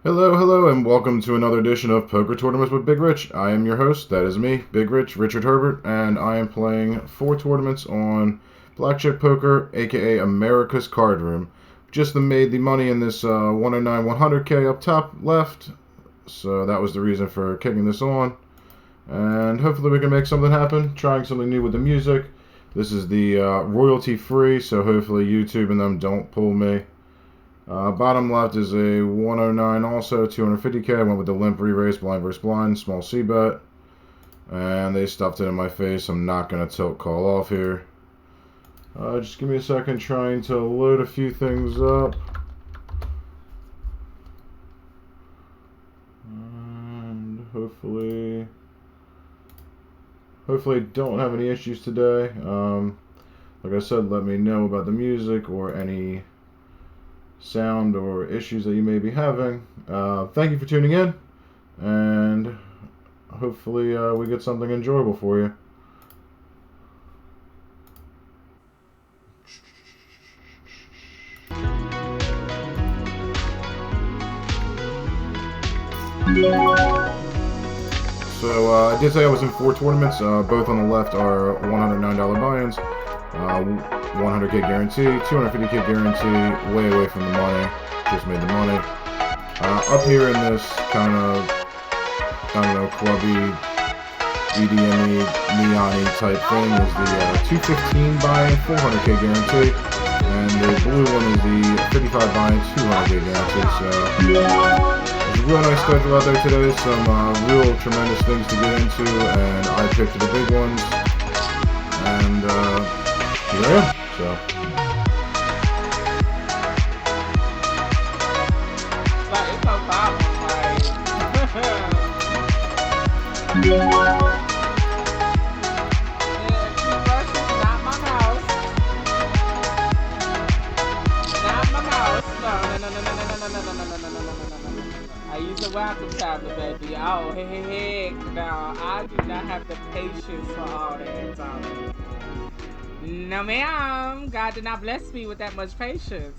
Hello, hello, and welcome to another edition of Poker Tournaments with Big Rich. I am your host, that is me, Big Rich, Richard Herbert, and I am playing 4 tournaments on Blackjack Poker, aka America's Card Room. Just made the money in this 109 100K up top left, so that was the reason for kicking this on. And hopefully we can make something happen, trying something new with the music. This is the royalty free, so hopefully YouTube and them don't pull me. Bottom left is a 109 also, 250K. I went with the limp re-raise, blind versus blind, small C-bet. And they stuffed it in my face. I'm not going to tilt call off here. Just give me a second trying to load a few things up. And hopefully don't have any issues today. Like I said, let me know about the music or any sound or issues that you may be having. Thank you for tuning in, and hopefully we get something enjoyable for you. So I did say I was in 4 tournaments. Both on the left are $109 buy-ins. 100K guarantee, 250K guarantee, way away from the money, just made the money. Up here in this kind of, I don't know, clubby, EDM-y, neon-y type thing is the 215 buy-in, 400K guarantee, and the blue one is the 55 buy-in, 200K guarantee, so there's a real nice schedule out there today, some real tremendous things to get into, and I picked the big ones, and here I am. So. Like, it's no problem, like. Toothbrush is not my mouse. Not my mouse. No. I use a welcome tablet, baby. Oh, heck. No, I do not have the patience for all that, Tommy. No, ma'am. God did not bless me with that much patience.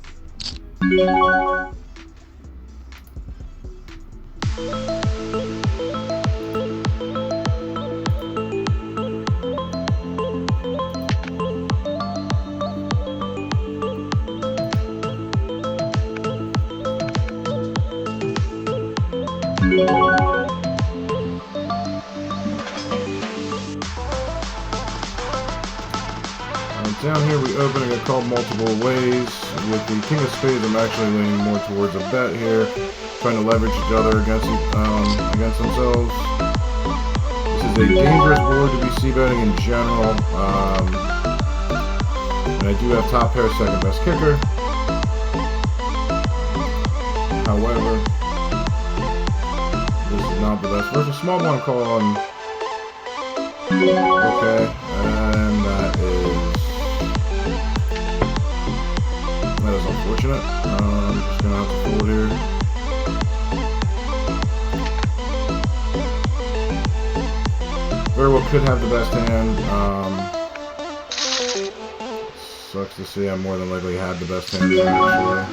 Down here we open and get called multiple ways. With the King of Spades, I'm actually leaning more towards a bet here, trying to leverage each other against themselves. This is a dangerous board to be c-betting in general, and I do have top pair, second best kicker. However, this is not the best. Versus small blind call on. Okay, and that is unfortunate. I'm just gonna have to fold here. Very well could have the best hand. Sucks to see I more than likely had the best hand there, actually.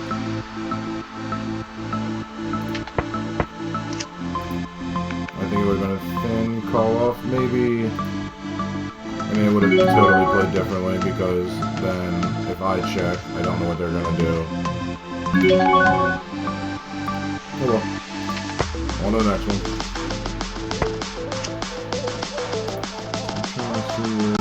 I think it would have been a thin call off, maybe. I mean, it would have totally played differently because then if I check, I don't know what they're going to do. Oh well. On to the next one. I'm trying to see if...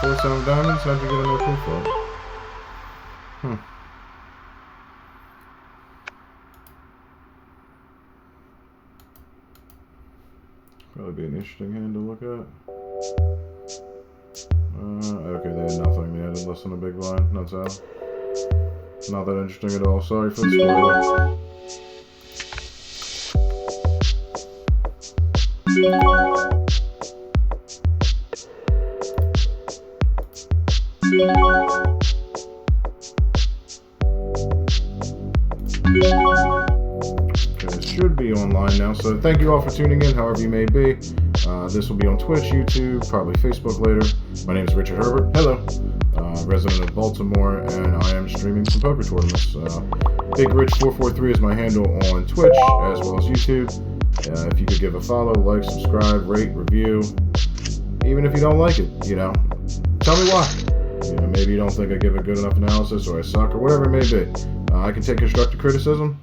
4 7 of diamonds? How'd you get a no clue for it? Probably be an interesting hand to look at. Okay, they had nothing. They had less than a big blind. Nuts out. Not that interesting at all. Sorry for the spoiler. Okay, it should be online now, so thank you all for tuning in, however you may be. This will be on Twitch, YouTube, probably Facebook later. My name is Richard Herbert. Hello. Resident of Baltimore, and I am streaming some poker tournaments. Big Rich 443 is my handle on Twitch, as well as YouTube. If you could give a follow, like, subscribe, rate, review, even if you don't like it, you know, tell me why. You know, maybe you don't think I give a good enough analysis, or I suck, or whatever it may be. I can take constructive criticism.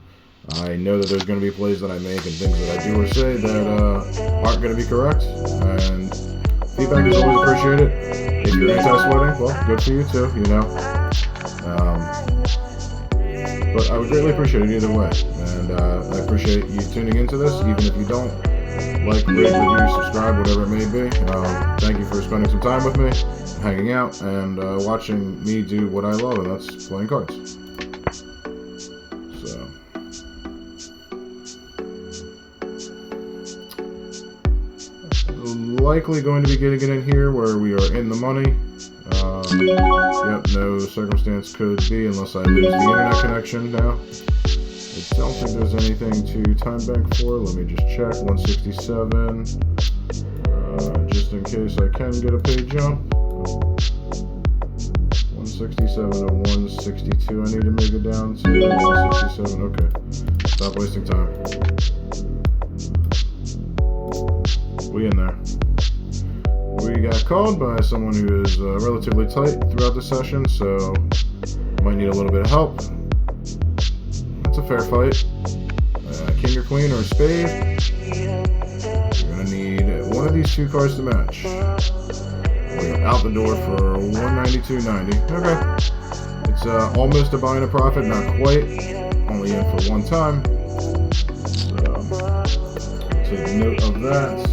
I know that there's going to be plays that I make and things that I do or say that aren't going to be correct, and feedback is always appreciated. If you're anti-sweating, well, good for you too, you know. But I would greatly appreciate it either way, and I appreciate you tuning into this, even if you don't like, rate, review, subscribe, whatever it may be. Thank you for spending some time with me, hanging out, and watching me do what I love, and that's playing cards. So, likely going to be getting it in here where we are in the money. Yep, no circumstance could be unless I lose the internet connection now. I don't think there's anything to time bank for. Let me just check. 167. Just in case I can get a pay jump. 167 to 162. I need to make it down to 167. Okay. Stop wasting time. We in there. We got called by someone who is relatively tight throughout the session, so might need a little bit of help. That's a fair fight. King or queen or a spade. You're gonna need one of these two cards to match. We're out the door for 192.90. Okay. It's almost a buy and a profit, not quite. Only in for one time. So take note of that.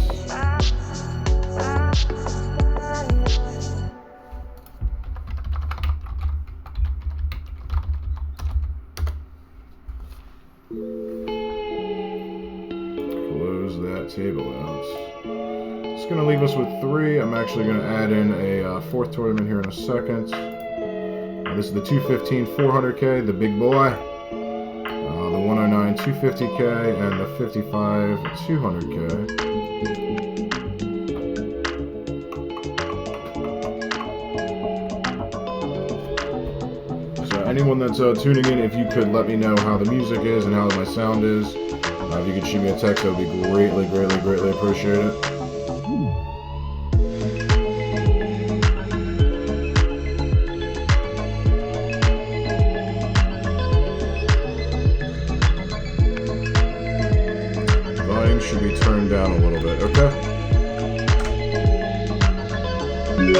Table out. It's going to leave us with 3. I'm actually going to add in a 4th tournament here in a second. This is the 215 400K, the big boy. The 109 250K and the 55 200K. So anyone that's tuning in, if you could let me know how the music is and how my sound is. If you could shoot me a text, that would be greatly, greatly, greatly appreciated. Volume should be turned down a little bit, okay? Let me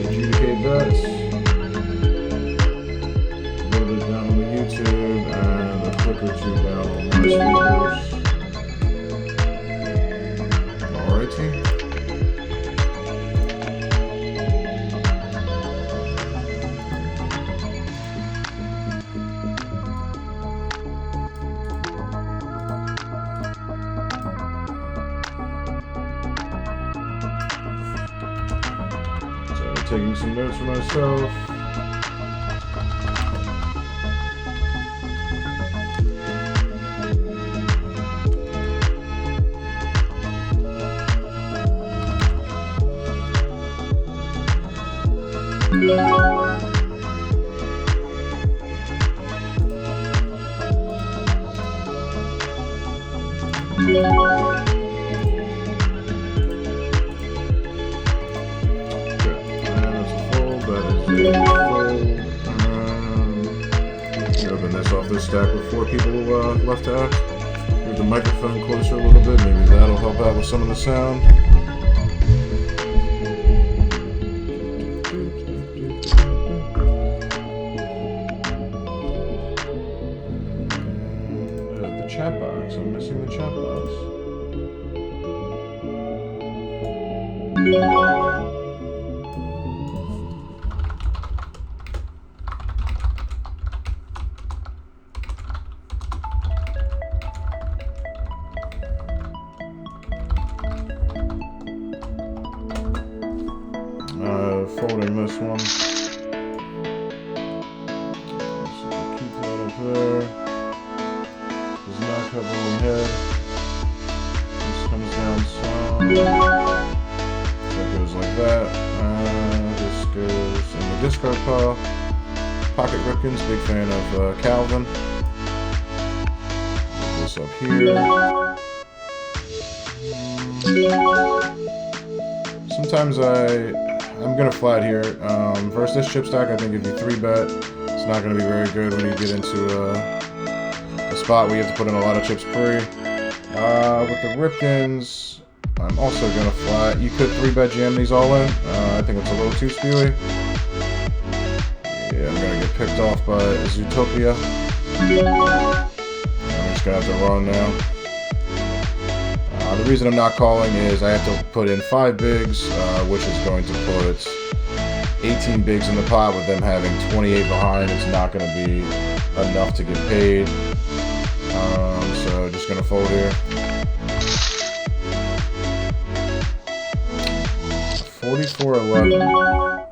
adjudicate that. A little bit down on the YouTube and a click or two down on my speakers. Alrighty. So taking some notes for myself. Open this off this stack with 4 people left to act. Move the microphone closer a little bit, maybe that'll help out with some of the sound. chat box. I'm missing the chat box. Folding this one. So keep that up there. Does not cover my head. This comes down some. So it goes like that. This goes in the discard pile. Pocket Ripkins, big fan of Calvin. Put this up here. Sometimes I'm gonna flat here. Versus this chip stack, I think if you 3-bet, it's not gonna be very good when you get into a spot where you have to put in a lot of chips pre. With the Ripkins, I'm also gonna flat. You could 3-bet jam these all in. I think it's a little too spewy. Yeah, I'm gonna get picked off by Zootopia. I'm just gonna have to run now. The reason I'm not calling is I have to put in 5 bigs, which is going to put 18 bigs in the pot. With them having 28 behind, it's not going to be enough to get paid. So just going to fold here. 44-11.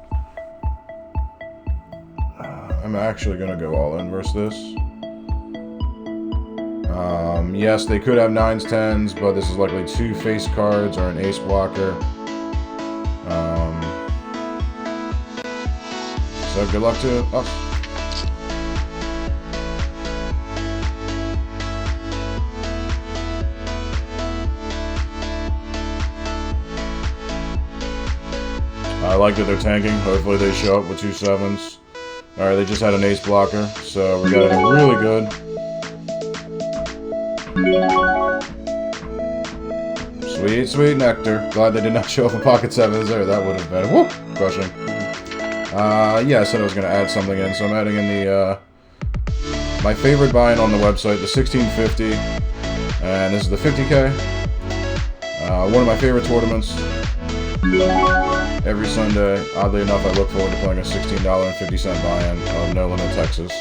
I'm actually going to go all in versus this. Yes, they could have 9s, 10s, but this is likely 2 face cards or an ace blocker. So good luck to us. I like that they're tanking. Hopefully they show up with 2 7s. Alright, they just had an ace blocker, so we got it really good. Sweet, sweet nectar. Glad they did not show up a pocket 7s there. That would have been crushing. Yeah, I said I was going to add something in, so I'm adding in the my favorite buy-in on the website, the 1650, and this is the 50K. One of my favorite tournaments. Every Sunday, oddly enough, I look forward to playing a $16.50 buy-in of No Limit Texas.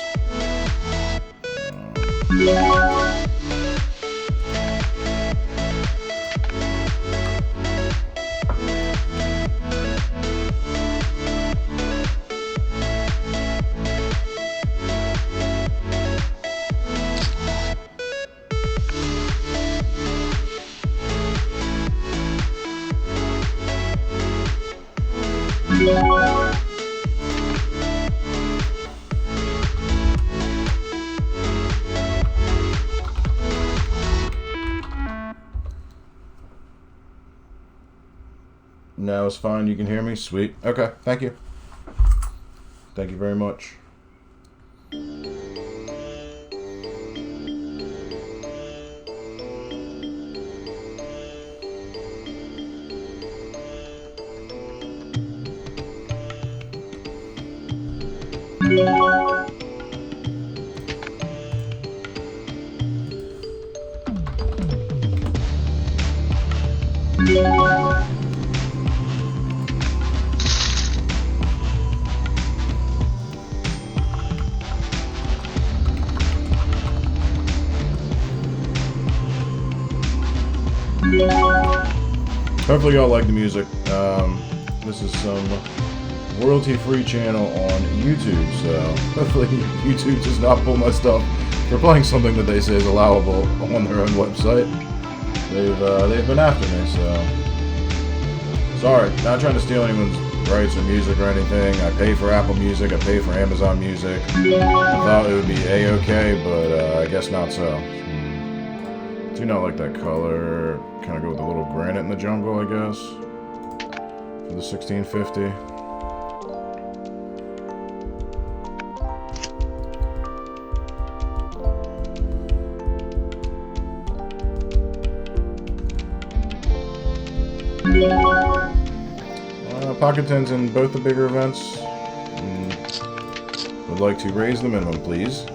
Now it's fine. You can hear me? Sweet. Okay. Thank you. Thank you very much. Hopefully y'all like the music. This is some royalty-free channel on YouTube, so hopefully YouTube does not pull my stuff for playing something that they say is allowable on their own website. They've been after me, so sorry. Not trying to steal anyone's rights or music or anything. I pay for Apple Music. I pay for Amazon Music. I thought it would be A-okay, but I guess not so. Do not like that color. Kind of go with a little granite in the jungle, I guess. For the 1650. Pocket 10s in both the bigger events. Would like to raise the minimum, please.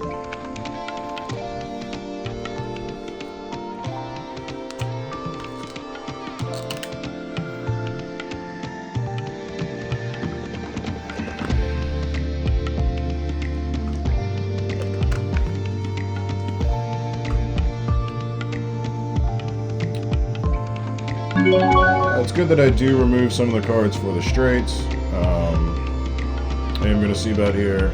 It's good that I do remove some of the cards for the straights. I am going to see about here.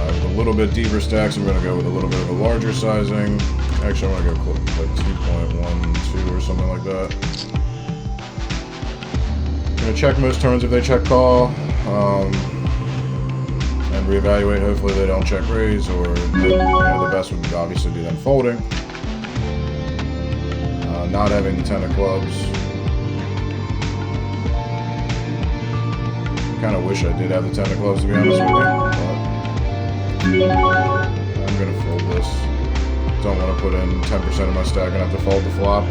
With a little bit deeper stacks, I'm going to go with a little bit of a larger sizing. Actually, I want to go like 2.12 or something like that. I'm going to check most turns if they check call. And reevaluate. Hopefully they don't check raise, or the best would obviously be them folding. Not having the 10 of clubs. I kind of wish I did have the 10 of clubs, to be honest with you. But I'm going to fold this. Don't want to put in 10% of my stack and have to fold the flop.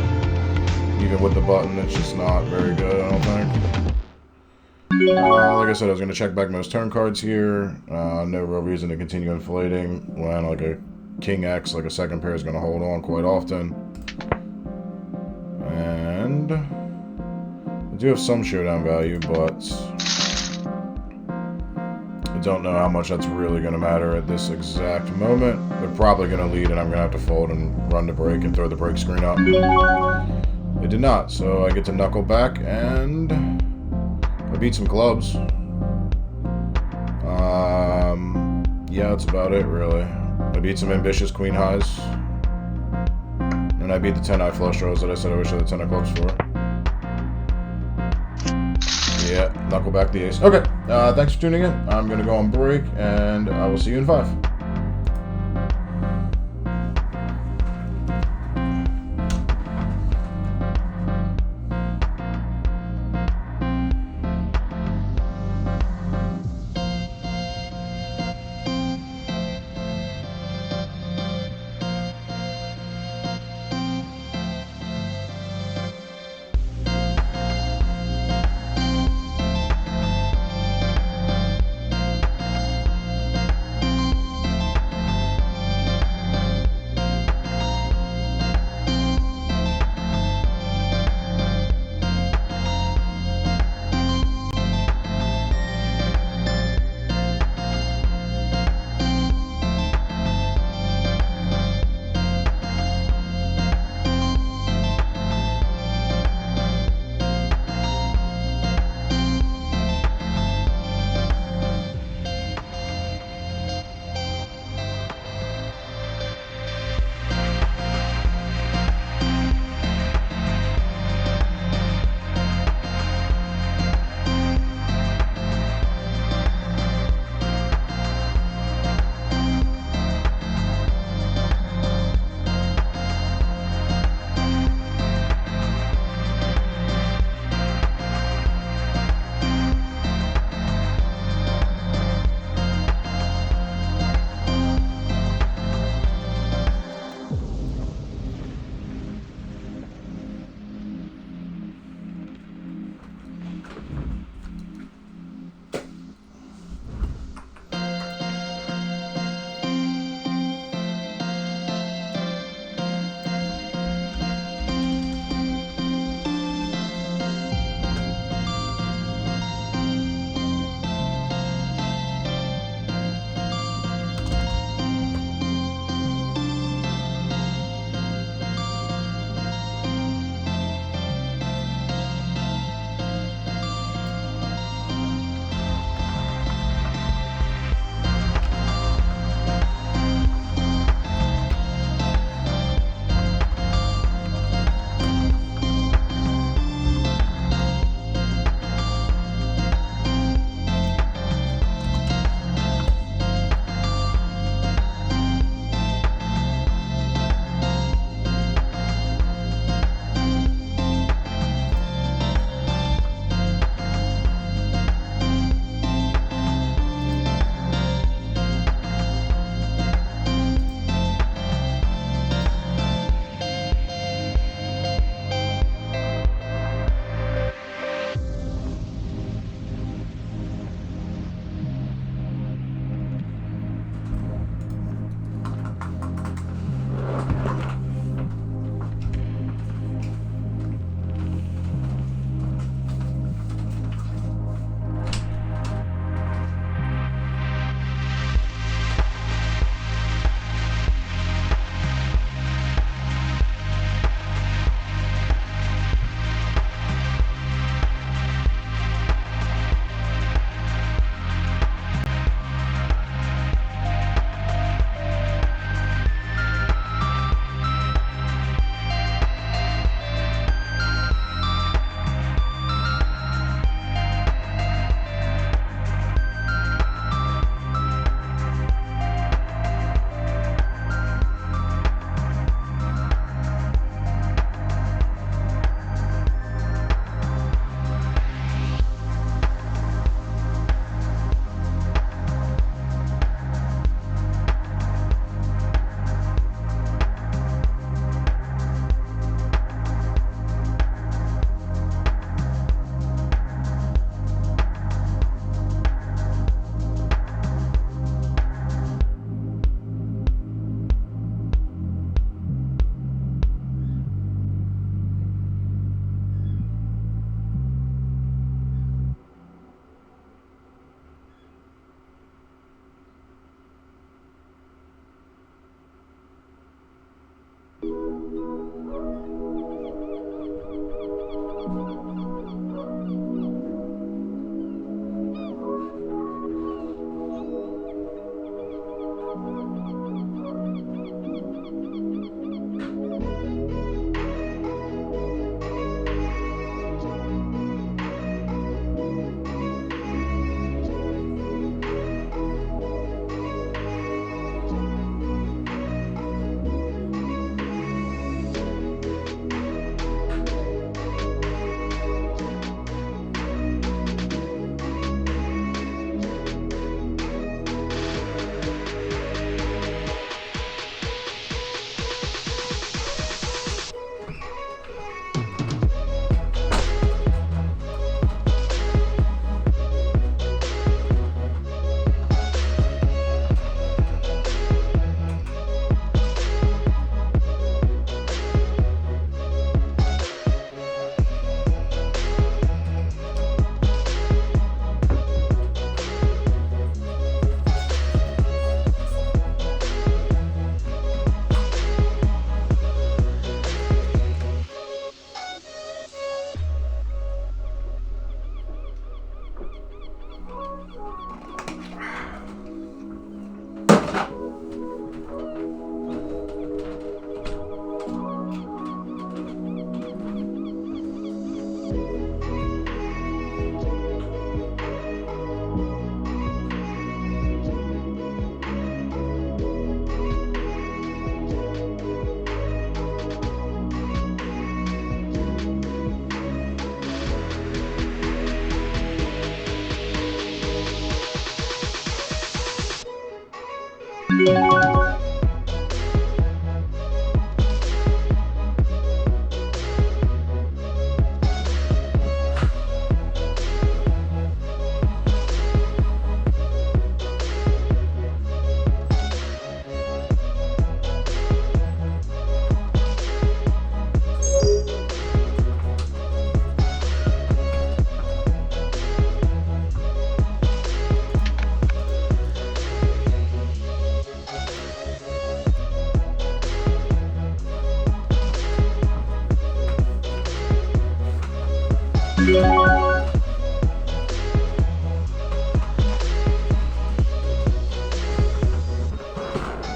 Even with the button, it's just not very good, I don't think. Like I said, I was going to check back most turn cards here. No real reason to continue inflating when like a King X, like a second pair, is going to hold on quite often. And I do have some showdown value, but I don't know how much that's really going to matter at this exact moment. They're probably going to lead, and I'm going to have to fold and run the break and throw the break screen up. It did not, so I get to knuckle back, and I beat some clubs. Yeah, that's about it, really. I beat some ambitious queen highs. And I beat the 10 high flush draws that I said I wish I had the 10 of clubs for. Yeah, knuckle back the ace. Okay, thanks for tuning in. I'm going to go on break, and I will see you in 5.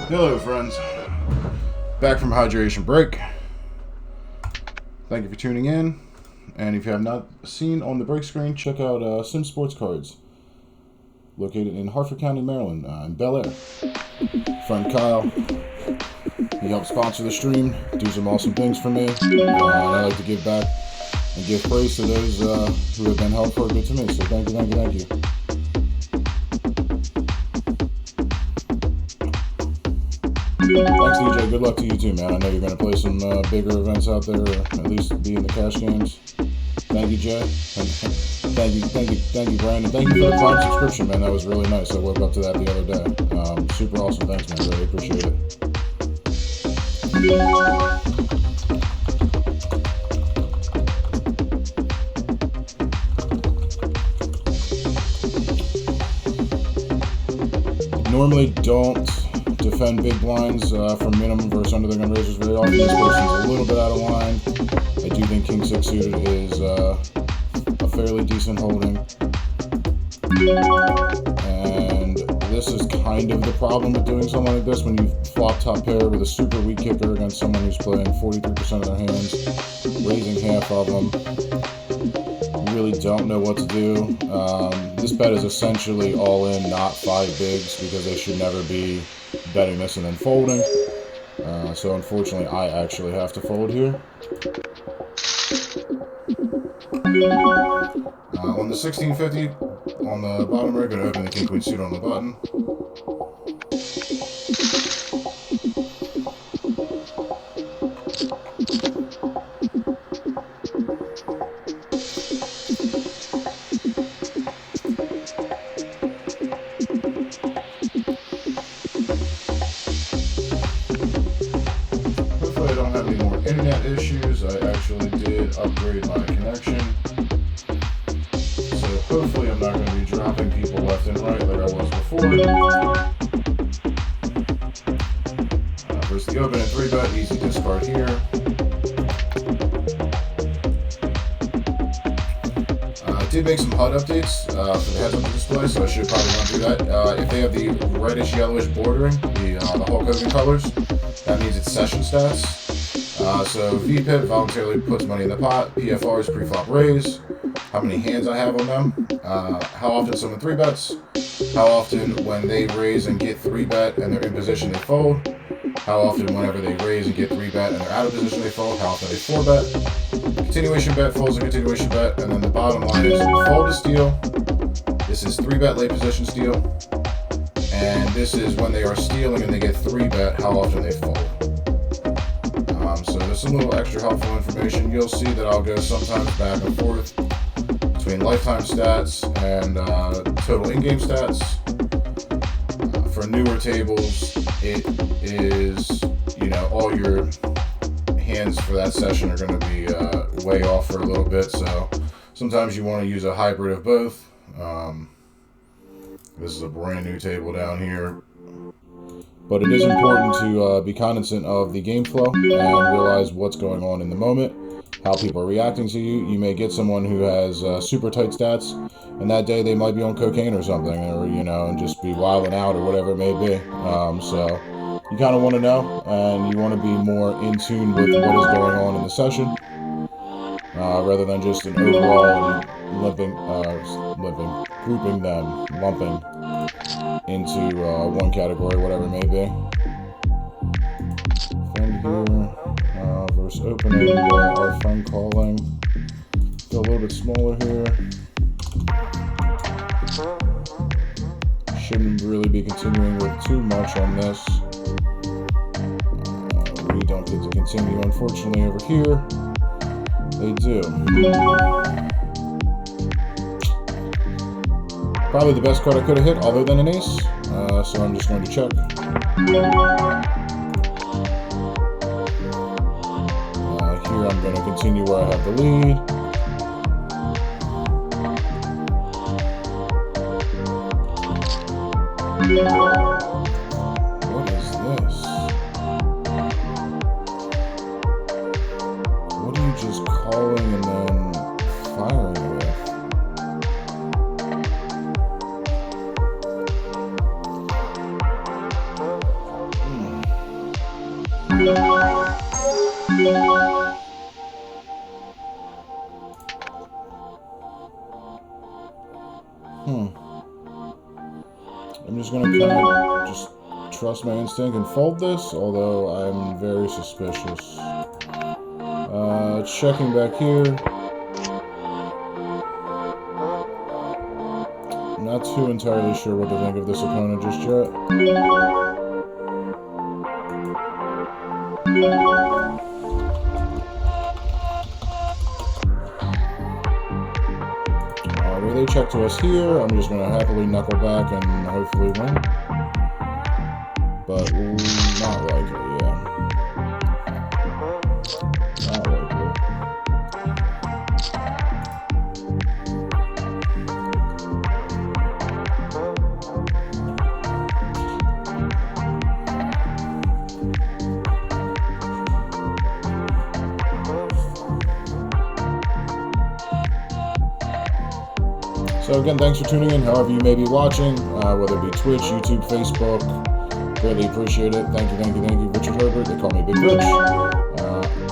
Hello, friends. Back from hydration break. Thank you for tuning in. And if you have not seen on the break screen, check out Sim Sports Cards, located in Harford County, Maryland, in Bel Air. Friend Kyle, he helped sponsor the stream, do some awesome things for me. And I like to give back and give praise to those who have been helpful or good to me. So thank you, thank you, thank you. Thanks, DJ. Good luck to you too, man. I know you're going to play some bigger events out there, or at least be in the cash games. Thank you, Jay. Thank you, Brandon. Thank you for the Prime subscription, man. That was really nice. I woke up to that the other day. Super awesome. Thanks, man. Really appreciate it. Normally don't defend big blinds from minimum versus under the gun raises very often. This person's a little bit out of line. I do think King 6 suited is a fairly decent holding. And this is kind of the problem with doing something like this when you flop top pair with a super weak kicker against someone who's playing 43% of their hands, raising half of them. You really don't know what to do. This bet is essentially all in, not 5 bigs, because they should never be betting this and then folding. So unfortunately, I actually have to fold here. On the 1650, on the bottom, we're going to open the king queen suit on the button. Hopefully I don't have any more internet issues. I actually did upgrade my connection. So hopefully I'm not going to be dropping people left and right like I was before. Versus the open at 3-bet, easy discard here. did make some HUD updates for the heads-up display, so I should probably not do that. If they have the reddish-yellowish bordering, the Hulk Hogan colors, that means it's session stats. So VPIP voluntarily puts money in the pot. PFR is pre-flop raise. How many hands I have on them. How often someone 3-bets. How often when they raise and get 3-bet and they're in position they fold. How often whenever they raise and get 3-bet and they're out of position they fold. How often they 4-bet. Continuation bet, folds a continuation bet. And then the bottom line is fold to steal. This is 3-bet late position steal. And this is when they are stealing and they get 3-bet, how often they fold. So there's some little extra helpful information. You'll see that I'll go sometimes back and forth between lifetime stats and total in-game stats. For newer tables, it is, all your hands for that session are going to be way off for a little bit. So sometimes you want to use a hybrid of both. This is a brand new table down here. But it is important to be cognizant of the game flow and realize what's going on in the moment, how people are reacting to you. You may get someone who has super tight stats, and that day they might be on cocaine or something, or, and just be wilding out or whatever it may be. So you kind of want to know, and you want to be more in tune with what is going on in the session, rather than just an overall grouping them, lumping into one category, whatever it may be. Fend here, versus opening, our fund calling. Go a little bit smaller here. Shouldn't really be continuing with too much on this. We don't get to continue, unfortunately, over here. They do. Probably the best card I could have hit, other than an ace. So I'm just going to check. Here I'm going to continue where I have the lead. What is this? What are you just calling and then firing with? I'm just going to kind of just trust my instinct and fold this, although I'm very suspicious. Checking back here. Not too entirely sure what to think of this opponent just yet. They check to us here. I'm just going to happily knuckle back and hopefully win. But not likely, yeah. Not likely. So again, thanks for tuning in, however you may be watching, whether it be Twitch, YouTube, Facebook. Greatly appreciate it. Thank you, Richard Herbert. They call me Big Rich.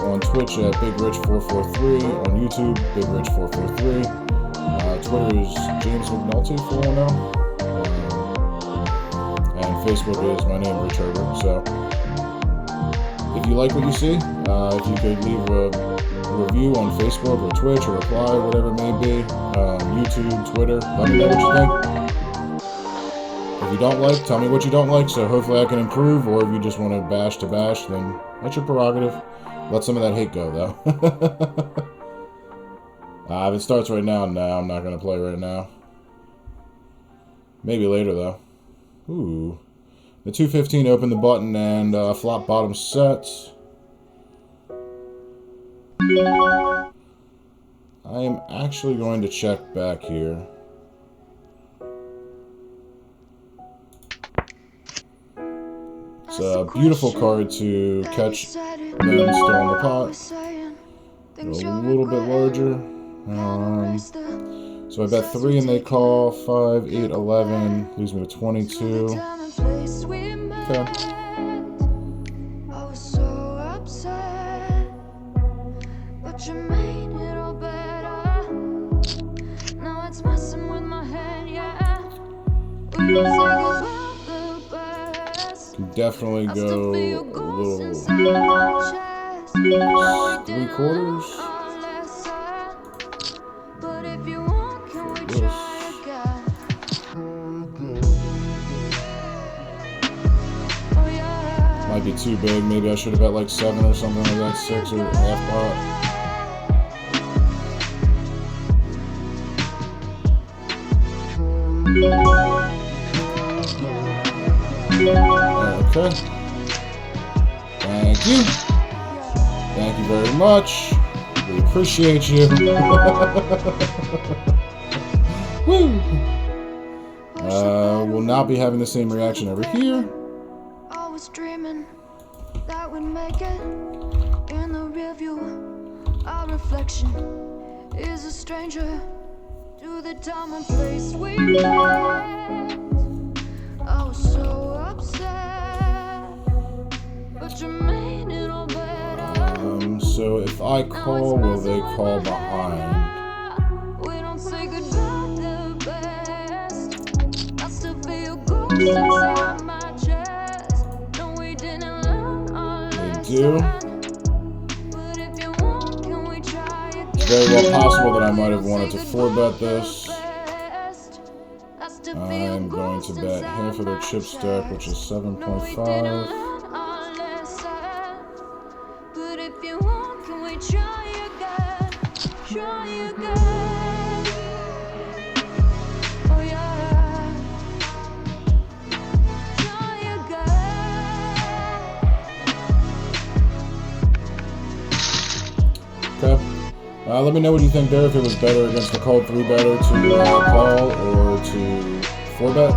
On Twitch at Big Rich 443. On YouTube, Big Rich 443. Twitter is James McNulty 410. And Facebook is my name, Rich Herbert. So if you like what you see, if you could leave a review on Facebook or Twitch or reply, whatever it may be, YouTube, Twitter, let me know what you think. If you don't like, tell me what you don't like, so hopefully I can improve, or if you just want to bash, then that's your prerogative. Let some of that hate go, though. If it starts right now, no, I'm not going to play right now. Maybe later, though. Ooh. The 215 opened the button and flop bottom set. I am actually going to check back here. It's a beautiful card to catch them still in the pot. A little bit larger. So I bet 3 and they call. 5, 8, 11. Leaves me with 22. Okay. Can definitely go a little 3/4. Might be too big. Maybe I should have bet like 7 or something like that. 6 or half pot. Okay. Thank you. Thank you very much. We appreciate you. Woo! We'll not be having the same reaction over here. I was dreaming that we'd make it in the rearview. Our reflection is a stranger to the time and place we met. I was so upset, but you made it all better. So if I call, will they call behind? We don't say goodbye the best. I still feel ghosts inside my chest. No, we didn't learn our lesson. They do. But if you want, can we try again? It's very well possible that I might have wanted to 4-bet this. I'm going to bet half of their chip stack, which is 7.5. But if you want, can we try again? Try again. Oh yeah. Try again. Okay. Let me know what you think there. If it was better against the called 3-better to call or to 4-bet.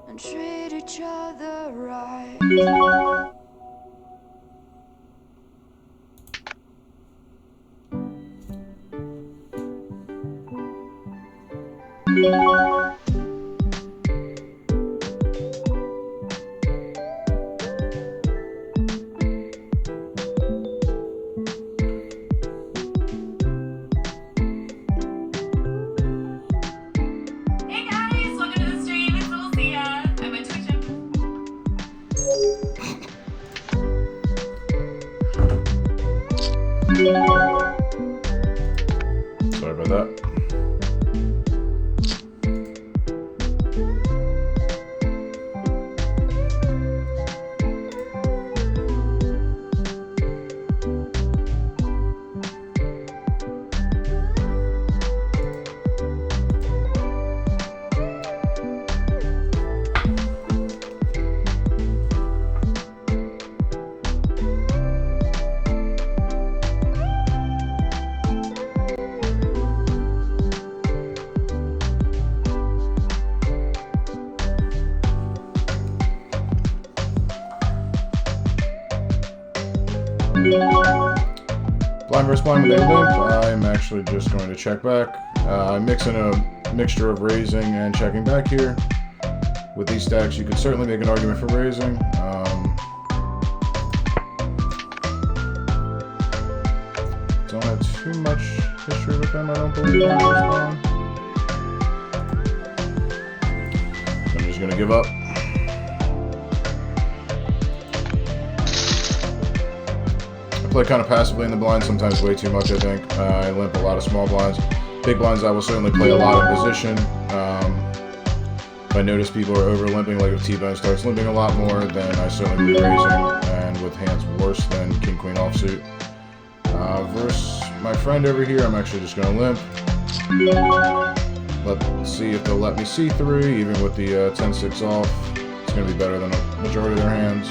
And treat each other right. Hey guys, welcome to the stream. It's Little Sia. I'm on Twitch. Sorry about that. Blind versus blind with a limp. I'm actually just going to check back. I'm mixing a mixture of raising and checking back here. With these stacks, you could certainly make an argument for raising. Don't have too much history with them, I don't believe. Blind versus blind. I'm just going to give up. Play kind of passively in the blinds, sometimes way too much, I think. I limp a lot of small blinds. Big blinds, I will certainly play a lot in position. If I notice people are over limping, like if T-Bone starts limping a lot more, then I certainly be raising, and with hands worse than King Queen offsuit. Versus my friend over here, I'm actually just going to limp. Let's see if they'll let me C3, even with the 10-6 off. It's going to be better than a majority of their hands.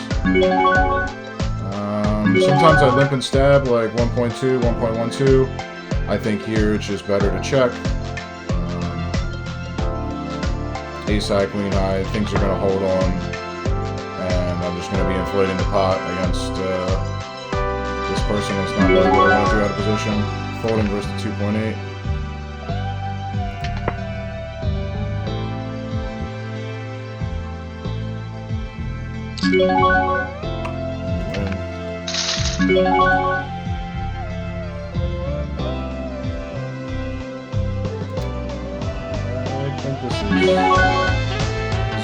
Sometimes I limp and stab like 1.2, 1.12. I think here it's just better to check. Ace high, queen high, things are going to hold on. And I'm just going to be inflating the pot against this person that's not really what I want to do out of position. Folding versus the 2.8. I think this is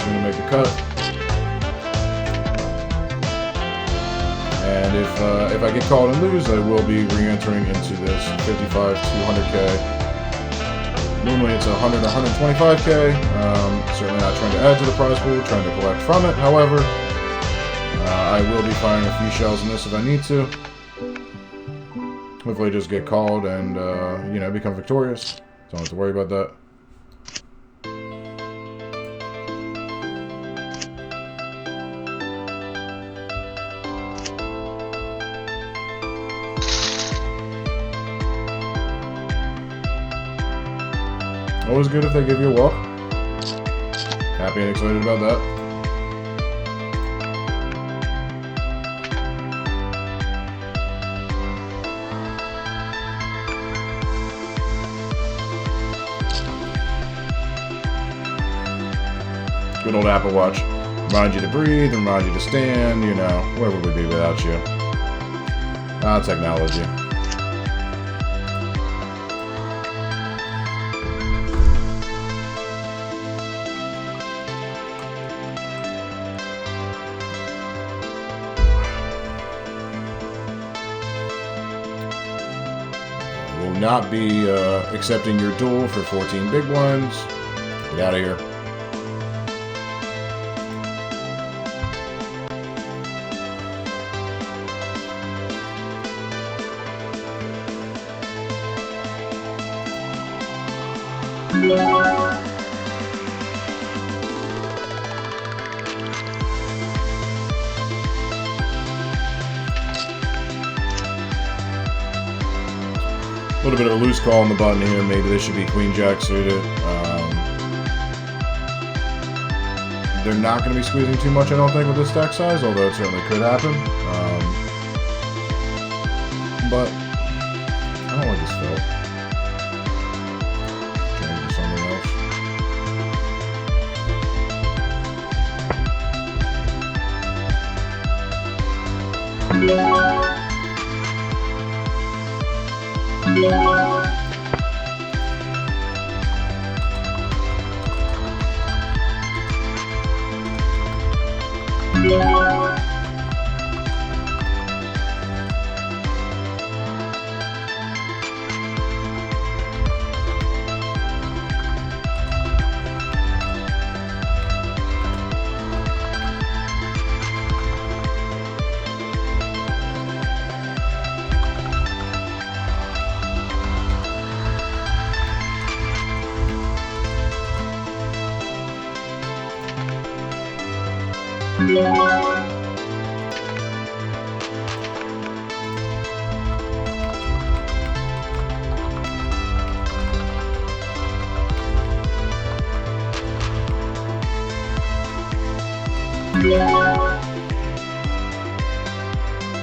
going to make the cut. And if I get called and lose, I will be re-entering into this 55 to 100K. Normally it's 100 to 125K. Certainly not trying to add to the prize pool, trying to collect from it. However, I will be firing a few shells in this if I need to. Hopefully just get called and, you know, become victorious. Don't have to worry about that. Always good if they give you a walk. Happy and excited about that. Good old Apple Watch. Remind you to breathe, remind you to stand, you know, where would we be without you? Technology. Will not be accepting your duel for 14 big ones. Get out of here. A little bit of a loose call on the button here. Maybe this should be Queen Jack suited. They're not going to be squeezing too much, I don't think, with this stack size, although it certainly could happen. But I don't like this fill. Trying to do something else.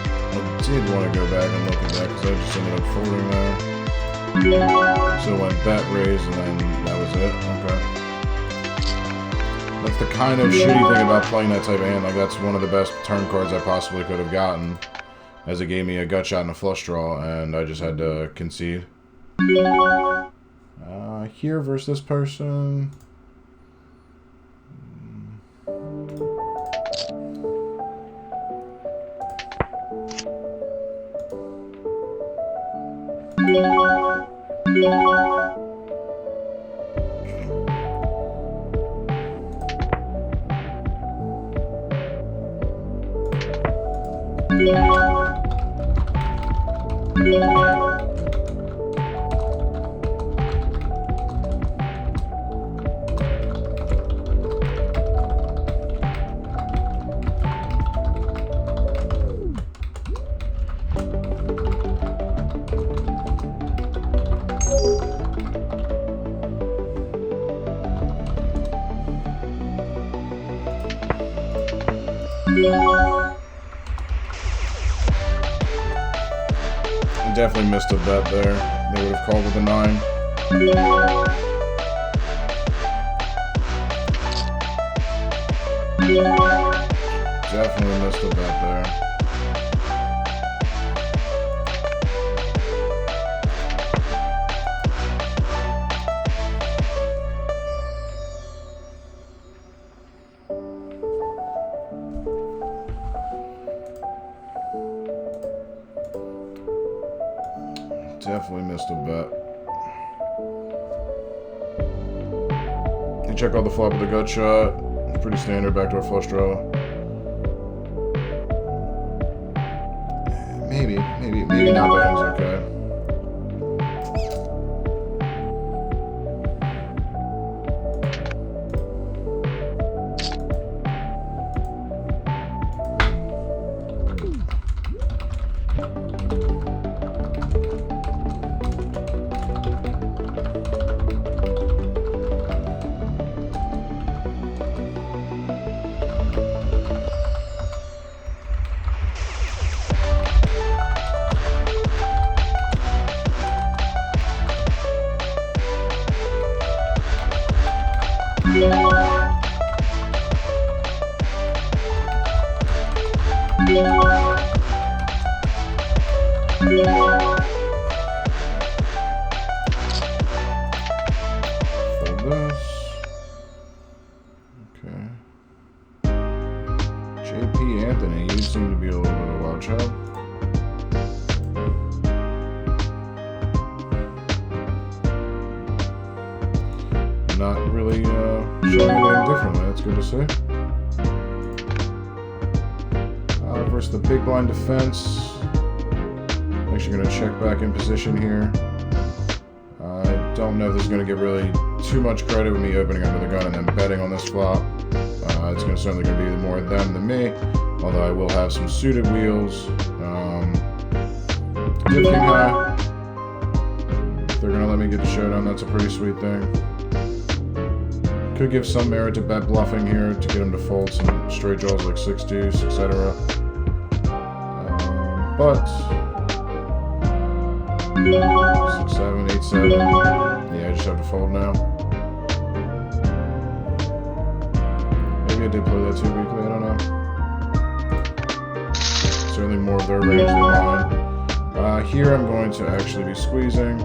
I did want to go back and look at that because I just ended up folding there. So it went bet raise and then that was it. Okay. That's the kind of shitty thing about playing that type of hand. Like, that's one of the best turn cards I possibly could have gotten, as it gave me a gut shot and a flush draw, and I just had to concede. Here versus this person. Definitely missed a bet there. They would have called with a 9. Definitely missed a bet there. Definitely missed a bet. You check out the flop with the gut shot. Pretty standard backdoor flush draw. Maybe not betting's okay. Not really showing anything differently. That's good to see. Versus the big blind defense. Actually going to check back in position here. I don't know if this is going to get really too much credit with me opening under the gun and then betting on this flop. It's certainly going to be more them than me. Although I will have some suited wheels. Dip king high. If they're going to let me get the showdown, that's a pretty sweet thing. Could give some merit to bet bluffing here to get him to fold some straight draws like 6 deuce, etc. But 6, 7, 8, 7. Yeah, I just have to fold now. Maybe I did play that too weakly. I don't know. Certainly more of their range than mine. Here I'm going to actually be squeezing.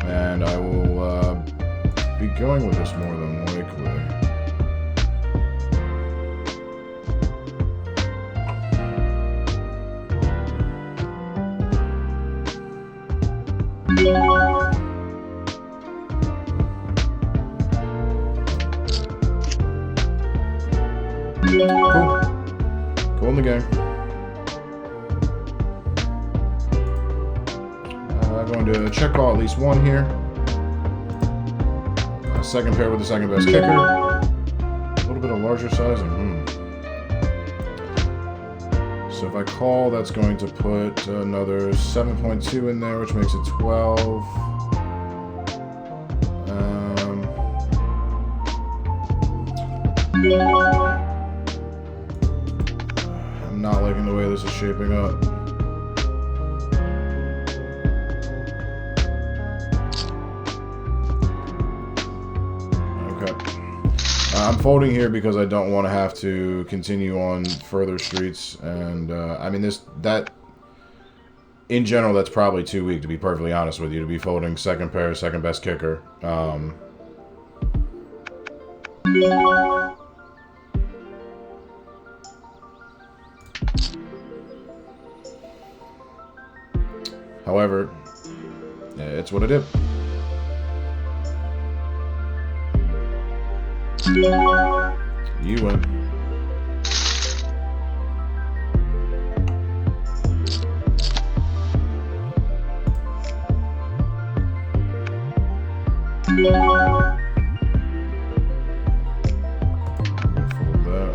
And I will be going with this more than likely. Cool in the game. I'm going to check call at least one here. Second pair with the second best kicker. A little bit of larger sizing. So if I call, that's going to put another 7.2 in there, which makes it 12. I'm not liking the way this is shaping up. I'm folding here because I don't want to have to continue on further streets, and I mean in general that's probably too weak, to be perfectly honest with you, to be folding second pair, second best kicker. However, it's what it is. You win. Fold that.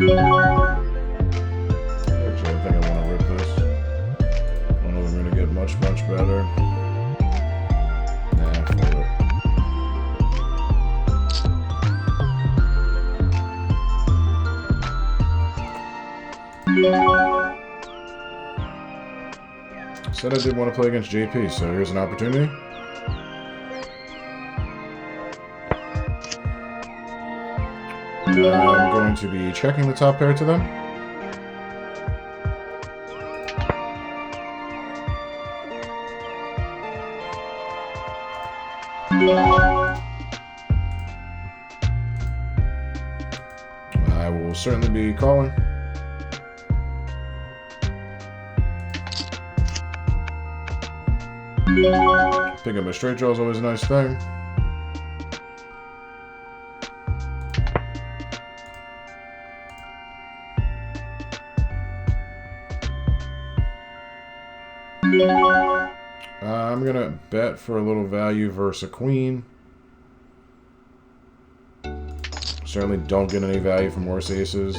Actually, I think I want to rip this. I don't know if I'm going to get much better. Nah, fuck it. Said I did want to play against JP, so here's an opportunity. I'm going to be checking the top pair to them. I will certainly be calling. Pick up a straight draw is always a nice thing. I'm gonna bet for a little value versus a queen. Certainly don't get any value from worse aces,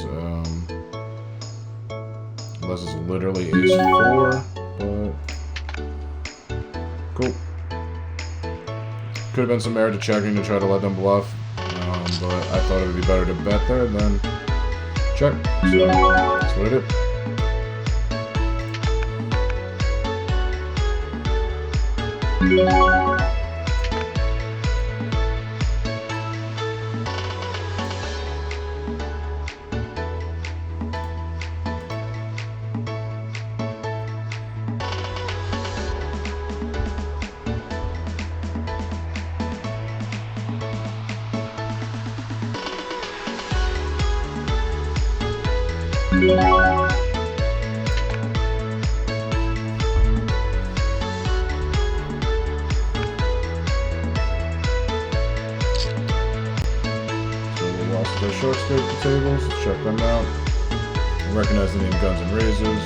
unless it's literally ace 4, but cool. Could have been some merit to checking to try to let them bluff, but I thought it would be better to bet there than check, so that's what I did. The short scope the tables, let's check them out. Recognize the name Guns and Razors.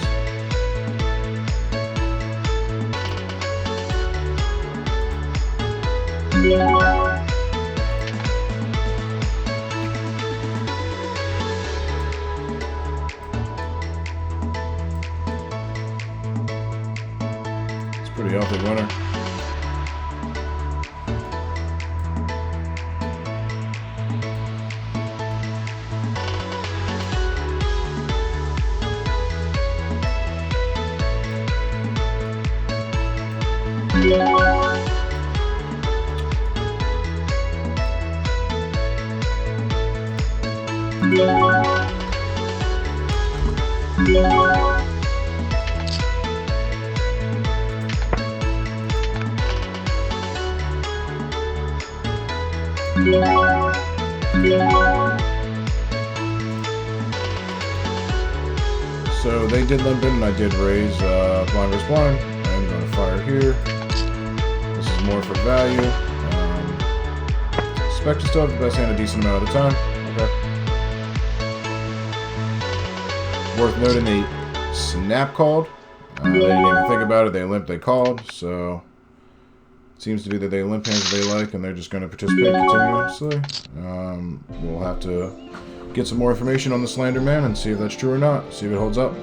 It's a pretty healthy winner. So they did limp in and I did raise blind versus blind. I'm going to fire here. This is more for value. Expect to still have the best hand a decent amount of the time. Okay. Worth noting they snap called. They didn't even think about it. They limped, they called. So it seems to be that they limp hands they like and they're just going to participate continuously. We'll have to get some more information on the Slander Man and see if that's true or not. See if it holds up.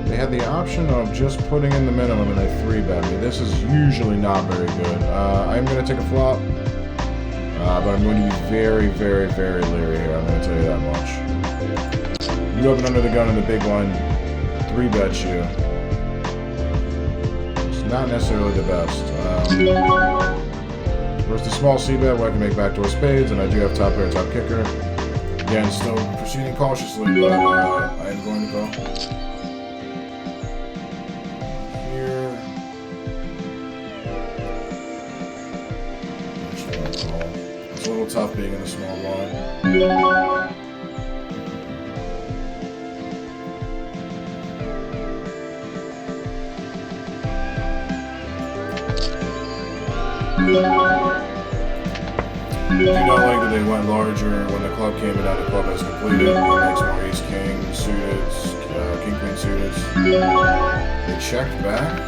They had the option of just putting in the minimum and they 3-bet me. This is usually not very good. I'm going to take a flop, but I'm going to be very, very, very leery here. I'm going to tell you that much. You open under the gun and the big one 3-bets you. It's not necessarily the best. Versus the small c-bet where I can make backdoor spades, and I do have top pair, top kicker. Again, still proceeding cautiously, but I am going to go here. Actually, I'll call. It's a little tough being in the small blind. do not like that they went larger when the club came in. Now the club has completed. It makes more ace king suited, king queen suited. They checked back.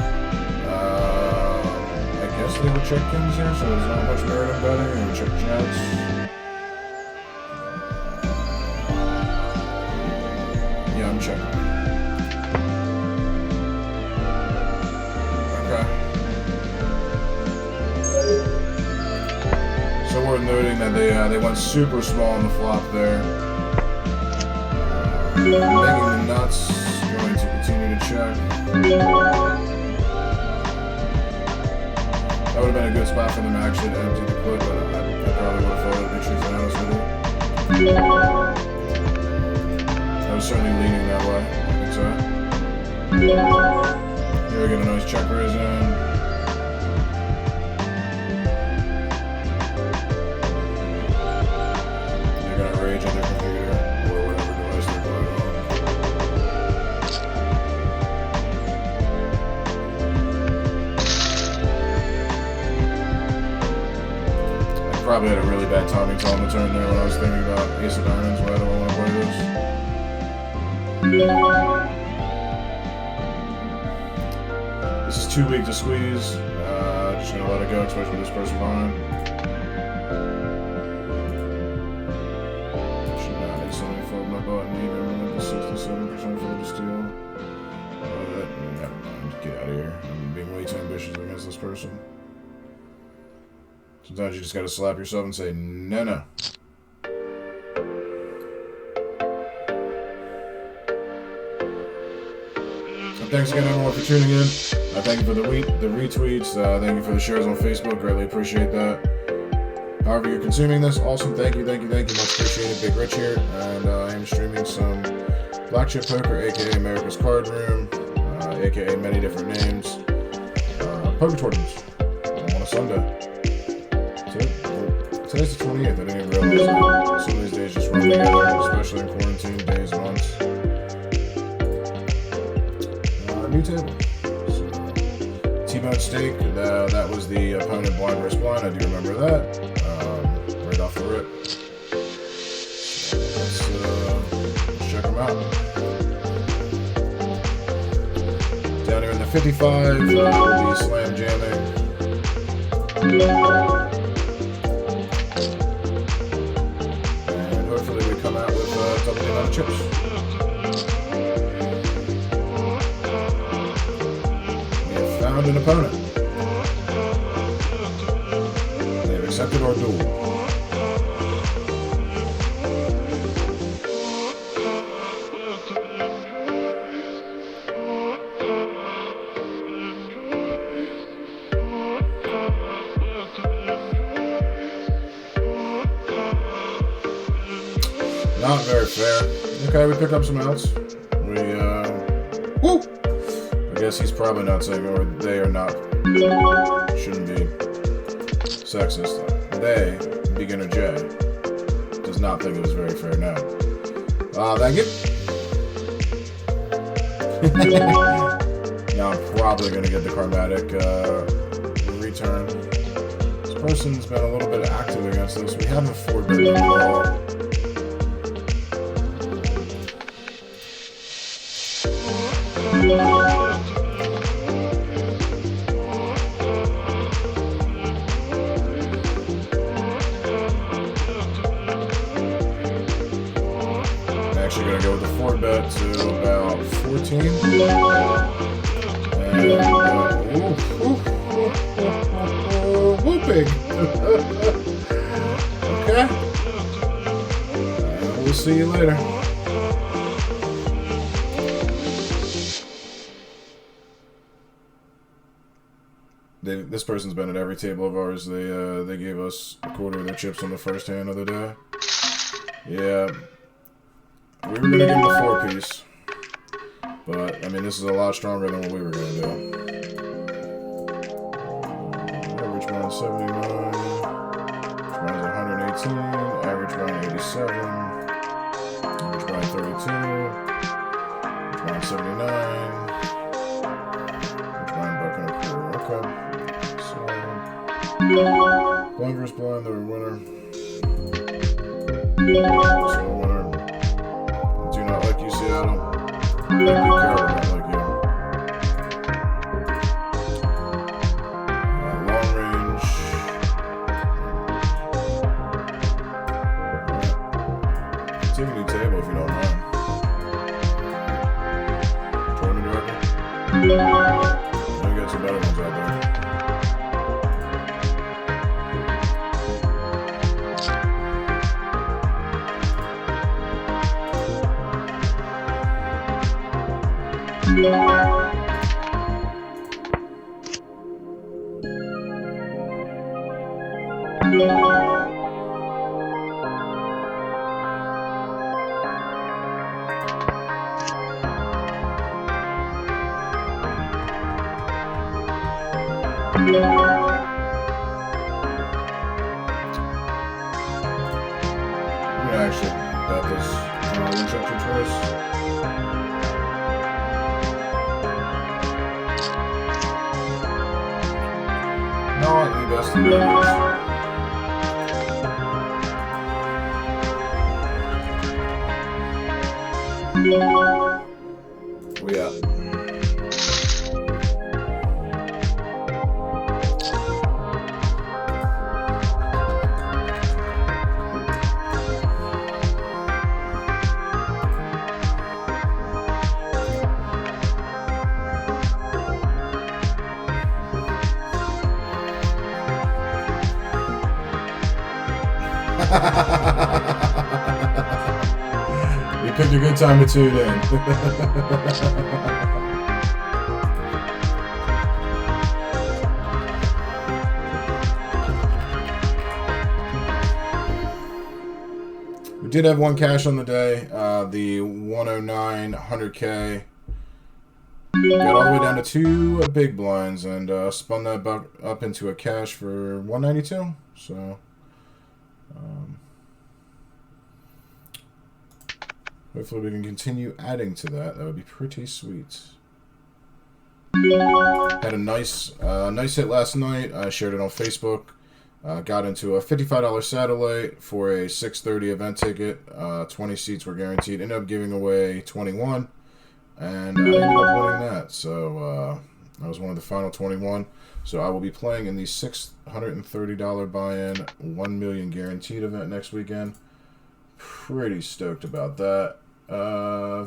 I guess they would check kings here, so there's not much merit in betting. They would check jacks. Yeah, I'm checking. Okay. So worth noting that they went super small on the flop there. Making the nuts, going to continue to check. That would have been a good spot for them actually to empty the clip, but I probably would have folded the truth and honest with it. I was certainly leaning that way, I think so. Here we get a nice check raise in. They're gonna rage at their computer or whatever device they're playing on. Probably had a really bad timing call on the turn there when I was thinking about ace of diamonds. Why do I want to play this? This is too weak to squeeze. Just gonna let it go, especially with this person behind. Should not instantly fold my button even with the 67% fold to steal. Never mind. Get out of here. I'm being way too ambitious against this person. Sometimes you just gotta slap yourself and say, no, no. So thanks again, everyone, for tuning in. Thank you for the retweets. Thank you for the shares on Facebook. Greatly appreciate that. However you're consuming this, awesome. Thank you. Much appreciated. Big Rich here. And I am streaming some Black Chip Poker, a.k.a. America's Card Room, a.k.a. many different names. Poker tournaments on a Sunday. Today's the 28th, I didn't even realize that. Some of these days just run together, especially in quarantine days, months. New table. So, T-bone stake, that was the opponent blind versus blind, I do remember that. Right off the rip. So let's check them out. Down here in the 55, we'll be slam jamming. Come out with double the amount of chips. We have found an opponent. They have accepted our duel. Not very fair. Okay, we pick up some outs. Woo! I guess he's probably not saying, or they are not. Shouldn't be sexist. They, beginner J, does not think it was very fair now. Thank you. Now I'm probably going to get the karmatic return. This person's been a little bit active against us. We haven't forbidden them at all. I'm actually going to go with the 4-bet to about 14. And, whooping. Okay. We'll see you later. This person's been at every table of ours. They gave us a quarter of their chips on the first hand of the day. Yeah. We were going to give them the 4-piece. But, I mean, this is a lot stronger than what we were going to do. Average blind 79. Blind 118. Average blind 87. Average blind 32. Average blind 79. Average blind bucking a quarter. Okay. Blind versus blind, they're a winner. So winner. Do not like you, Seattle. Thank you, Carol. Not like you. Long range. Take a new table if you don't mind. Tournament director. I got some better ones out there. Yeah, actually, that was injector choice. Not the best of we out. You picked a good time to tune in. We did have one cash on the day, the 109 100K. Got all the way down to 2 big blinds and spun that up into a cash for 192. So. Hopefully we can continue adding to that. That would be pretty sweet. Had a nice hit last night. I shared it on Facebook. Got into a $55 satellite for a 6:30 event ticket. 20 seats were guaranteed. Ended up giving away 21. And I ended up winning that. So I was one of the final 21. So I will be playing in the $630 buy-in, 1 million guaranteed event next weekend. Pretty stoked about that.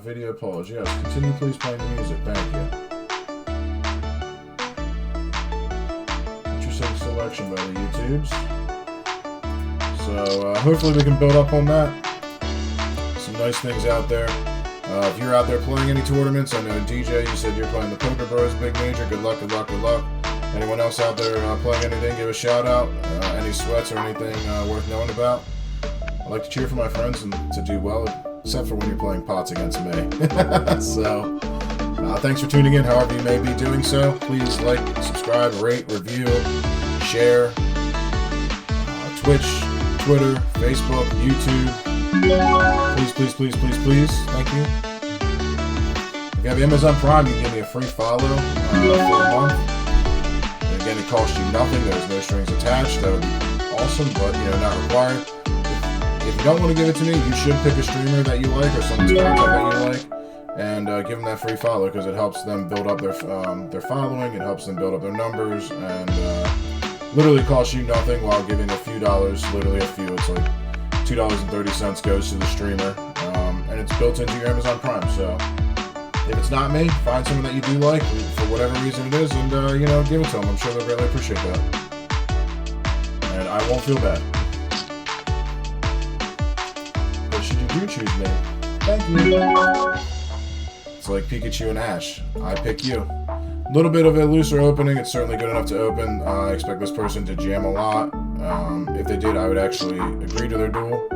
Video pause. Yes, continue please playing the music. Thank you. Interesting selection by the YouTubes. So hopefully we can build up on that. Some nice things out there. If you're out there playing any tournaments, I know DJ, you said you're playing the Poker Bros Big Major. Good luck, good luck, good luck. Anyone else out there playing anything, give a shout out. Any sweats or anything worth knowing about. I like to cheer for my friends and to do well, except for when you're playing pots against me. So, thanks for tuning in, however you may be doing so. Please like, subscribe, rate, review, share. Twitch, Twitter, Facebook, YouTube. Please, please, please, please, please. Thank you. If you have Amazon Prime, you can give me a free follow for a month. And again, it costs you nothing. There's no strings attached. That would be awesome, but not required. If you don't want to give it to me, you should pick a streamer that you like or someone's content that you like, and give them that free follow because it helps them build up their following. It helps them build up their numbers, and literally costs you nothing while giving a few dollars. Literally a few. It's like $2.30 goes to the streamer, and it's built into your Amazon Prime. So if it's not me, find someone that you do like for whatever reason it is, and give it to them. I'm sure they'll greatly appreciate that, and I won't feel bad. You choose me. Thank you. It's like Pikachu and Ash. I pick you. A little bit of a looser opening. It's certainly good enough to open. I expect this person to jam a lot. If they did, I would actually agree to their duel.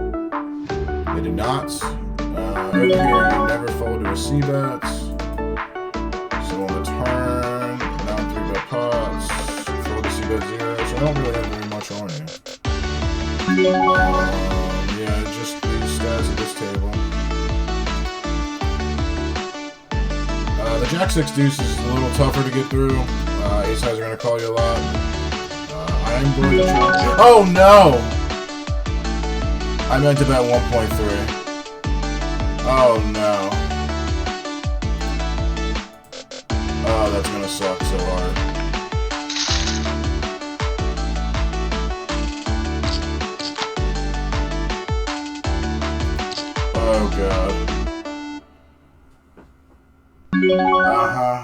They did not. Over here, you never fold to a C-bet. So on the turn, now 3-bet pots. Fold to C-bet 0. So I don't really have very much on here. Yeah, just at this table. The Jack 6 deuce is a little tougher to get through. Ace highs are going to call you a lot. I am going to try. Oh no! I meant to bet 1.3. Oh no. Oh, that's gonna suck so hard. Oh god. Uh-huh.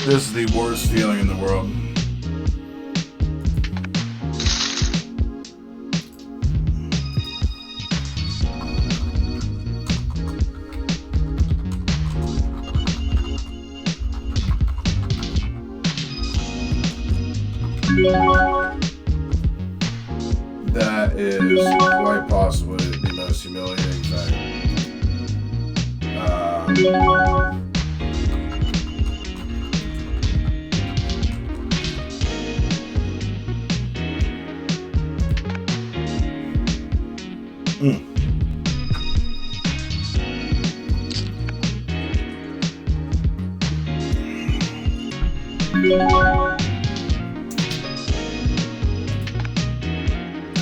This is the worst feeling in the world. That is quite possibly the most humiliating thing.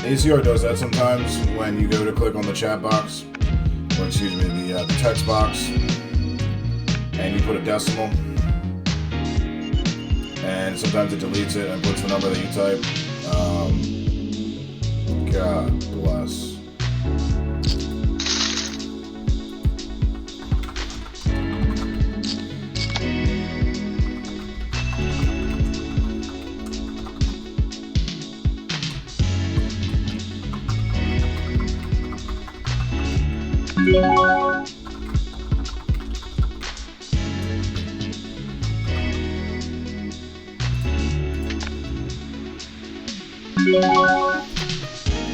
ACR does that sometimes when you go to click on the chat box, or excuse me, the text box, and you put a decimal, and sometimes it deletes it and puts the number that you type. God bless.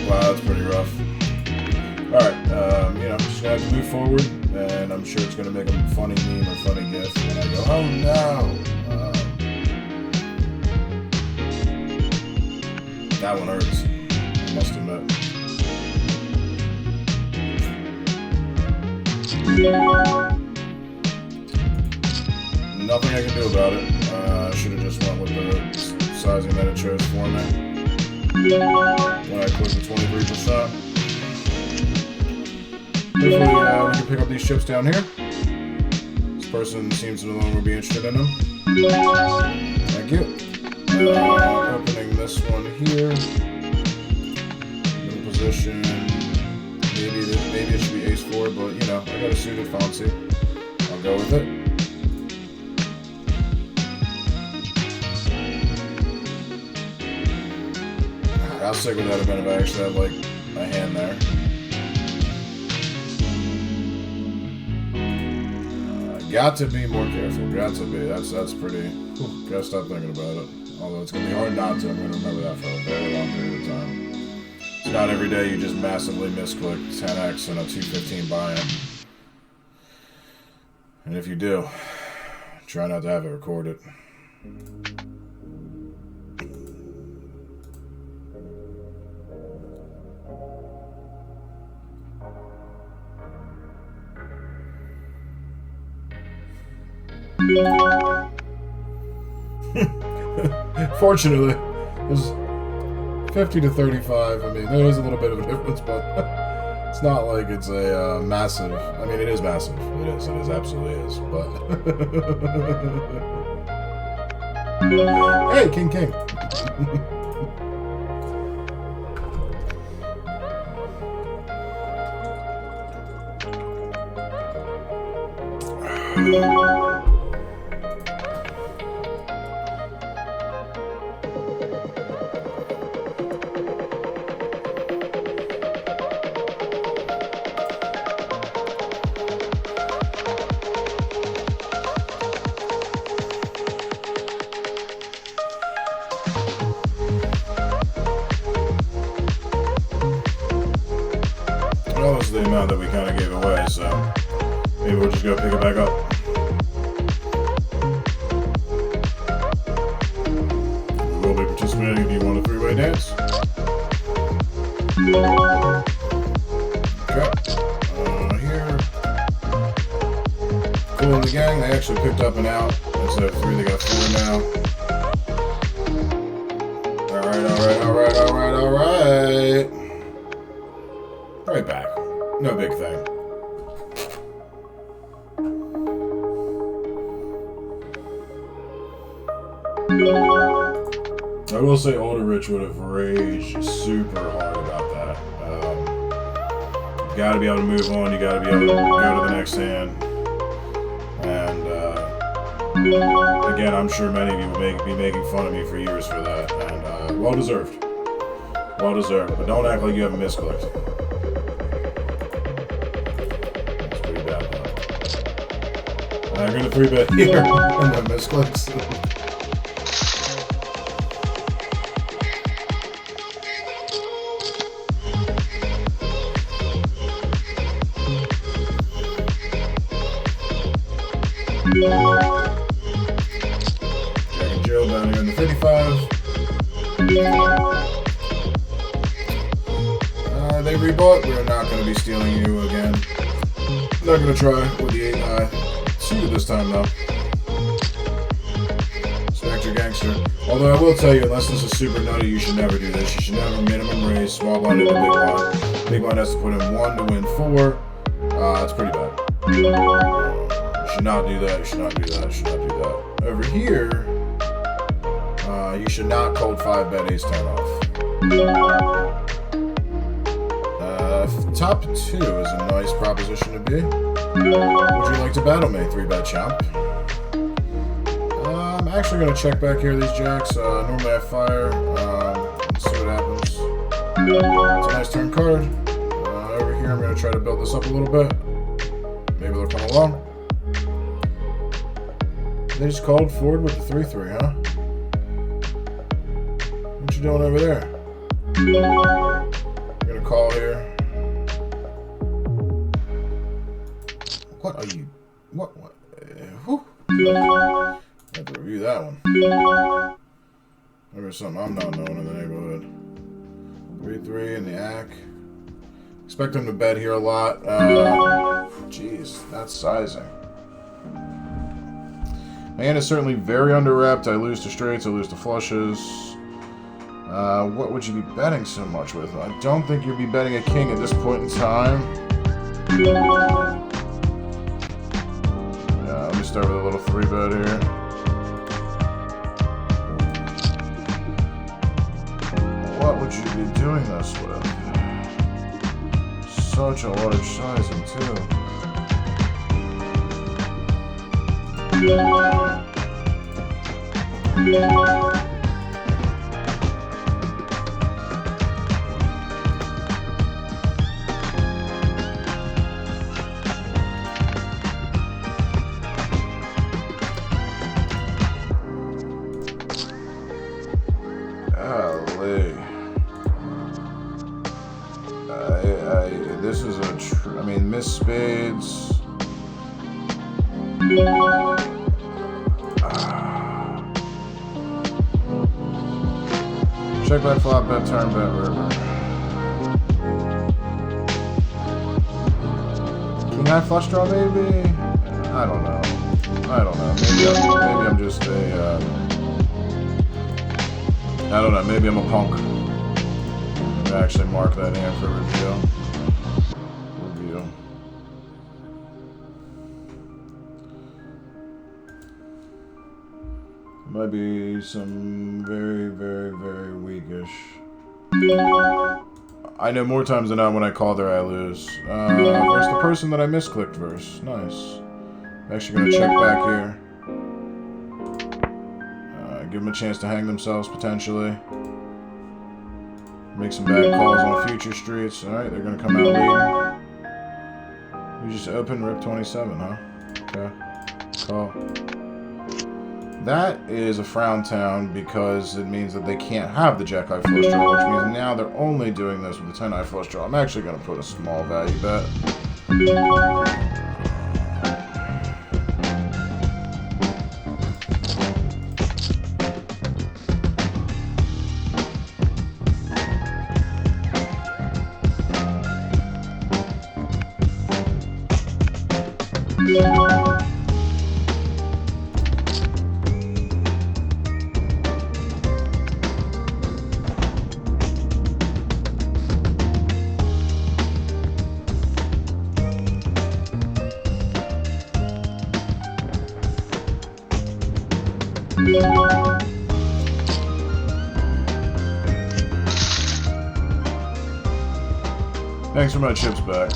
Wow, that's pretty rough. Alright, just gonna have to move forward, and I'm sure it's gonna make a funny meme or funny gif when I go, oh no! That one hurts, I must admit. Nothing I can do about it. I should have just went with the sizing that it chose for me when I clicked the 23%. Hopefully we can pick up these chips down here. This person seems to no longer be interested in them. Thank you. Opening this one here. Middle position. Maybe it should be ace-4, but I got a suited fancy. I'll go with it. How sick would that have been if I actually had like a hand there? Got to be more careful. Got to be. That's pretty. Gotta stop thinking about it. Although it's gonna be hard not to. I'm gonna remember that for a very long period of time. It's not every day you just massively misclick 10x and a 215 buy-in. And if you do, try not to have it recorded. Fortunately, it's 50 to 35. I mean, there is a little bit of a difference, but it's not like it's a massive. I mean, it is massive. It is. It absolutely is. But hey, King. Well, this is the amount that we kind of gave away, so maybe we'll just go pick it back up. We will be participating if you want a 3-way Play dance. Okay. Here. Cool in the gang. They actually picked up and out. Instead of 3, they got 4 now. Alright. Right back. No big thing. I will say older Rich would have raged super hard about that. You gotta be able to move on, you gotta be able to go to the next hand. And again, I'm sure many of you will be making fun of me for years for that. And well deserved. Well deserved. But don't act like you haven't misclicked. That's pretty bad though. I'm gonna 3-bet here and then misclicks. Jack and Jill down here in the 55. They rebought. We're not going to be stealing you again. Not going to try with the 8 high. See you this time though. Spectre Gangster. Although I will tell you, unless this is super nutty, you should never do this. You should never minimum raise small blind into big blind. Big blind has to put in 1 to win 4. It's pretty bad. You should not do that. You should not do that. You should not do that. Over here, you should not cold 5-bet ace-10 off. Top 2 is a nice proposition to be. Would you like to battle me, 3-bet champ? I'm actually going to check back here these jacks. Normally I fire. Let's see what happens. It's a nice turn card. Over here I'm going to try to build this up a little bit. Maybe they'll come along. They just called forward with the 3-3, huh? What you doing over there? I'm gonna call here. What are you? What? Whew. I have to review that one. Maybe there's something I'm not knowing in the neighborhood. 3-3 in the ACK. Expect him to bet here a lot. Jeez, that's sizing. My hand is certainly very under-wrapped. I lose to straights, I lose to flushes. What would you be betting so much with? I don't think you'd be betting a king at this point in time. Yeah, let me start with a little 3-bet here. What would you be doing this with? Such a large sizing, too. Golly. This is a I mean, Miss Spades. Check bet flop, bet turn, bet river. King high flush draw, maybe? I don't know. Maybe I'm just a. I don't know. Maybe I'm a punk. I'm gonna actually mark that hand for review. Might be some very, very, very weakish. I know more times than not when I call there I lose. Versus the person that I misclicked verse. Nice. I'm actually going to check back here. Give them a chance to hang themselves potentially. Make some bad calls on future streets. Alright, they're going to come out leading. We just open rip 27, huh? Okay. Call. That is a frown town because it means that they can't have the jack high flush draw, which means now they're only doing this with the 10 high flush draw. I'm actually going to put a small value bet. Thanks for my chips back.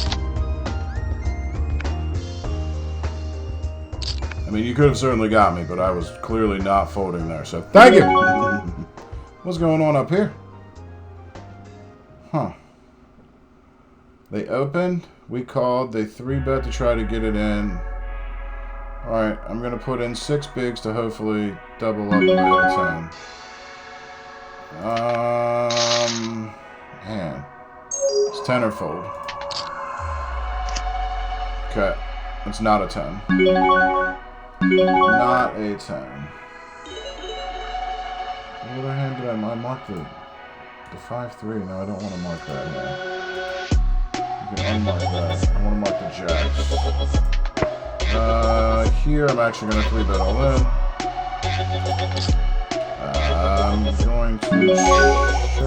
I mean, you could have certainly got me, but I was clearly not folding there, so thank you! What's going on up here? Huh. They opened, we called, they 3-bet to try to get it in. Alright, I'm going to put in 6 bigs to hopefully double up and get a 10. Man. It's 10 or fold. Okay. It's not a 10. Not a 10. What other hand did I mark? The 5-3. No, I don't want to mark that hand. You can unmark that. I want to mark the jacks. Here I'm actually going to 3-bet all in. I'm going to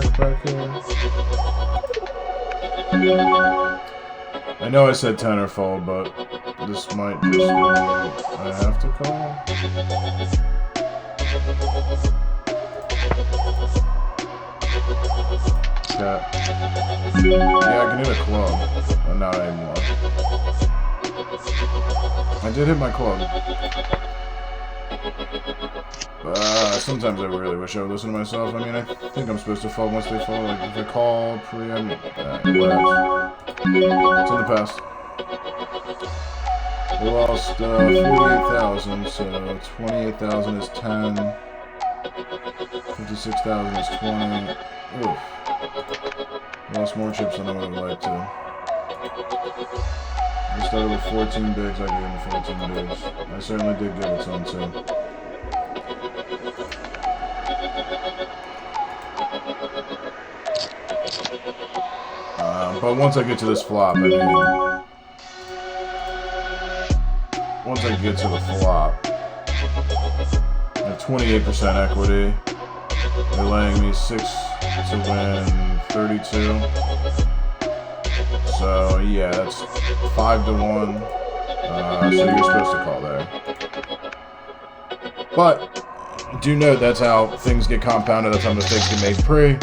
check back here. I know I said 10 or fold, but this might just be I have to call. Okay. Yeah, I can hit a club, but not anymore. I did hit my club. Sometimes I really wish I would listen to myself. I mean, I think I'm supposed to fold once they fold. Like, if I call, pre-em, whatever. It's in the past. We lost 48,000, so 28,000 is 10. 56,000 is 20. Oof. Lost more chips than I would have liked to. I started with 14 bigs, I gave him 14 bigs. I certainly did give it to him too. But once I get to this flop, I mean, once I get to the flop, I have 28% equity. They're laying me 6 to win 32. So yeah, that's 5 to 1. So you're supposed to call there. But do note that's how things get compounded. That's how mistakes get made pre.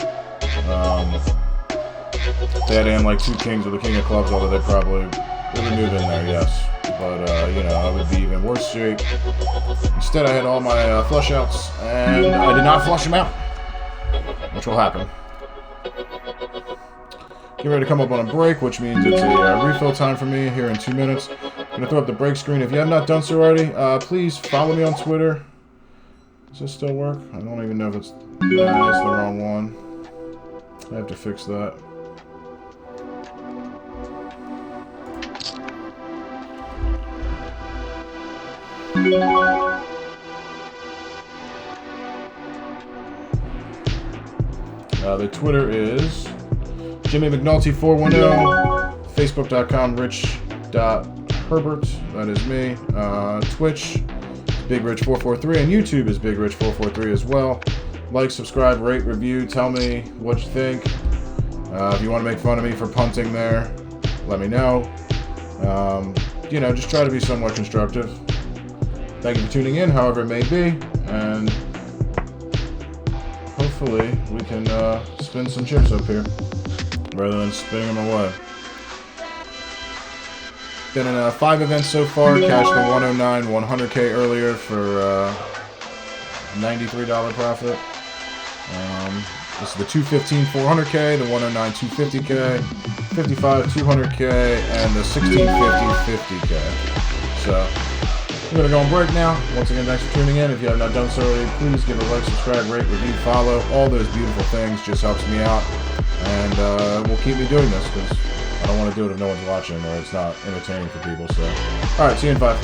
If they had in like 2 kings with a king of clubs, although they would move in there, yes. But you know, I would be even worse shape. Instead, I had all my flush outs, and I did not flush them out, which will happen. Get ready to come up on a break, which means it's a refill time for me here in 2 minutes. I'm going to throw up the break screen. If you have not done so already, please follow me on Twitter. Does this still work? I don't even know if it's... Nah, it's the wrong one. I have to fix that. The Twitter is Jimmy McNulty410, Facebook.com/rich.herbert, that is me. Twitch, BigRich443, and YouTube is BigRich443 as well. Like, subscribe, rate, review, tell me what you think. If you want to make fun of me for punting there, let me know. You know, just try to be somewhat constructive. Thank you for tuning in, however it may be, and hopefully we can spin some chips up here rather than spinning them away. Been in 5 events so far. Cashed the 109 100K earlier for $93 profit. This is the 215 400K, the 109 250K, 55 200K, and the 1650 50K. So we're going to go on break now. Once again, thanks for tuning in. If you have not done so already, please give a like, subscribe, rate, review, follow. All those beautiful things just helps me out. And will keep me doing this because I don't want to do it if no one's watching or it's not entertaining for people. So, alright, see you in 5.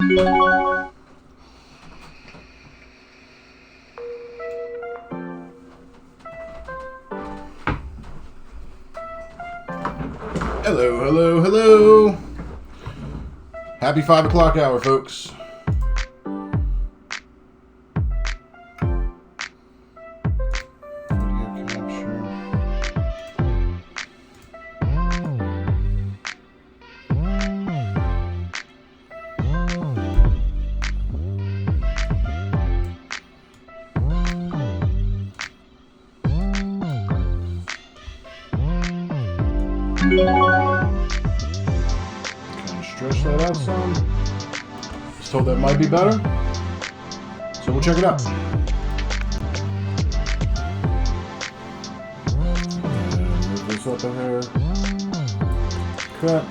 Hello, hello, hello. Happy 5 o'clock hour, folks. Video capture. Stretch that out some. Was told that might be better, so we'll check it out. And move this up a hair. Cut.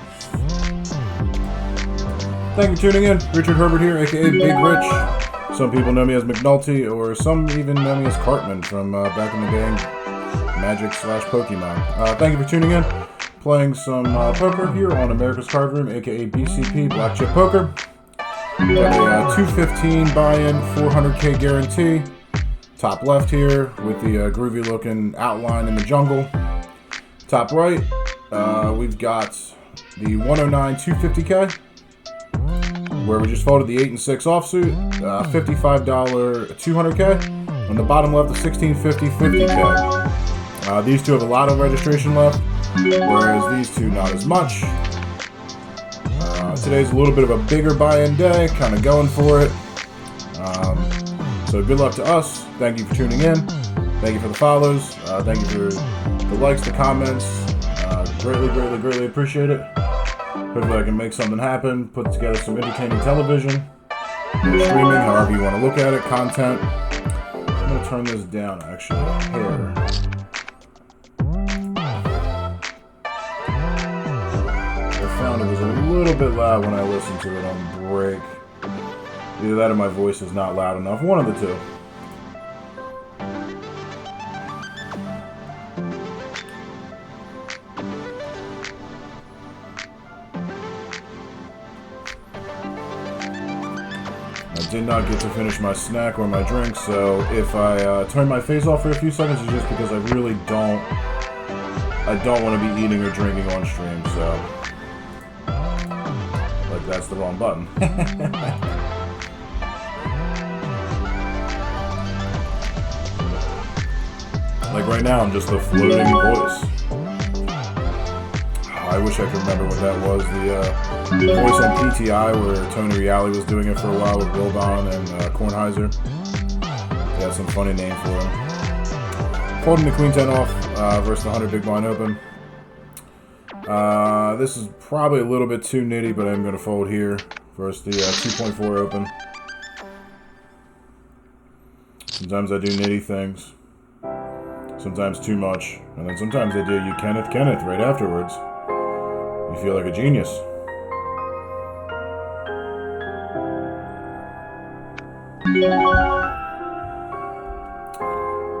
Thank you for tuning in. Richard Herbert here, aka Big Rich. Some people know me as McNulty, or some even know me as Cartman from back in the day, Magic / Pokemon. Thank you for tuning in. Playing some poker here on America's Card Room, aka BCP, Black Chip Poker. Got a 215 buy-in, 400k guarantee. Top left here with the groovy looking outline in the jungle. Top right, we've got the 109 250k, where we just folded the 8 and 6 offsuit, $55 200k. On the bottom left, the 1650 50k. These two have a lotto registration left, whereas these two not as much. Today's a little bit of a bigger buy-in day, kind of going for it. So good luck to us. Thank you for tuning in. Thank you for the follows. Thank you for the likes, the comments. Greatly appreciate it. Hopefully I can make something happen, put together some entertaining television, or streaming, however you want to look at it, content. I'm going to turn this down actually here. I found it was a little bit loud when I listened to it on break. Either that or my voice is not loud enough. One of the two. I did not get to finish my snack or my drink, so if I turn my face off for a few seconds, it's just because I really don't want to be eating or drinking on stream, so like that's the wrong button. Like right now, I'm just a floating voice. I wish I could remember what that was. The voice on PTI where Tony Reale was doing it for a while with Wilbon and Kornheiser. They had some funny name for him. Folding the Queen 10 off versus the 100 Big Blind Open. This is probably a little bit too nitty, but I'm going to fold here versus the 2.4 Open. Sometimes I do nitty things. Sometimes too much. And then sometimes I do you Kenneth right afterwards. You feel like a genius.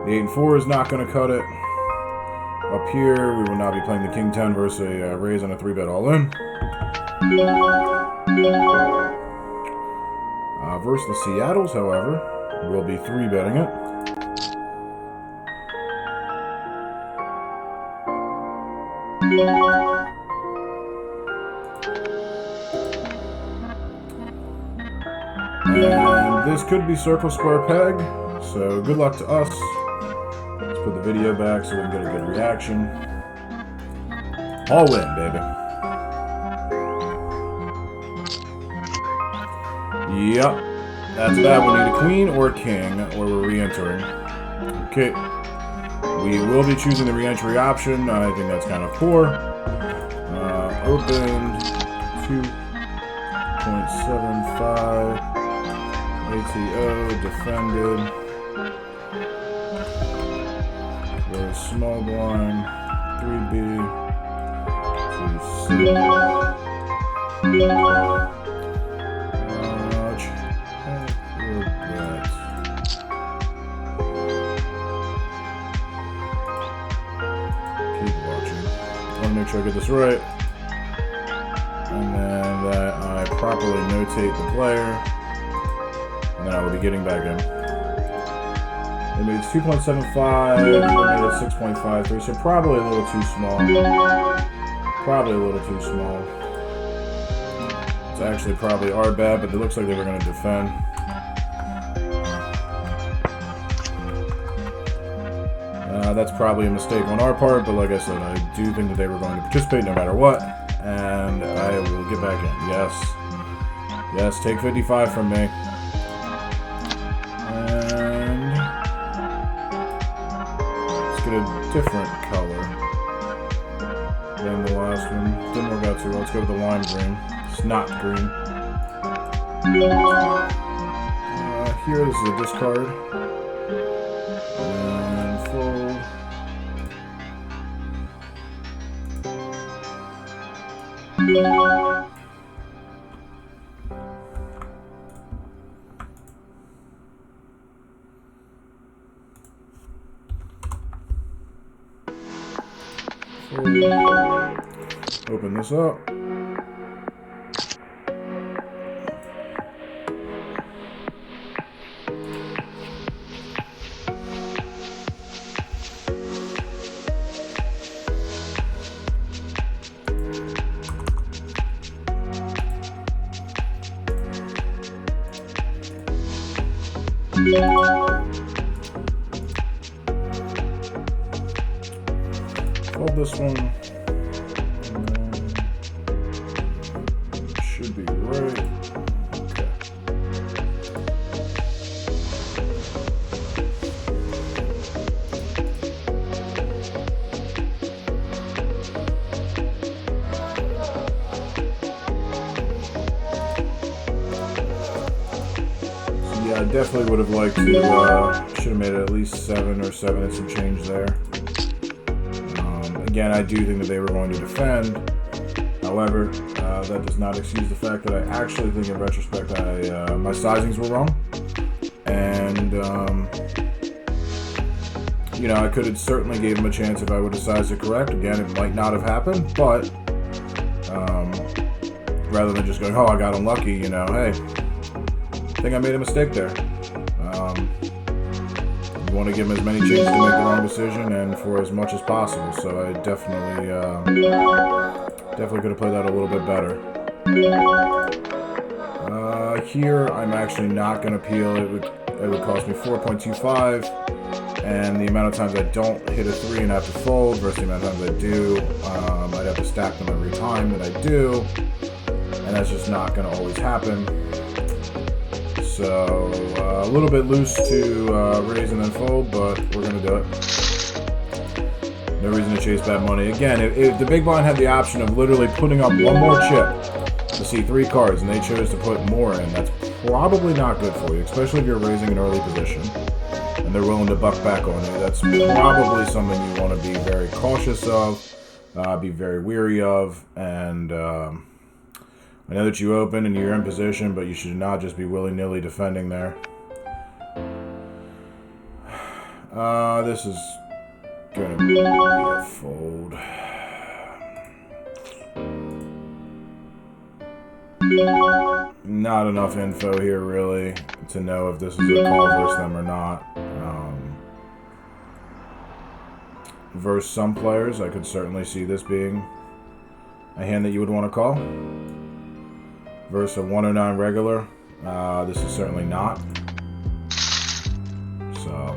The 8 and 4 is not going to cut it. Up here, we will now be playing the King 10 versus a raise on a 3-bet all-in. Versus the Seattles, however, we'll be 3-betting it. And this could be circle, square, peg, so good luck to us. Let's put the video back so we can get a good reaction. All in, baby. Yep, that's bad. We need a queen or a king, or we're re-entering. Okay, we will be choosing the re-entry option. I think that's kind of poor. Opened 2.75. ATO, defended. Very small blind. 3B. 2C. Keep watching. I want to make sure I get this right. And then that I properly notate the player, and then I will be getting back in. They made it 2.75, they made it 6.53, so probably a little too small. Probably a little too small. It's actually probably our bad, but it looks like they were going to defend. That's probably a mistake on our part, but like I said, I do think that they were going to participate no matter what, and I will get back in. Yes. Yes, take 55 from me. And let's get a different color than the last one. Didn't work out too well. Let's go with the lime green. Snot green. Here, this is a discard. And fold. Open this up. Fold this one. Should be right. Okay. So yeah, I definitely would have liked to, should have made it at least 7 or 7 and some change there. Again, I do think that they were going to defend. However, that does not excuse the fact that I actually think in retrospect my sizings were wrong. And, you know, I could have certainly gave him a chance if I would have sized it correct. Again, it might not have happened, but rather than just going, oh, I got unlucky, you know, hey, I think I made a mistake there. You want to give him as many chances to make the wrong decision and for as much as possible. So I definitely could have played that a little bit better. Here, I'm actually not going to peel. It would cost me 4.25, and the amount of times I don't hit a 3 and have to fold versus the amount of times I do, I'd have to stack them every time that I do, and that's just not going to always happen. So, a little bit loose to raise and then fold, but we're going to do it. No reason to chase bad money. Again, if the big blind had the option of literally putting up one more chip to see 3 cards, and they chose to put more in, that's probably not good for you, especially if you're raising an early position, and they're willing to buck back on you. That's probably something you want to be very cautious of, be very weary of, and I know that you open and you're in position, but you should not just be willy-nilly defending there. This is going to be a fold. Not enough info here, really, to know if this is a call versus them or not. Versus some players, I could certainly see this being a hand that you would want to call. Versus a 109 regular, this is certainly not. So,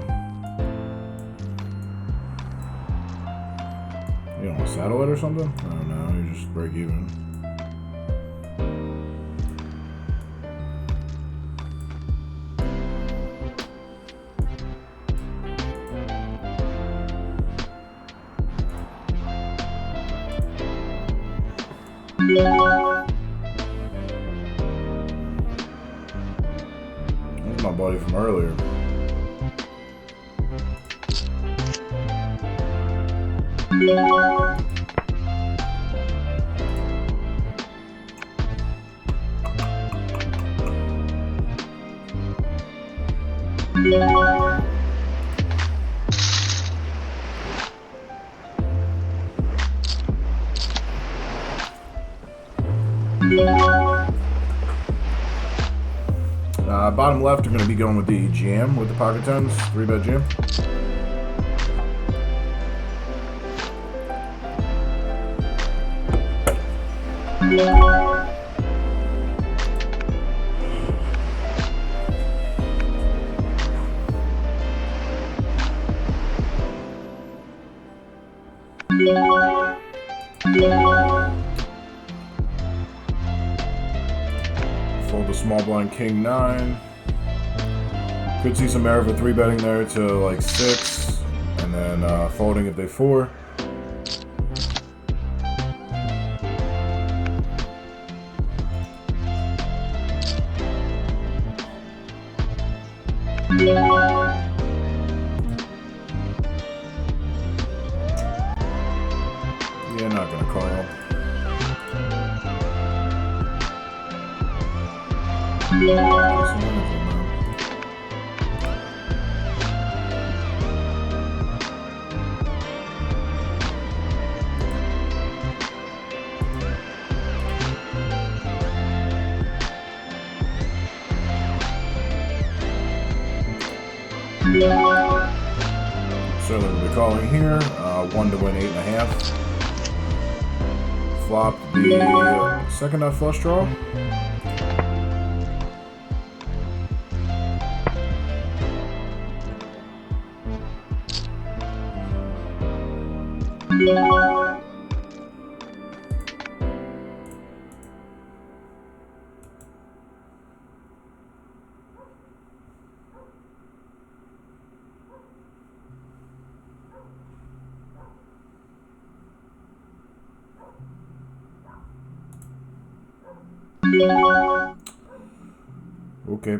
you don't want to saddle it or something? I don't know, you just break even. That's my buddy from earlier. Bottom left, you're going to be going with the GM with the pocket tens, 3-bet GM. Fold the small blind king 9. Could see some error for 3-betting there to like 6, and then folding if they 4. Yeah, not gonna call. Certainly we'll be calling here. 1 to win 8.5. Flop the second nut flush draw. Okay.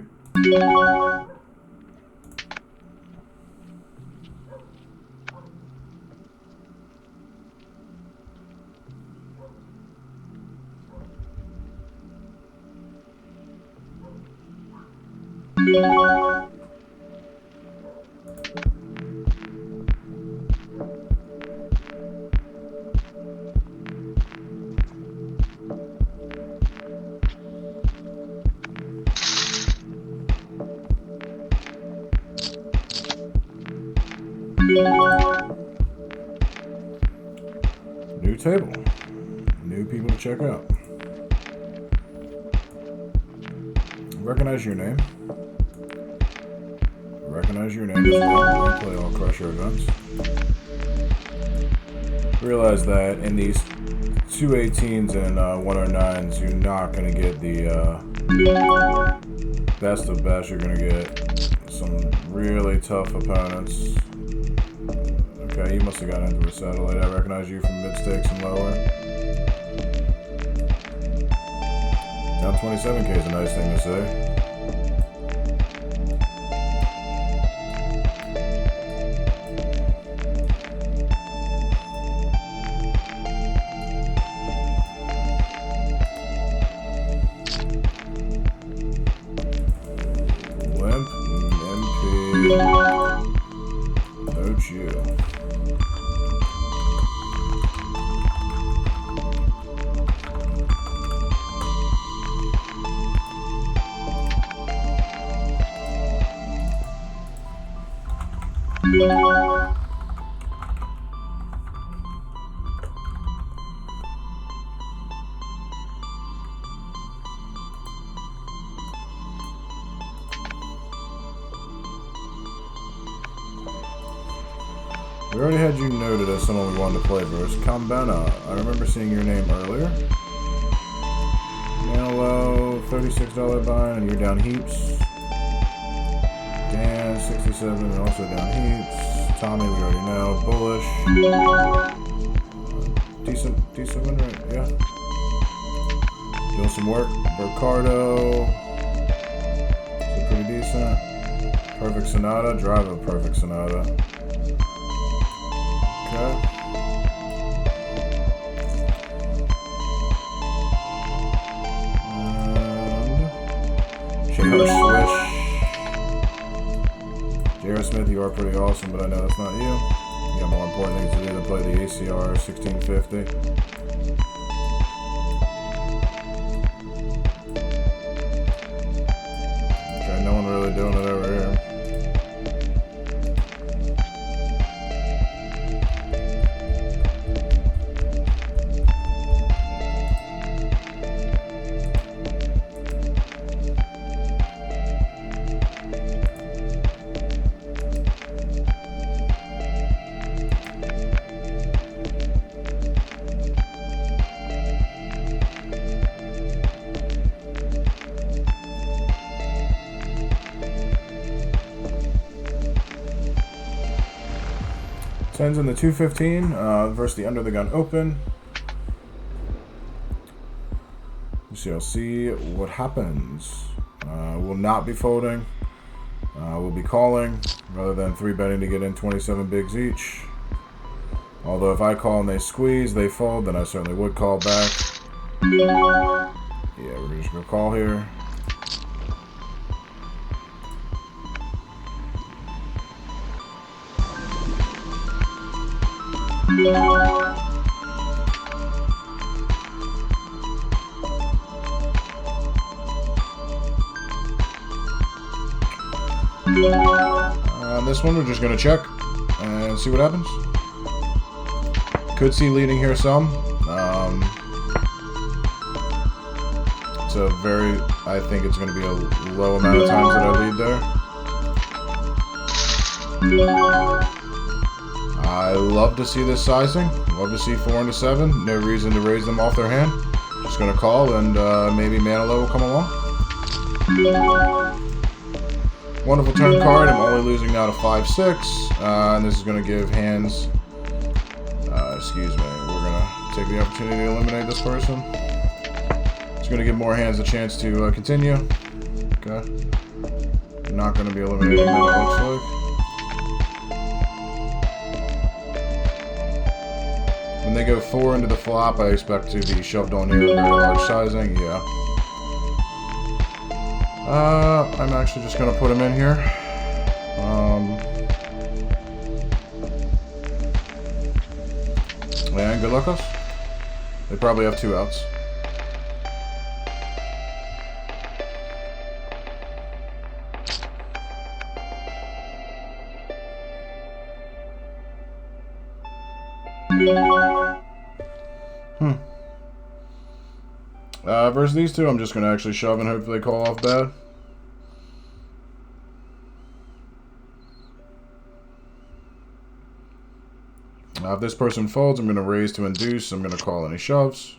New table. New people to check out. Recognize your name. Recognize your name as well. We play all Crusher events. Realize that in these 218s and 109s, you're not going to get the best of best. You're going to get some really tough opponents. Okay, you must have gotten into a satellite. I recognize you from mid-stakes and lower. Down 27K is a nice thing to say. Limp, MP, no chew. We already had you noted as someone we wanted to play versus. Kambena, I remember seeing your name earlier. Man low, $36 buy, and you're down heaps. Dan, 67, and also down heaps. Tommy, we already know. Bullish. Decent win rate, yeah. Doing some work. Ricardo. So pretty decent. Perfect Sonata. Drive a Perfect Sonata. Okay. J.R. Swish. J.R. Smith, you are pretty awesome, but I know that's not you. You got more important things to do than play the ACR 1650. Okay, really doing it over here. Tens in the 215 versus the under the gun open. We shall see what happens. We'll not be folding. We'll be calling rather than 3-betting to get in 27 bigs each. Although if I call and they squeeze, they fold, then I certainly would call back. Yeah, we're just gonna call here. On this one, we're just going to check and see what happens. Could see leading here some. It's a very, I think it's going to be a low amount of times that I lead there. I love to see this sizing. Love to see 4 into 7. No reason to raise them off their hand. Just going to call and maybe mana low will come along. Wonderful turn card. I'm only losing now to 5-6. And this is going to give hands... excuse me. We're going to take the opportunity to eliminate this person. It's going to give more hands a chance to continue. Okay. Not going to be eliminating them, it looks like. When they go 4 into the flop, I expect to be shoved on here in very large sizing. Yeah. I'm actually just going to put him in here. And good luck us. They probably have 2 outs. Versus these two, I'm just going to actually shove and hope they call off bad. If this person folds, I'm going to raise to induce. I'm going to call any shoves.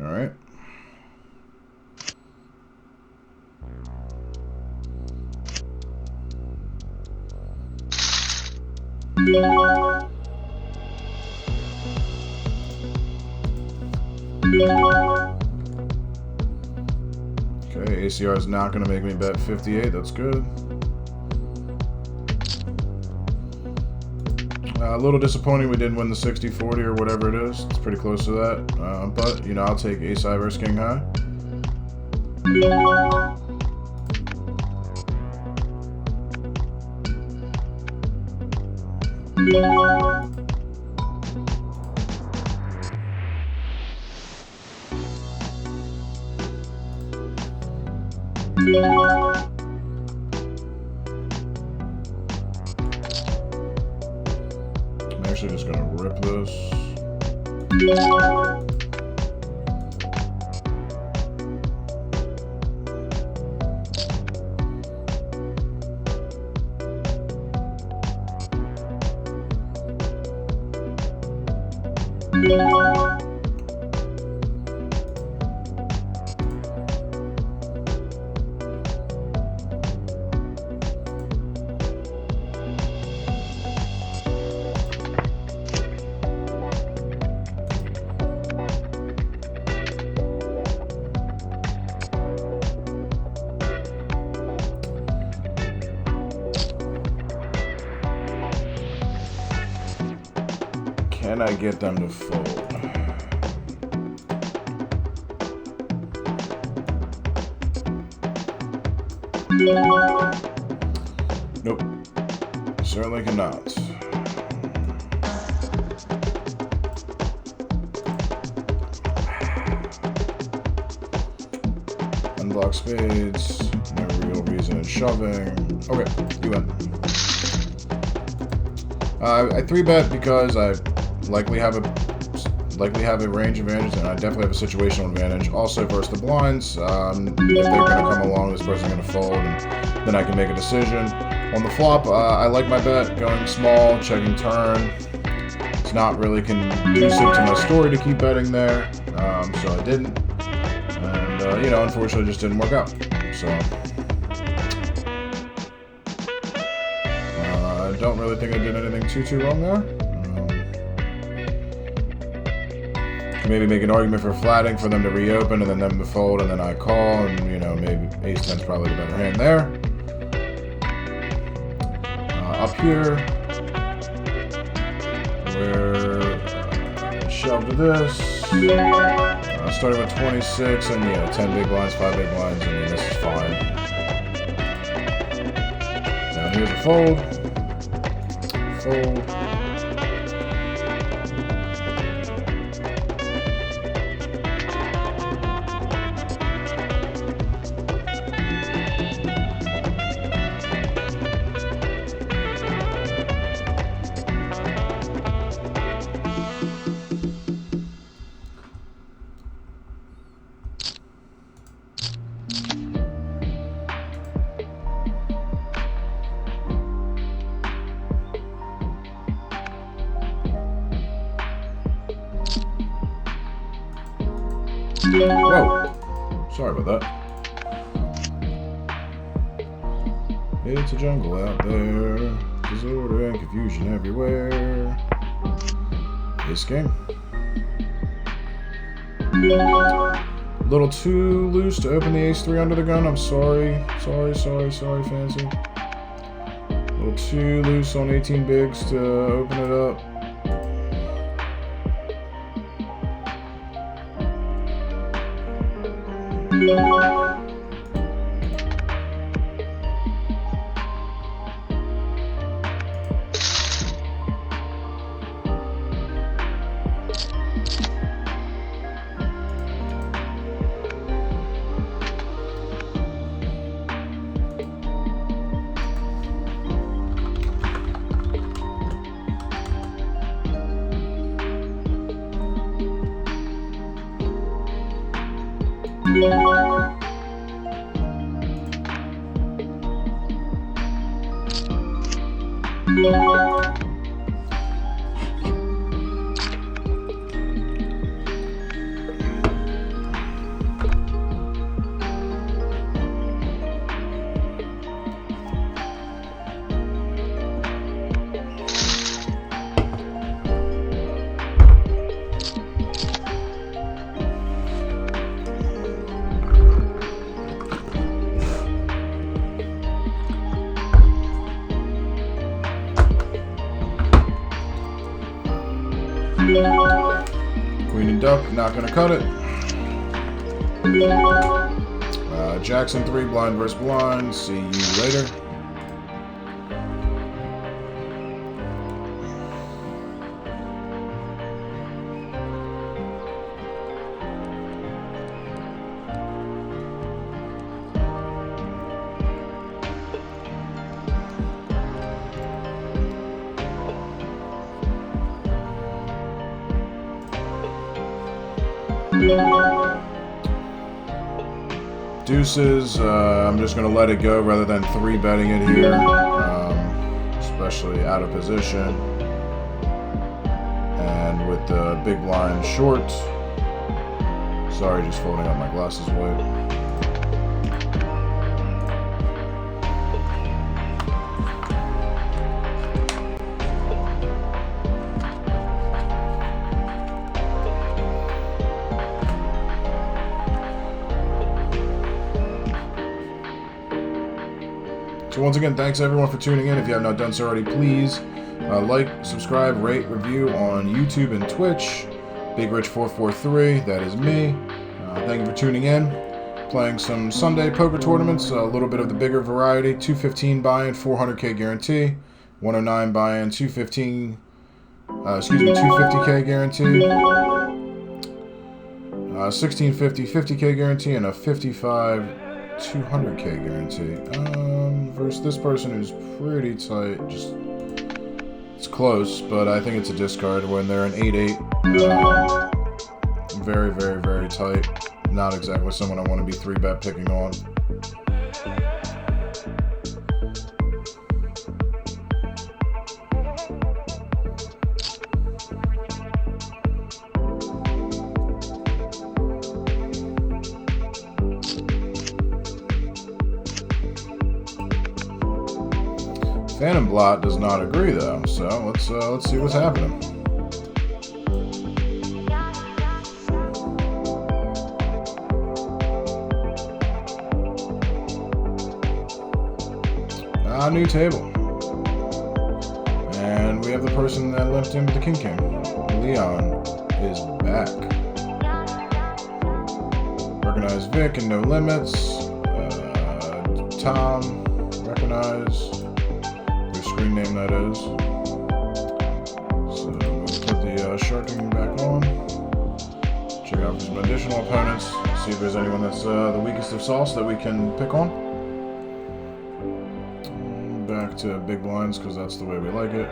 Alright. Okay, ACR is not going to make me bet 58. That's good. A little disappointing we didn't win the 60-40 or whatever it is. It's pretty close to that. But, you know, I'll take Ace High versus King High. I'm actually just going to rip this. Can I get them to fold? Nope. Certainly cannot. block spades. No real reason in shoving. Okay, you win. I 3-bet because I likely have a range advantage, and I definitely have a situational advantage. Also versus the blinds, if they're going to come along, this person's going to fold, and then I can make a decision. On the flop, I like my bet, going small, checking turn. It's not really conducive to my story to keep betting there, so I didn't. And, unfortunately, it just didn't work out. So, I don't really think I did anything too wrong there. Maybe make an argument for flatting for them to reopen and then them to fold and then I call, and maybe ace 10's probably the better hand there. Up here, where I shoved this, starting with 26 and 10 big blinds, 5 big blinds. I mean, this is fine. Now here's a fold. Fold. Whoa. Sorry about that. It's a jungle out there. Disorder and confusion everywhere. This game. A little too loose to open the ace-3 under the gun. I'm sorry. Sorry, fancy. A little too loose on 18 bigs to open it up. Queen and duck, not gonna cut it. Jackson 3, blind versus blind. See you later. Deuces, I'm just going to let it go rather than 3-betting it here, especially out of position. And with the big blind short, sorry, just folding up my glasses white. So once again, thanks everyone for tuning in. If you have not done so already, please like, subscribe, rate, review on YouTube and Twitch. Big Rich 443, that is me. Thank you for tuning in. Playing some Sunday poker tournaments, a little bit of the bigger variety. 215 buy-in, 400k guarantee. 109 buy-in, 250k guarantee. 1650, 50k guarantee, and a 55 200k guarantee. Versus this person who's pretty tight. Just it's close, but I think it's a discard when they're an 8/8. Very, very, very tight. Not exactly someone I want to be 3-bet picking on. Phantom Blot does not agree though, so let's see what's happening. New table, and we have the person that left in with the King. Leon is back. Recognize Vic and No Limits. Tom, recognize. Screen name that is. So we'll put the Sharking back on. Check out some additional opponents. See if there's anyone that's the weakest of sauce that we can pick on. Back to big blinds because that's the way we like it.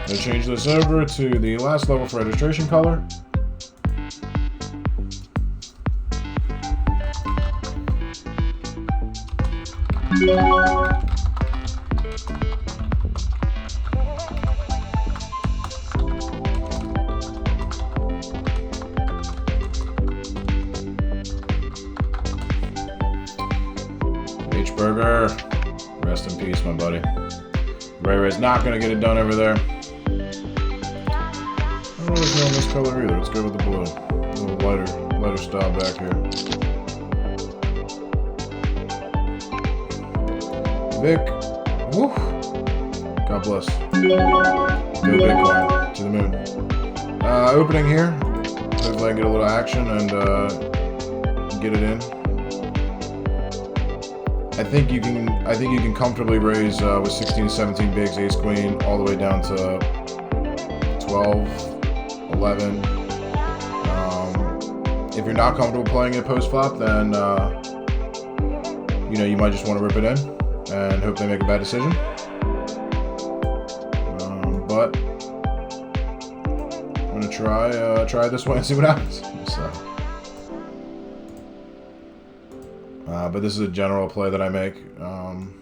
They change this over to the last level for registration color. H-Burger, rest in peace, my buddy. Ray Ray's not going to get it done over there. I don't really know this color either. Let's go with the blue. A little lighter style back here. Vic. Woo. God bless. Go Bitcoin. To the moon. Opening here. Hopefully I can get a little action and get it in. I think you can comfortably raise with 16, 17 bigs, ace queen, all the way down to 12. 11. If you're not comfortable playing it post flop, then you might just want to rip it in and hope they make a bad decision. But I'm gonna try this one and see what happens. So, but this is a general play that I make. I'm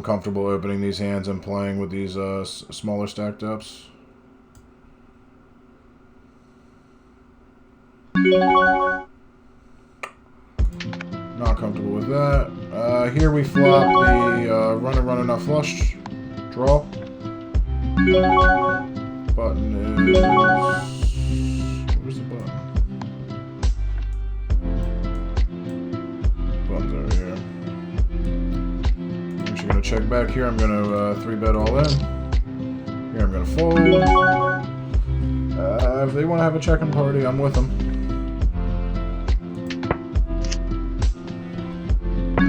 comfortable opening these hands and playing with these smaller stacked ups. Not comfortable with that. Here we flop the runner, not flush. Draw. Button is... Where's the button? Button's over here. I'm actually going to check back here. I'm going to 3-bet all in. Here I'm going to fold. If they want to have a check-in party, I'm with them. We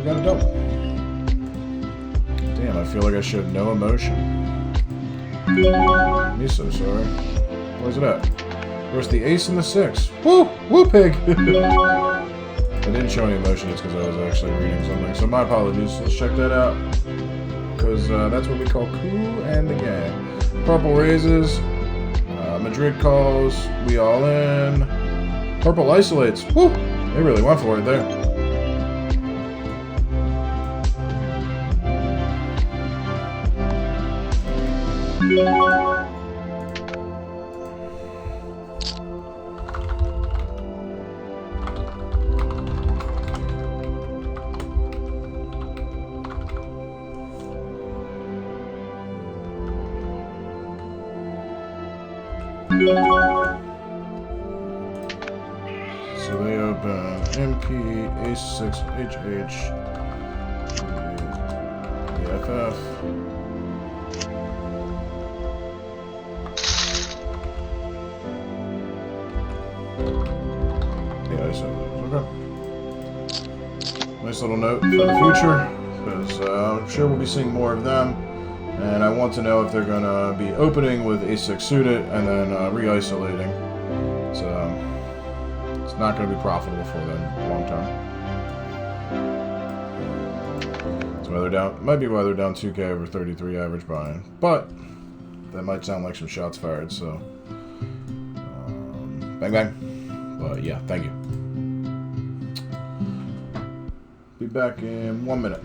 got a double. Damn, I feel like I showed no emotion. I'm so sorry. Where's it at? Where's the ace and the 6? Woo! Woo, pig! I didn't show any emotion just because I was actually reading something, so my apologies. Let's check that out. Because that's what we call cool and the gang. Purple raises. Madrid calls. We all in. Purple isolates. Woo! They really went for it there. So they open MP, A6, HH, the FF. Yeah, so okay. Nice little note for the future, because I'm sure we'll be seeing more of them. And I want to know if they're going to be opening with A6 suited and then re-isolating. So it's not going to be profitable for them long term. That's why they're down. Might be why they're down 2K over 33 average buy-in, but that might sound like some shots fired. So bang bang. But yeah, thank you. Be back in 1 minute.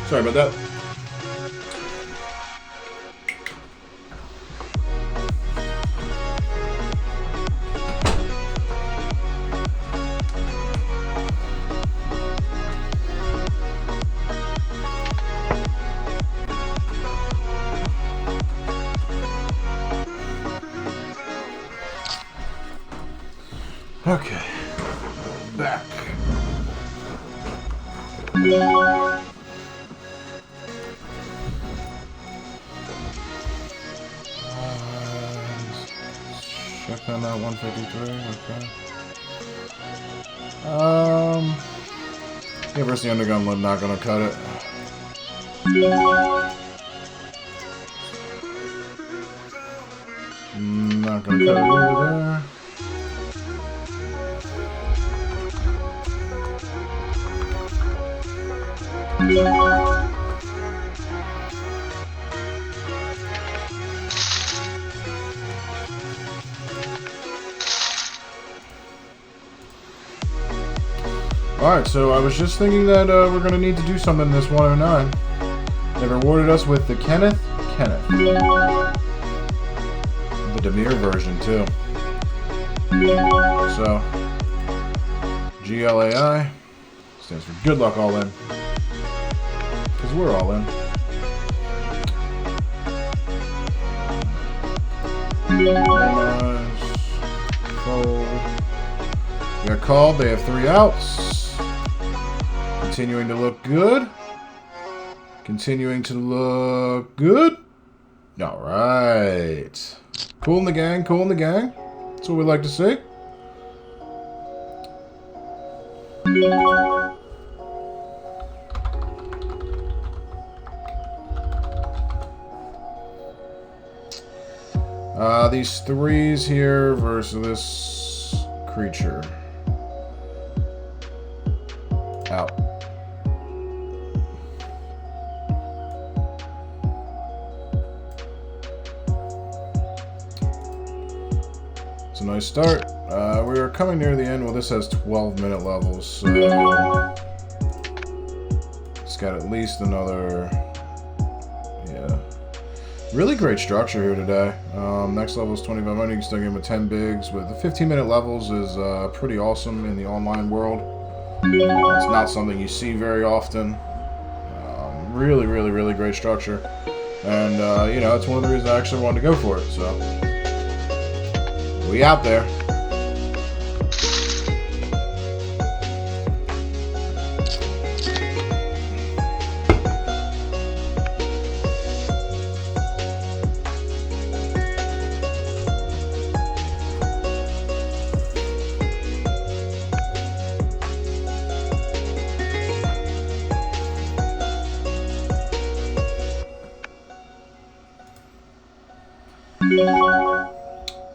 Sorry about that. Okay, back. Check on that 153. Okay. Yeah, versus the undergun lid, not gonna cut it. Not gonna cut it either there. Alright, so I was just thinking that we're going to need to do something in this 109. They rewarded us with the Kenneth. The Demir version, too. So, GLAI stands for good luck all in. Because we're all in. Fold. We got called. They have 3 outs. Continuing to look good. Continuing to look good. Alright. Cool in the gang, cool in the gang. That's what we like to see. These 3s here versus this creature. Out. It's a nice start. We are coming near the end. Well, this has 12-minute levels, so it's got at least another. Yeah, really great structure here today. Next level is 2500. You can still give them a 10 bigs. With the 15-minute levels is pretty awesome in the online world. It's not something you see very often. Really, really, really great structure, and you know, it's one of the reasons I actually wanted to go for it. So. We out there.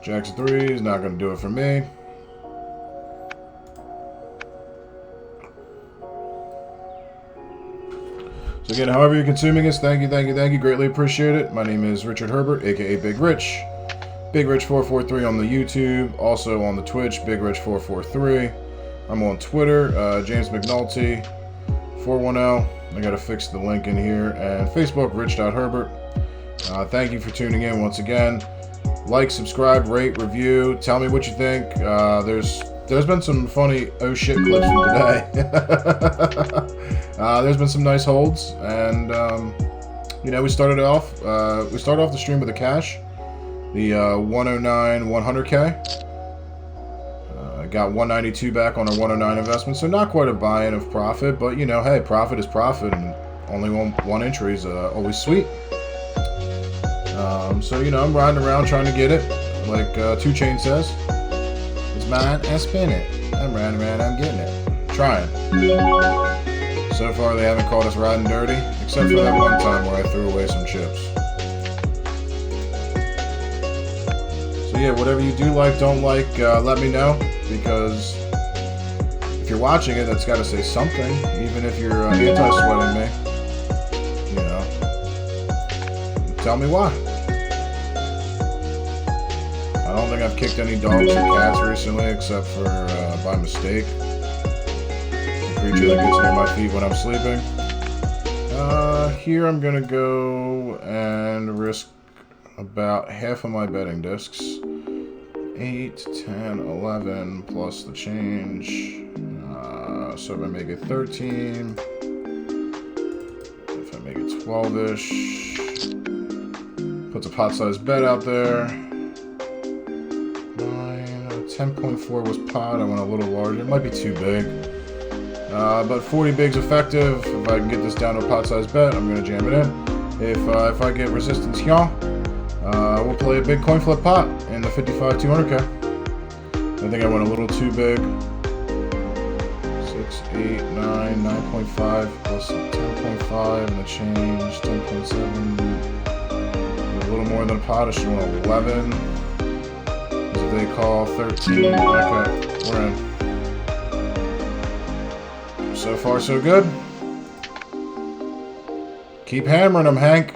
Jacks 3 is not going to do it for me. So again, however you're consuming this, thank you, thank you, thank you. Greatly appreciate it. My name is Richard Herbert, aka Big Rich. Big Rich 443 on the YouTube. Also on the Twitch, Big Rich 443. I'm on Twitter, James McNulty 410. I got to fix the link in here. And Facebook, Rich.Herbert. Thank you for tuning in once again. Like, subscribe, rate, review. Tell me what you think. There's been some funny oh shit clips from today. There's been some nice holds, and you know, we started off the stream with a cash, the 109 100K. Got 192 back on our 109 investment, so not quite a buy-in of profit, but you know, hey, profit is profit, and only one entry is always sweet. So, you know, I'm riding around trying to get it. Like 2 Chainz says. It's mine, I spin it. I'm riding around, I'm getting it. Trying. So far, they haven't caught us riding dirty. Except for that one time where I threw away some chips. So, yeah, whatever you do like, don't like, let me know. Because if you're watching it, that's got to say something. Even if you're anti-sweating me. You know. Tell me why. I don't think I've kicked any dogs or cats recently, except for by mistake. The creature that gets near my feet when I'm sleeping. Here I'm gonna go and risk about half of my betting discs. 8, 10, 11 plus the change. So if I make it 13, if I make it 12-ish, puts a pot-sized bet out there. 10.4 was pot. I went a little larger. It might be too big. But 40 big's effective. If I can get this down to a pot-sized bet, I'm going to jam it in. If I get resistance here, we'll play a big coin flip pot in the 55 200K. I think I went a little too big. 6, 8, 9, 9.5 plus 10.5 and a change, 10.7. A little more than a pot. I should have went 11. They call 13. Okay, we're in. So far, so good. Keep hammering them, Hank.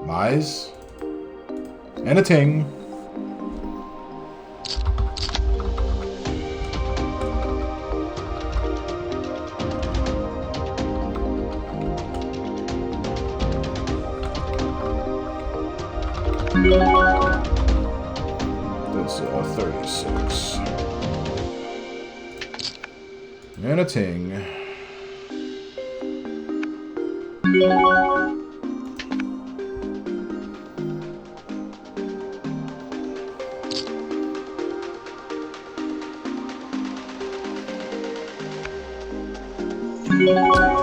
Mize. And a ting. That's 36. And a ting.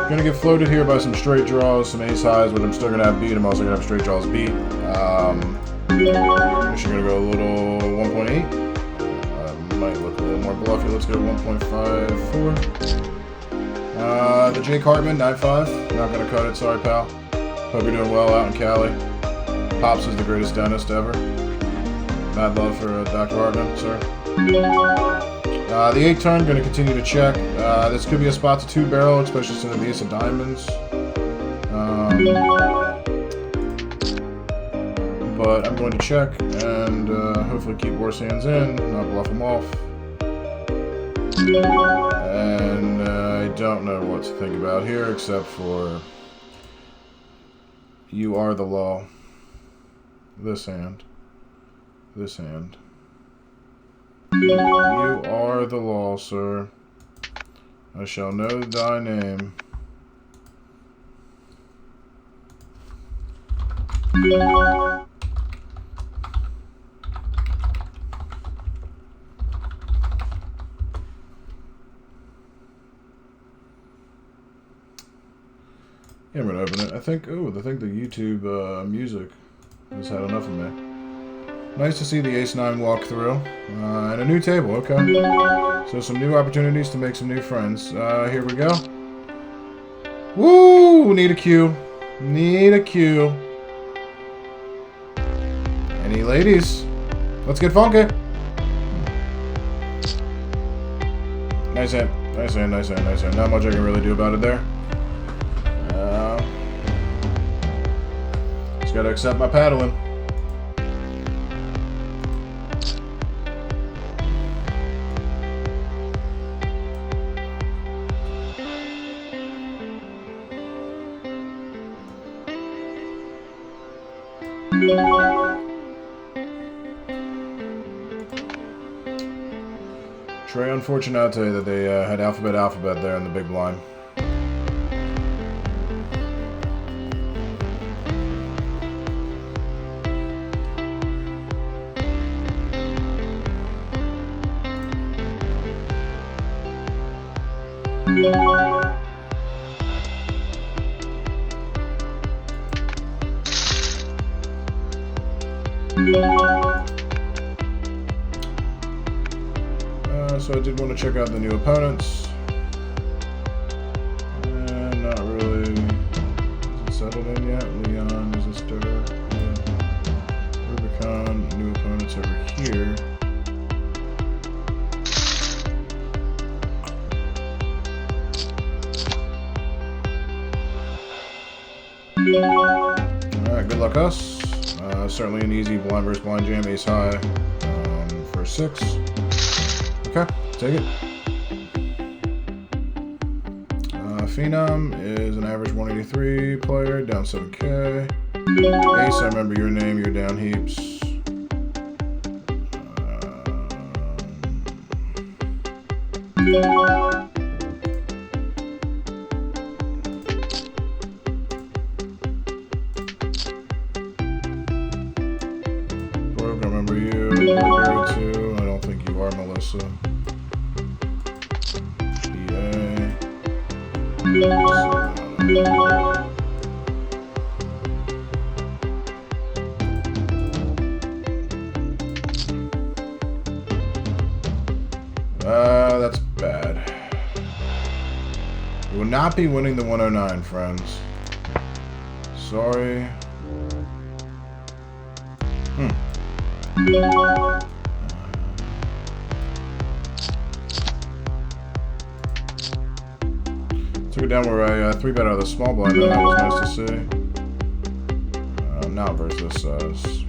Gonna get floated here by some straight draws, some ace highs, but I'm still gonna have beat. I'm also gonna have straight draws beat. I'm actually gonna go a little 1.8. Might look a little more bluffy. Let's go 1.54. The Jake Hartman 9.5. Not gonna cut it. Sorry, pal. Hope you're doing well out in Cali. Pops is the greatest dentist ever. Mad love for Dr. Hartman, sir. The 8 turn, going to continue to check. This could be a spot to 2 barrel, especially since the ace of diamonds. But I'm going to check and hopefully keep worse hands in, not bluff them off. And I don't know what to think about here except for you are the law. This hand. This hand. You are the law, sir. I shall know thy name. Yeah, I'm gonna open it. I think the YouTube music has had enough of me. Nice to see the Ace-9 walk through. And a new table, okay. So some new opportunities to make some new friends. Here we go. Woo! Need a queue. Need a queue. Any ladies? Let's get funky. Nice hand. Nice hand, nice hand, nice hand. Not much I can really do about it there. Just gotta accept my paddling. Très unfortunate that they had alphabet there in the big blind. So I did want to check out the new opponents. And not really. Is it settled in yet? Leon, is this Stir? Rubicon, new opponents over here. Alright, good luck us. Certainly an easy blind versus blind jam, ace high for 6. Okay, take it. Phenom is an average 183 player, down 7k. Ace, I remember your name, you're down heaps. Broke, I remember you. Burger too. I don't think you are, Melissa. That's bad. You will not be winning the 109, friends. Sorry. Took it down where I 3-bet out of the small blind, and that was nice to see. Now versus this size.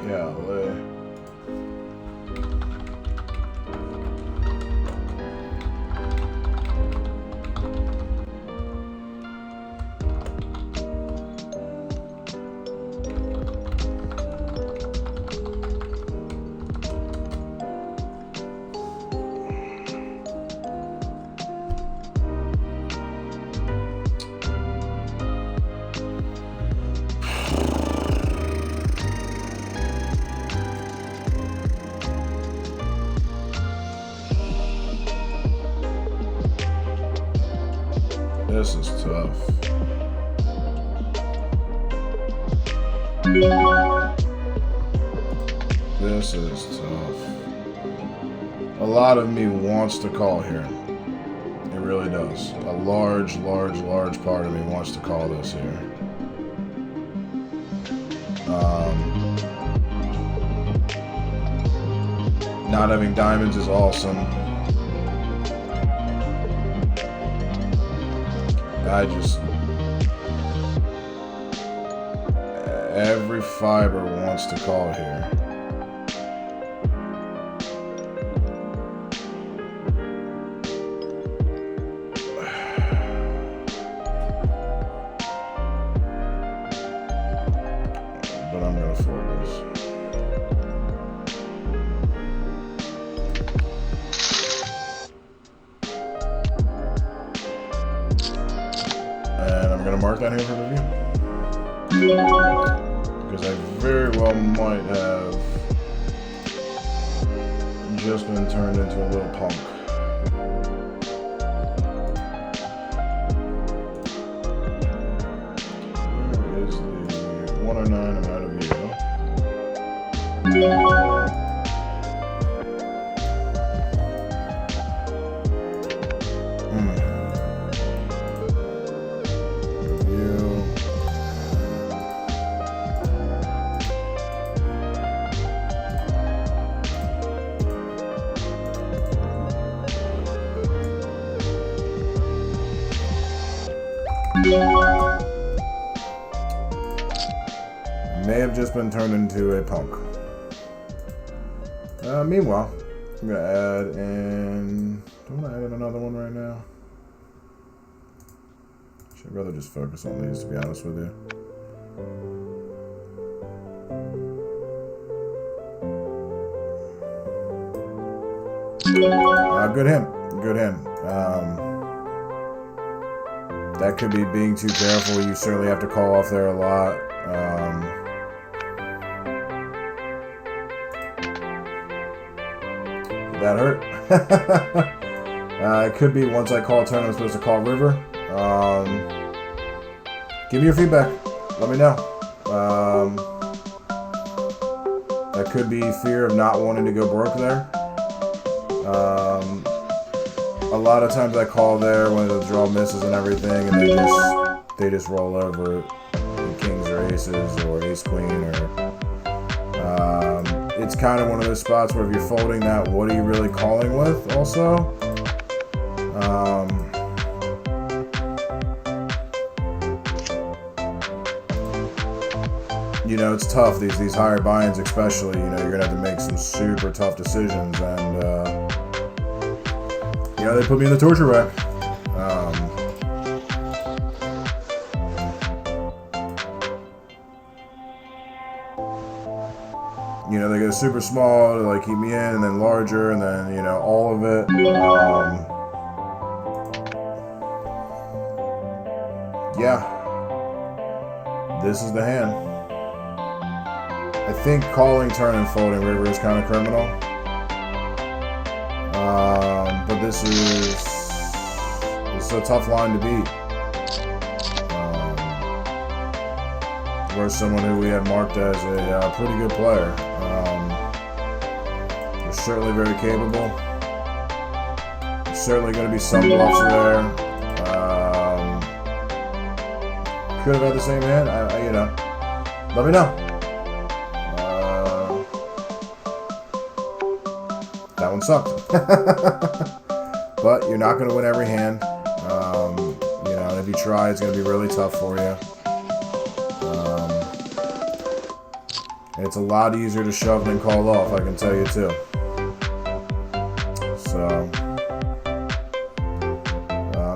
Golly. This is tough. This is tough. A lot of me wants to call here. It really does. A large part of me wants to call this here. Not having diamonds is awesome. Every fiber wants to call here. But I'm gonna fold this. And I'm gonna mark that here for review. Because I very well might have just been turned into a little punk. Where is the 109 I'm out of view? May have just been turned into a punk. Meanwhile, I'm gonna add in. Do I want to add in another one right now? I'd rather just focus on these, to be honest with you. Good hand. Good hand. That could be being too careful. You certainly have to call off there a lot. That hurt. It could be once I call turn, I'm supposed to call river. Give me your feedback. Let me know. That could be fear of not wanting to go broke there. A lot of times I call there when the draw misses and everything, and they just roll over kings or aces or ace queen or. It's kind of one of those spots where if you're folding that, what are you really calling with? Also, you know, it's tough. These higher buy-ins, especially, you know, you're gonna have to make some super tough decisions, and you know, they put me in the torture rack. You know, they go super small to like keep me in, and then larger, and then, you know, all of it. Yeah, this is the hand. I think calling turn and folding river is kind of criminal. But this is a tough line to beat. Versus someone who we have marked as a pretty good player. They're certainly very capable. There's certainly going to be some bluffs there. Could have had the same hand. You know, let me know. That one sucked. But you're not going to win every hand. You know, and if you try, it's going to be really tough for you. And it's a lot easier to shove than call off, I can tell you too. So,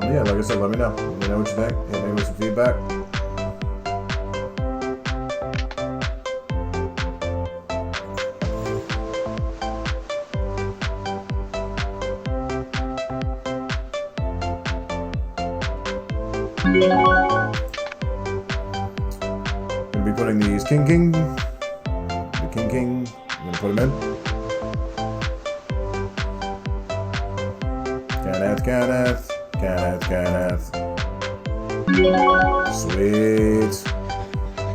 yeah, like I said, let me know. Let me know what you think. Hit me with some feedback. Gonna be putting these king. King. I'm gonna put him in. Kenneth. Sweet.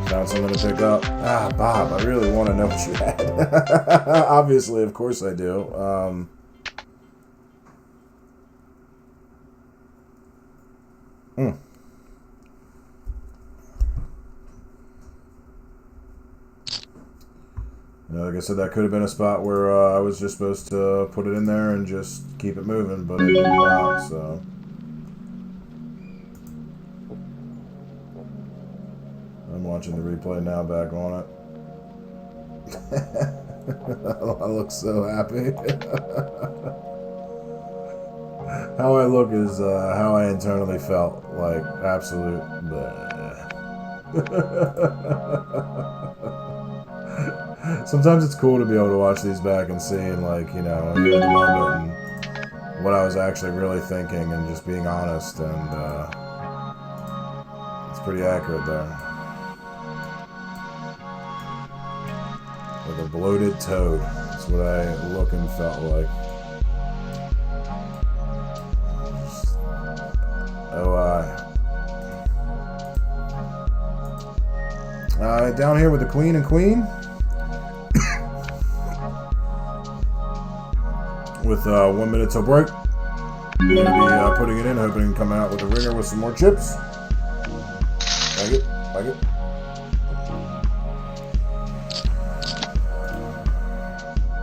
Found something to pick up. Ah, Bob, I really want to know what you had. Obviously, of course I do. Like I said, that could have been a spot where I was just supposed to put it in there and just keep it moving, but it did not, so... I'm watching the replay now back on it. I look so happy. How I look is how I internally felt. Like, absolute... Sometimes it's cool to be able to watch these back and see and, like, you know, hear the moment and what I was actually really thinking and just being honest, and it's pretty accurate there. Like a bloated toad. That's what I look and felt like. Oh, down here with the queen and queen. With 1 minute till break. I'm going to be putting it in, hoping to come out with a ringer with some more chips. Like it, like it.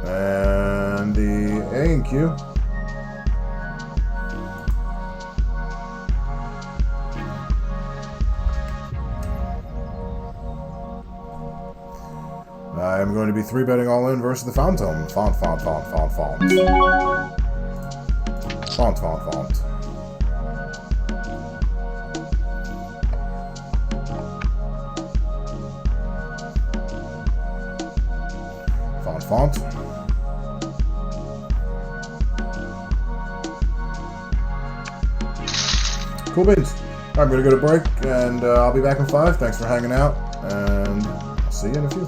And the A and Q. I'm going to be 3-betting all in versus the Phantom. Font. Font. Cool beans. Alright, I'm going to go to break, and I'll be back in 5. Thanks for hanging out, and I'll see you in a few.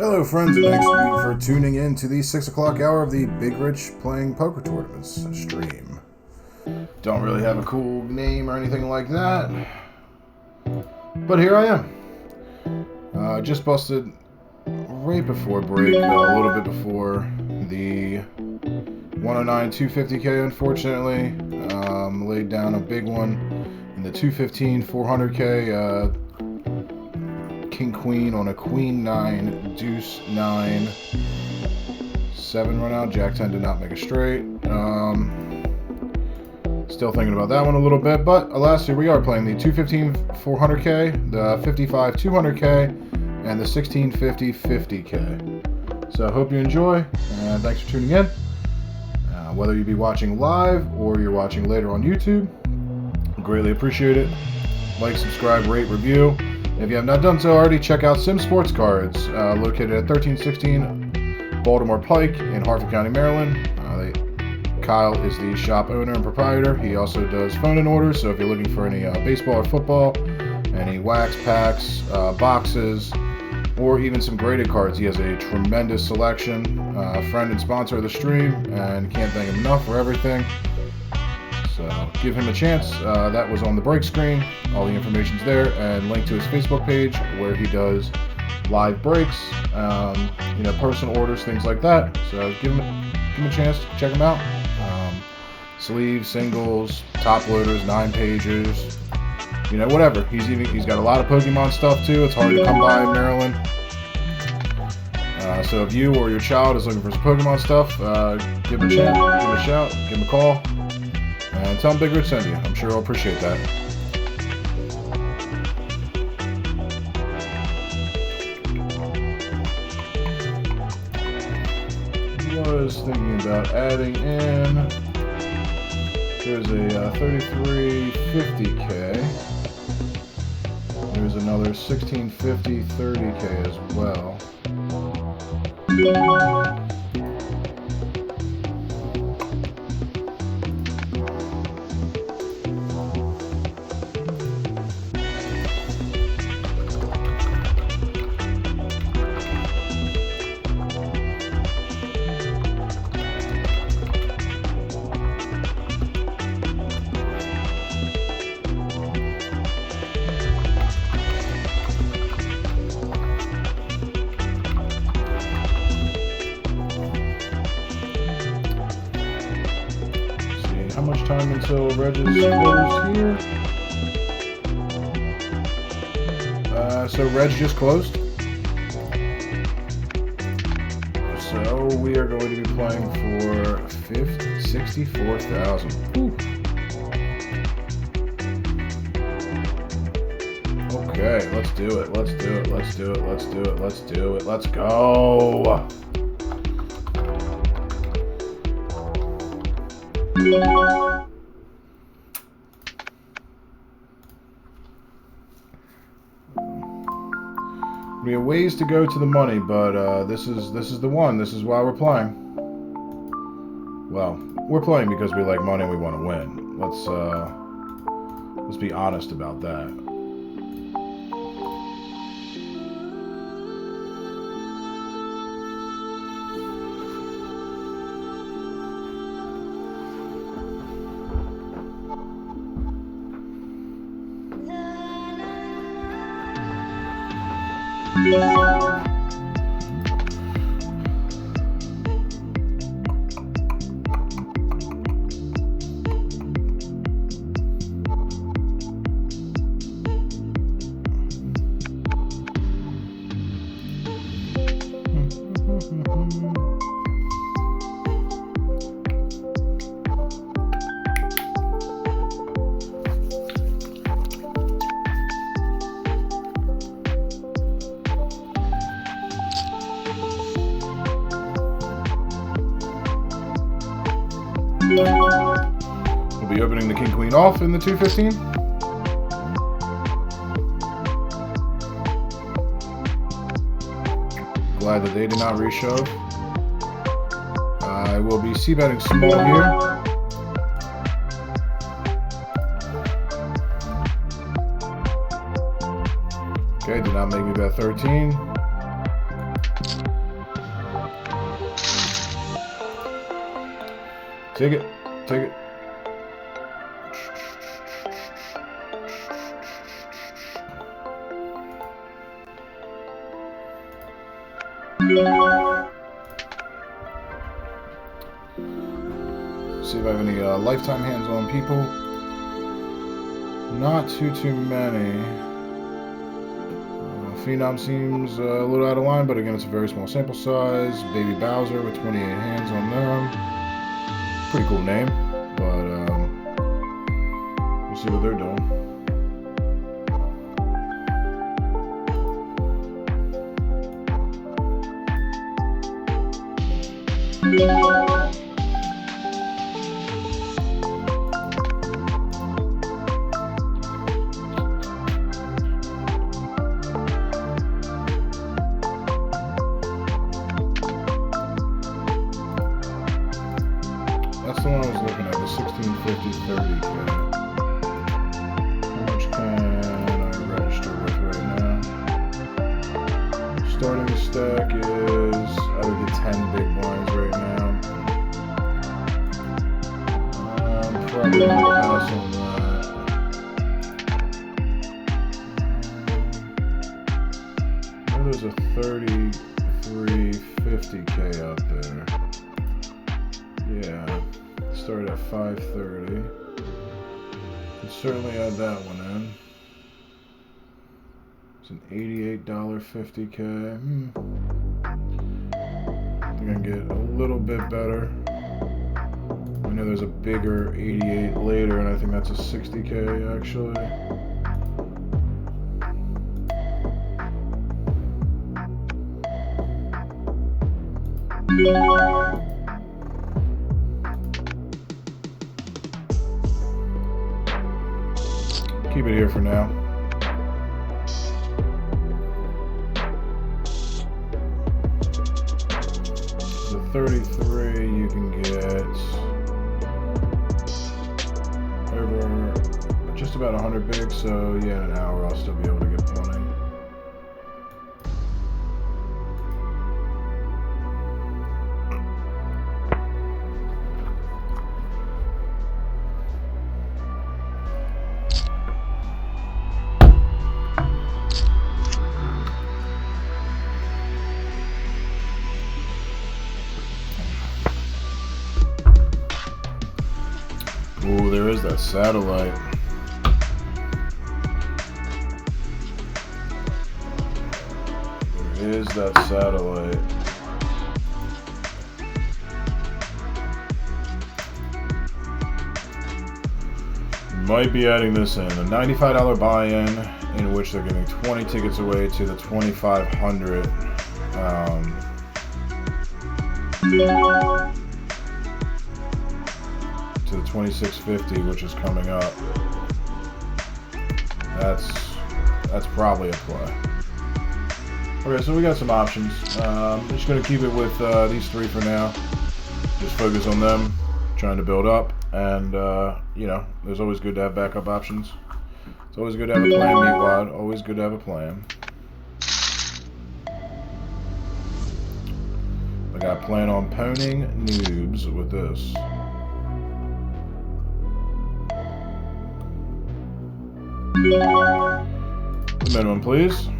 Hello friends, and thanks you for tuning in to the 6 o'clock hour of the Big Rich Playing Poker Tournaments stream. Don't really have a cool name or anything like that, but here I am. Just busted right before break, a little bit before the 109 250K, unfortunately. Laid down a big one in the 215 400K, King Queen on a Queen 9, Deuce 9, 7 run out. Jack 10 did not make a straight. Still thinking about that one a little bit, but alas, here we are playing the 215 400K, the 55 200K, and the 1650 50K. So I hope you enjoy, and thanks for tuning in. Whether you be watching live or you're watching later on YouTube, greatly appreciate it. Like, subscribe, rate, review. If you have not done so already, check out Sim Sports Cards, located at 1316 Baltimore Pike in Harford County, Maryland. Kyle is the shop owner and proprietor. He also does phone-in orders, so if you're looking for any baseball or football, any wax packs, boxes, or even some graded cards, he has a tremendous selection. Friend and sponsor of the stream, and can't thank him enough for everything. So give him a chance. That was on the break screen. All the information's there, and link to his Facebook page where he does live breaks, personal orders, things like that. So give him a chance to check him out. Sleeves, singles, top loaders, 9 pages, whatever. He's got a lot of Pokemon stuff too. It's hard to come by in Maryland. So if you or your child is looking for some Pokemon stuff, give him a chance, give him a shout, give him a call, and tell him Big Rich sent you. I'm sure he'll appreciate that. Was thinking about adding in. There's a 3350K. There's another 1650 30K as well. How much time until Reg is closed here? So Reg just closed. So we are going to be playing for 64,000. Okay, let's do it. Let's do it. Let's do it. Let's do it. Let's do it. Let's go. We have ways to go to the money, but this is the one. This is why we're playing. Well, we're playing because we like money and we want to win. Let's be honest about that. We'll be opening the King Queen off in the 215. Glad that they did not reshove. I will be c-betting small here. Okay, did not make me bet 13. Take it. Take it. See if I have any lifetime hands on people. Not too many. Phenom seems a little out of line, but again, it's a very small sample size. Baby Bowser with 28 hands on them. Pretty cool name, but we'll see what they're doing. That's the one I was looking at, the 1650 30K. How much can I register with right now? Starting the stack is, I would get 10 big blinds right now. I'm probably going to pass on that. I know there's a 3350K out there. Yeah, started at 530. Can certainly add that one in. It's an $88 50K. I think I can get a little bit better. I know there's a bigger 88 later, and I think that's a 60K actually. Keep it here for now. The 33 you can get over just about 100 big, so yeah, in an hour I'll still be able to get plenty. Ooh, there is that satellite. There is that satellite. Might be adding this in. A $95 buy-in in which they're giving 20 tickets away to the 2,500. To the 2650, which is coming up. That's probably a play. Okay, so we got some options. I'm just going to keep it with these three for now. Just focus on them, trying to build up, and you know, there's always good to have backup options. It's always good to have a plan, Meatwad. Always good to have a plan. I got a plan on poning noobs with this. Minimum, please.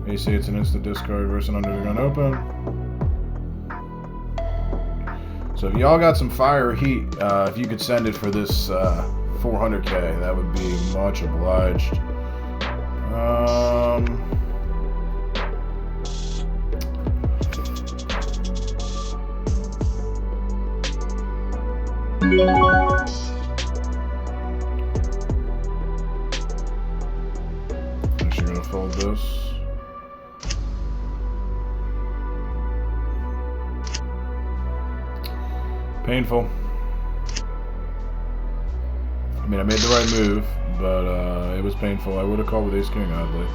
AC, it's an instant discard versus an under the gun open. So if y'all got some fire or heat, if you could send it for this 400K, that would be much obliged. Actually gonna fold this. Painful. I mean, I made the right move, but it was painful. I would have called with Ace King, oddly.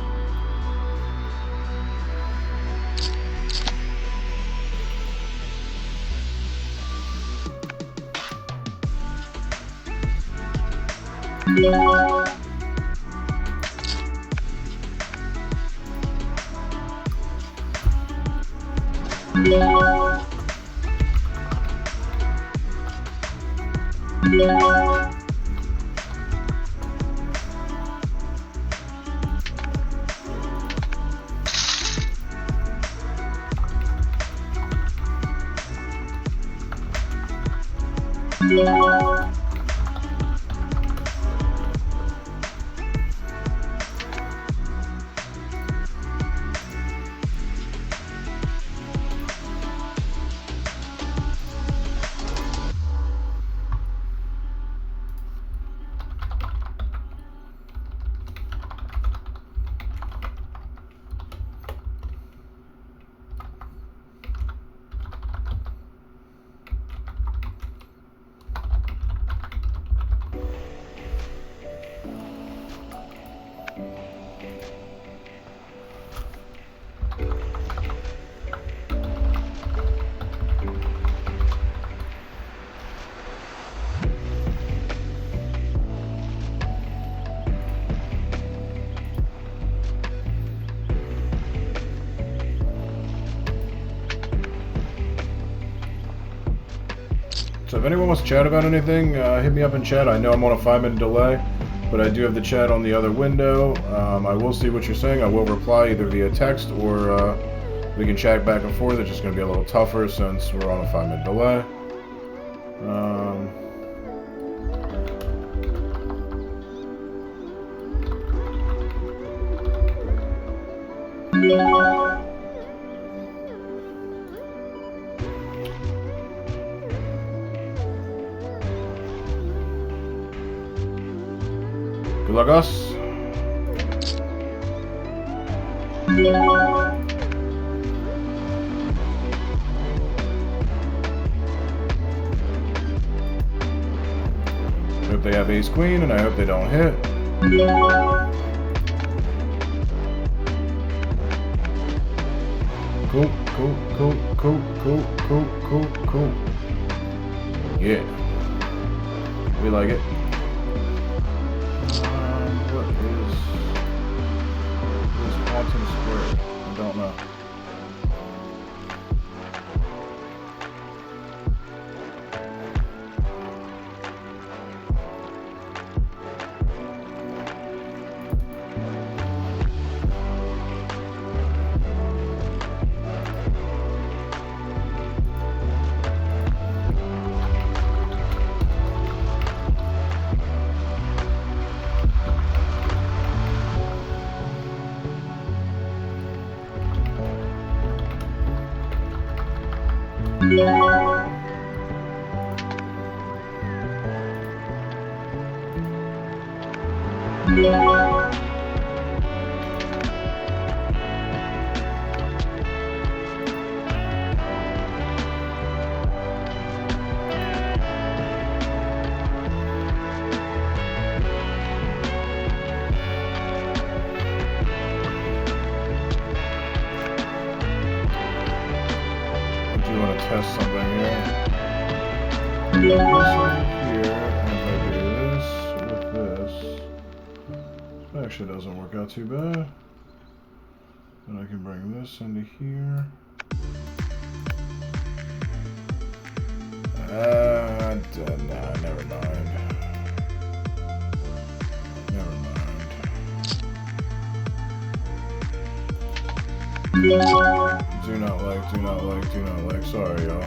So if anyone wants to chat about anything, hit me up in chat. I know I'm on a 5-minute delay, but I do have the chat on the other window. I will see what you're saying. I will reply either via text or we can chat back and forth. It's just going to be a little tougher since we're on a 5-minute delay. Good luck, us. Hope they have ace queen, and I hope they don't hit. Cool, cool, cool, cool, cool, cool, cool, cool. Yeah. We like it. What is quantum squared? I don't know. Test something here. This over here, and if I do this with this, it actually doesn't work out too bad. Then I can bring this into here. Nah, never mind. Never mind. Do not like, do not like, do not like. Sorry, y'all.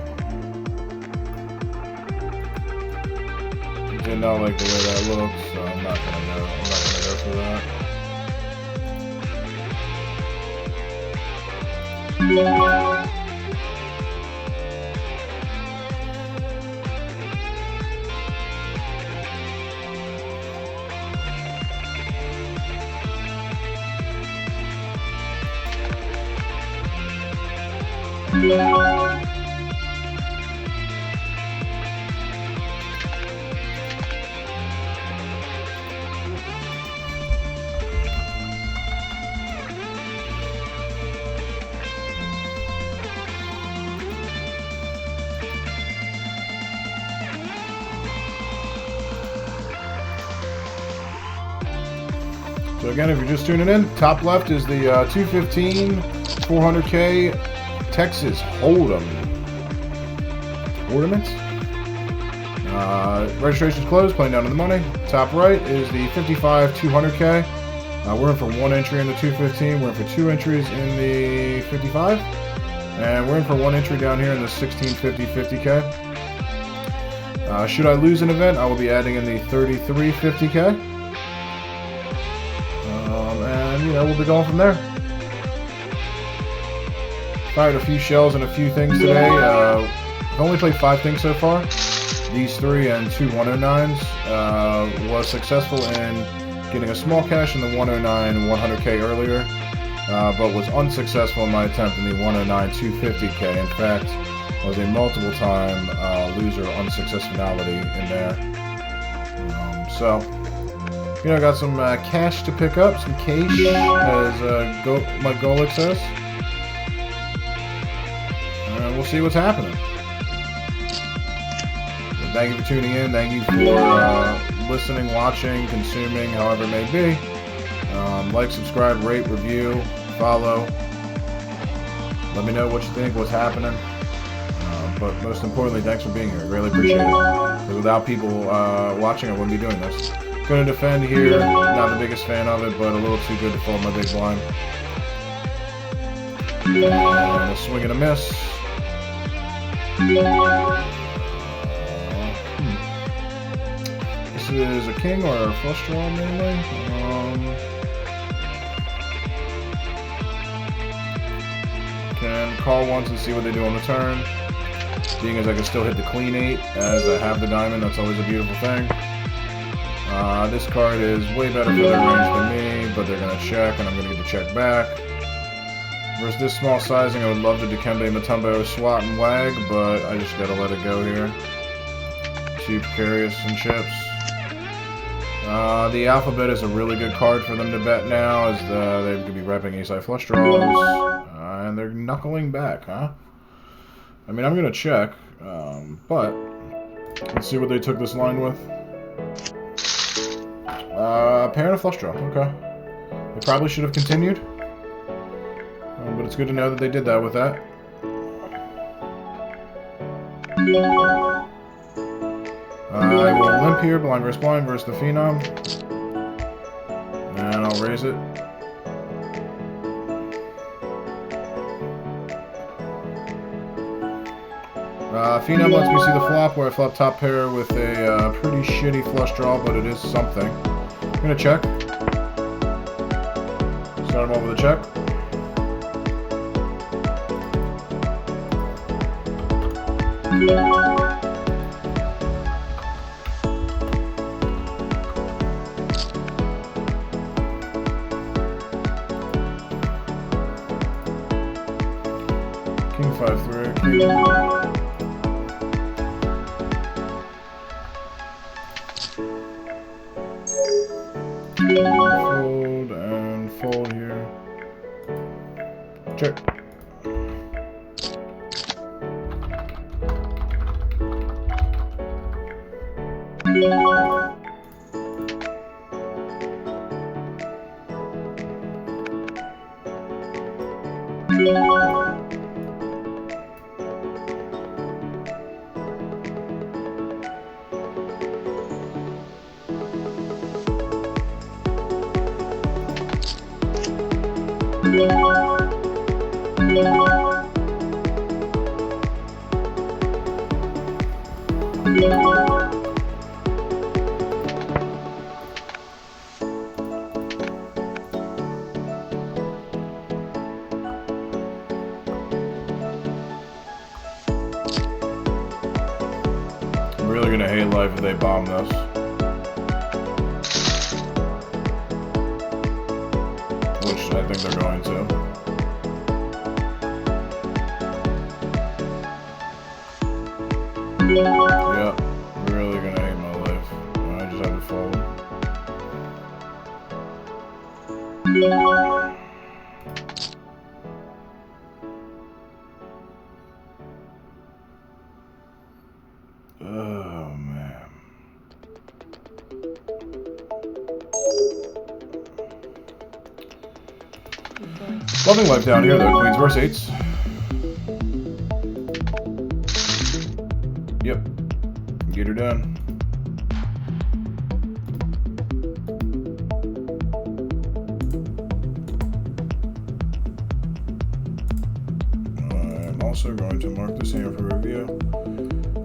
Did not like the way that looks, so I'm not gonna go. I'm not gonna go for that. So again, if you're just tuning in, top left is the 215 400K Texas Hold'em ornament. Registration's closed, playing down to the money. Top right is the 55 200K. We're in for 1 entry in the 215. We're in for 2 entries in the 55. And we're in for 1 entry down here in the 1650 50K. Should I lose an event, I will be adding in the 33 50K. And, we'll be going from there. Fired a few shells and a few things today. I've only played 5 things so far. These 3 and 2 109s. Was successful in getting a small cash in the 109 100K earlier, but was unsuccessful in my attempt in the 109 250K. In fact, I was a multiple-time loser unsuccessfulity in there. So, I got some cash to pick up, some cash, as my Golic says. And we'll see what's happening. Thank you for tuning in. Thank you for listening, watching, consuming, however it may be. Like, subscribe, rate, review, follow. Let me know what you think, what's happening. But most importantly, thanks for being here. I really appreciate it. Because without people watching, I wouldn't be doing this. Going to defend here. Not the biggest fan of it, but a little too good to fold my big blind. And a swing and a miss. This is a king or a flush draw mainly. Can call once and see what they do on the turn. Being as I can still hit the queen 8 as I have the diamond, that's always a beautiful thing. This card is way better for their range than me, but they're going to check and I'm going to get the check back. Versus this small sizing, I would love to Dikembe Mutombo swat and wag, but I just got to let it go here. Too precarious and chips. The alphabet is a really good card for them to bet now, as they could be repping ace-high flush draws, and they're knuckling back, huh? I mean, I'm gonna check, but let's see what they took this line with. Pair and a flush draw. Okay, they probably should have continued, but it's good to know that they did that with that. I will limp here, blind versus the Phenom. And I'll raise it. Phenom lets me see the flop, where I flop top pair with a pretty shitty flush draw, but it is something. I'm gonna check. Start him off with a check. King 5-3. King. Fold and fold here. Check. I'm really gonna hate life if they bomb this. Which I think they're going to. Yeah, really gonna hate my life. I just have to fold. Oh man. Loving life down here though, queens versus eights. Yep. Get her done. I'm also going to mark this here for review.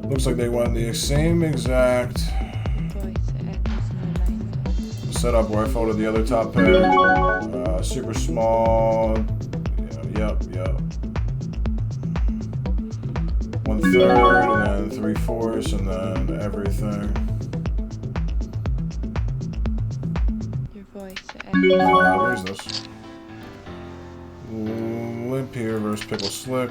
Looks like they went the same exact setup where I folded the other top pair. Super small. Yep. 1/3, and then 3/4, and then everything. Your voice. Where's this? Limp here versus Pickle Slick.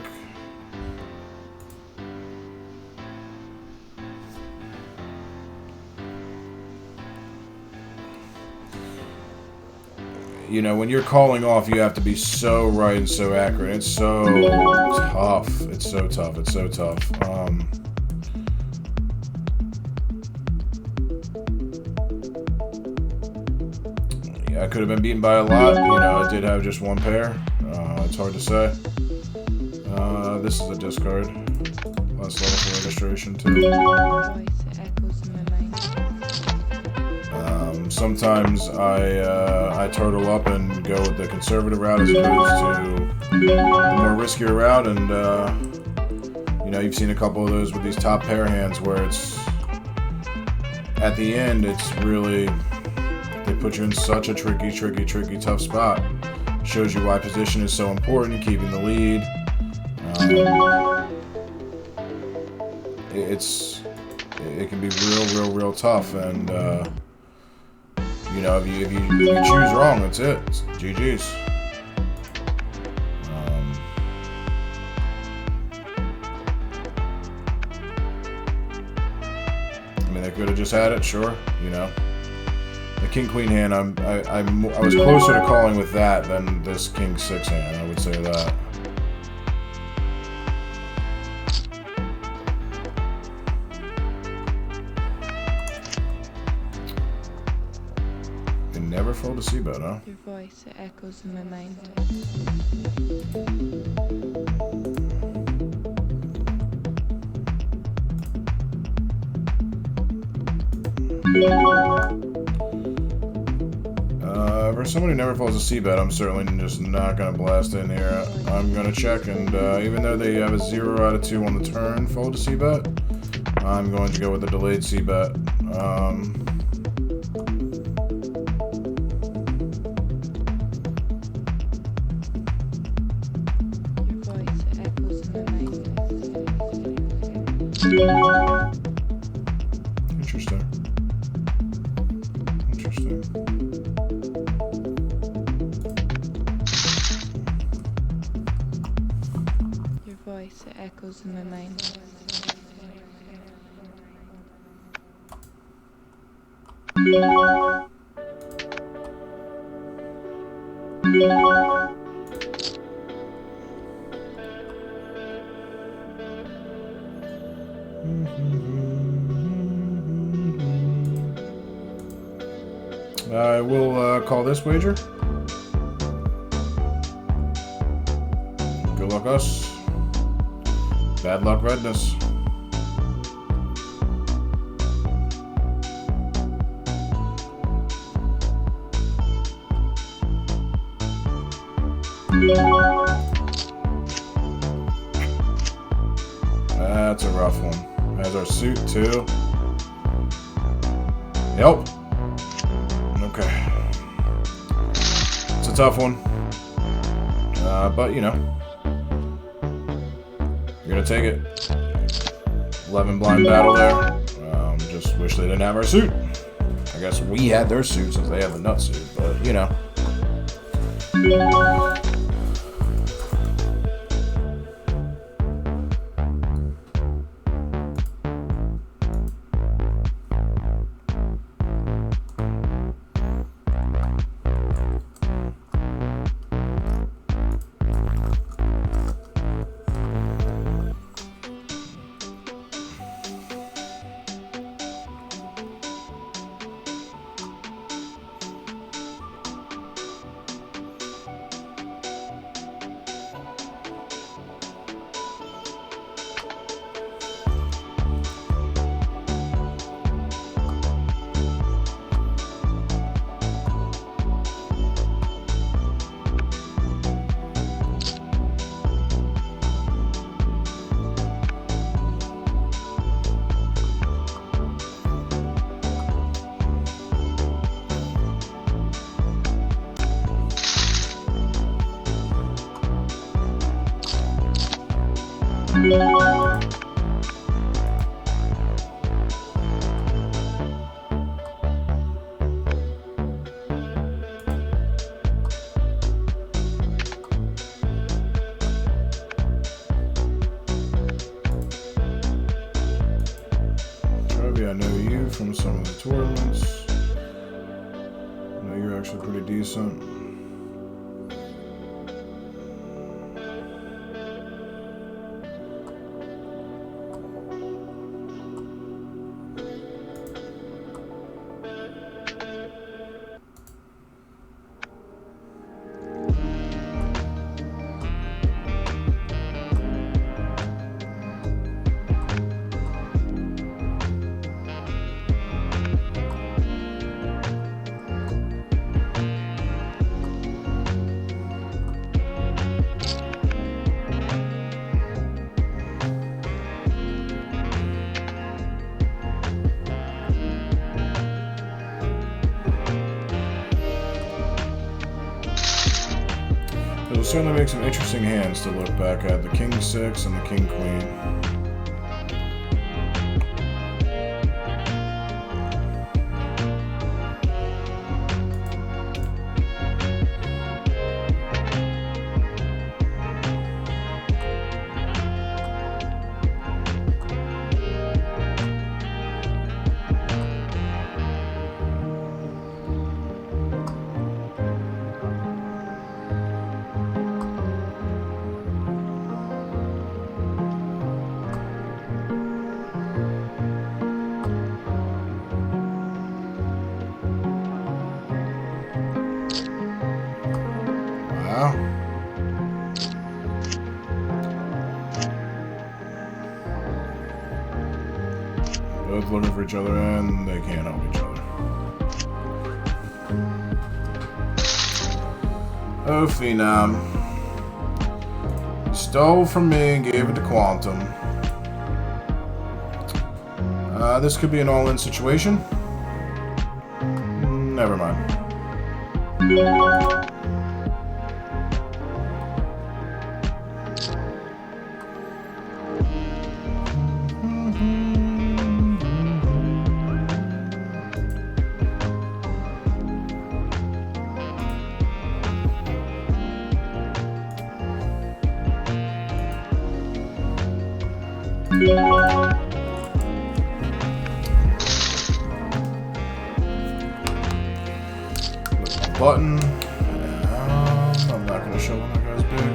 You know, when you're calling off, you have to be so right and so accurate. It's so tough. It's so tough. Yeah, I could have been beaten by a lot. You know, I did have just one pair. It's hard to say. This is a discard. Last level for registration, too. Sometimes I turtle up and go with the conservative route as opposed to the more riskier route, and you know, you've seen a couple of those with these top pair hands where it's at the end, it's really, they put you in such a tricky, tough spot. Shows you why position is so important, keeping the lead. It can be real tough, and you know, if you choose wrong, that's it. It's GG's. I mean, they could have just had it, sure. You know, the King Queen hand, I was closer to calling with that than this King 6 hand. I would say that. Never fold a C-bet, huh? Your voice, it echoes in my mind. For someone who never folds a C-bet, I'm certainly just not going to blast in here. I'm going to check, and even though they have a 0 out of 2 on the turn fold a C-bet, I'm going to go with the delayed C-bet. Interesting. Your voice, it echoes in my mind. I will call this wager. Good luck us. Bad luck redness. That's a rough one. Has our suit too. Yep. Okay. It's a tough one. But you know, you're gonna take it. 11 blind battle there. Just wish they didn't have our suit. I guess we had their suit since they have the nut suit, but you know. know you from some of the tournaments. I know you're actually pretty decent. It will certainly make some interesting hands to look back at, the King 6 and the King Queen. Wow. Both looking for each other and they can't help each other. Oh, Phenom. Stole from me and gave it to Quantum. This could be an all-in situation. Never mind. Button. I'm not going to show when that guy's big,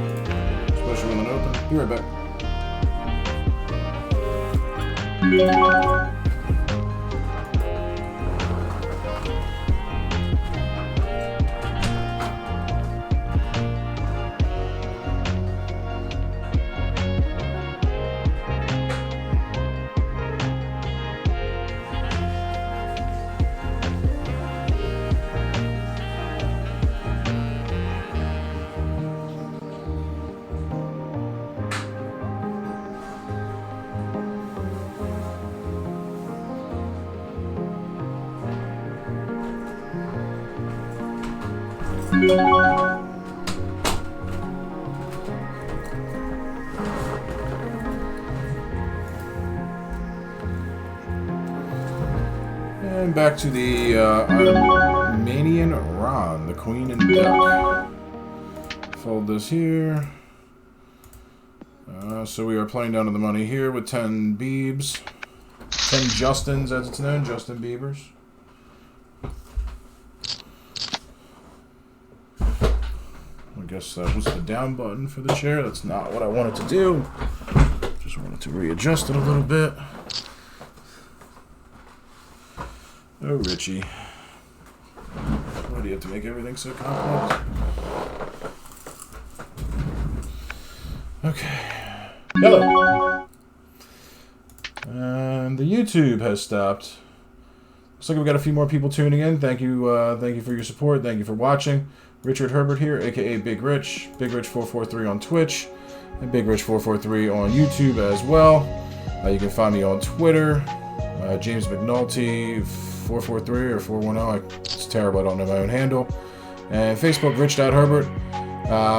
especially when it's open. Be right back. And back to the Armenian Ron, the Queen and Duck. Fold this here. So we are playing down to the money here with 10 Biebs. 10 Justins, as it's known, Justin Biebers. I guess that was the down button for the chair. That's not what I wanted to do. Just wanted to readjust it a little bit. Oh, Richie. Why do you have to make everything so complex? Okay. Hello. And the YouTube has stopped. Looks like we've got a few more people tuning in. Thank you for your support. Thank you for watching. Richard Herbert here, aka Big Rich. Big Rich 443 on Twitch, and Big Rich 443 on YouTube as well. You can find me on Twitter, James McNulty 443 or 410. It's terrible. I don't know my own handle. And Facebook, Rich.Herbert.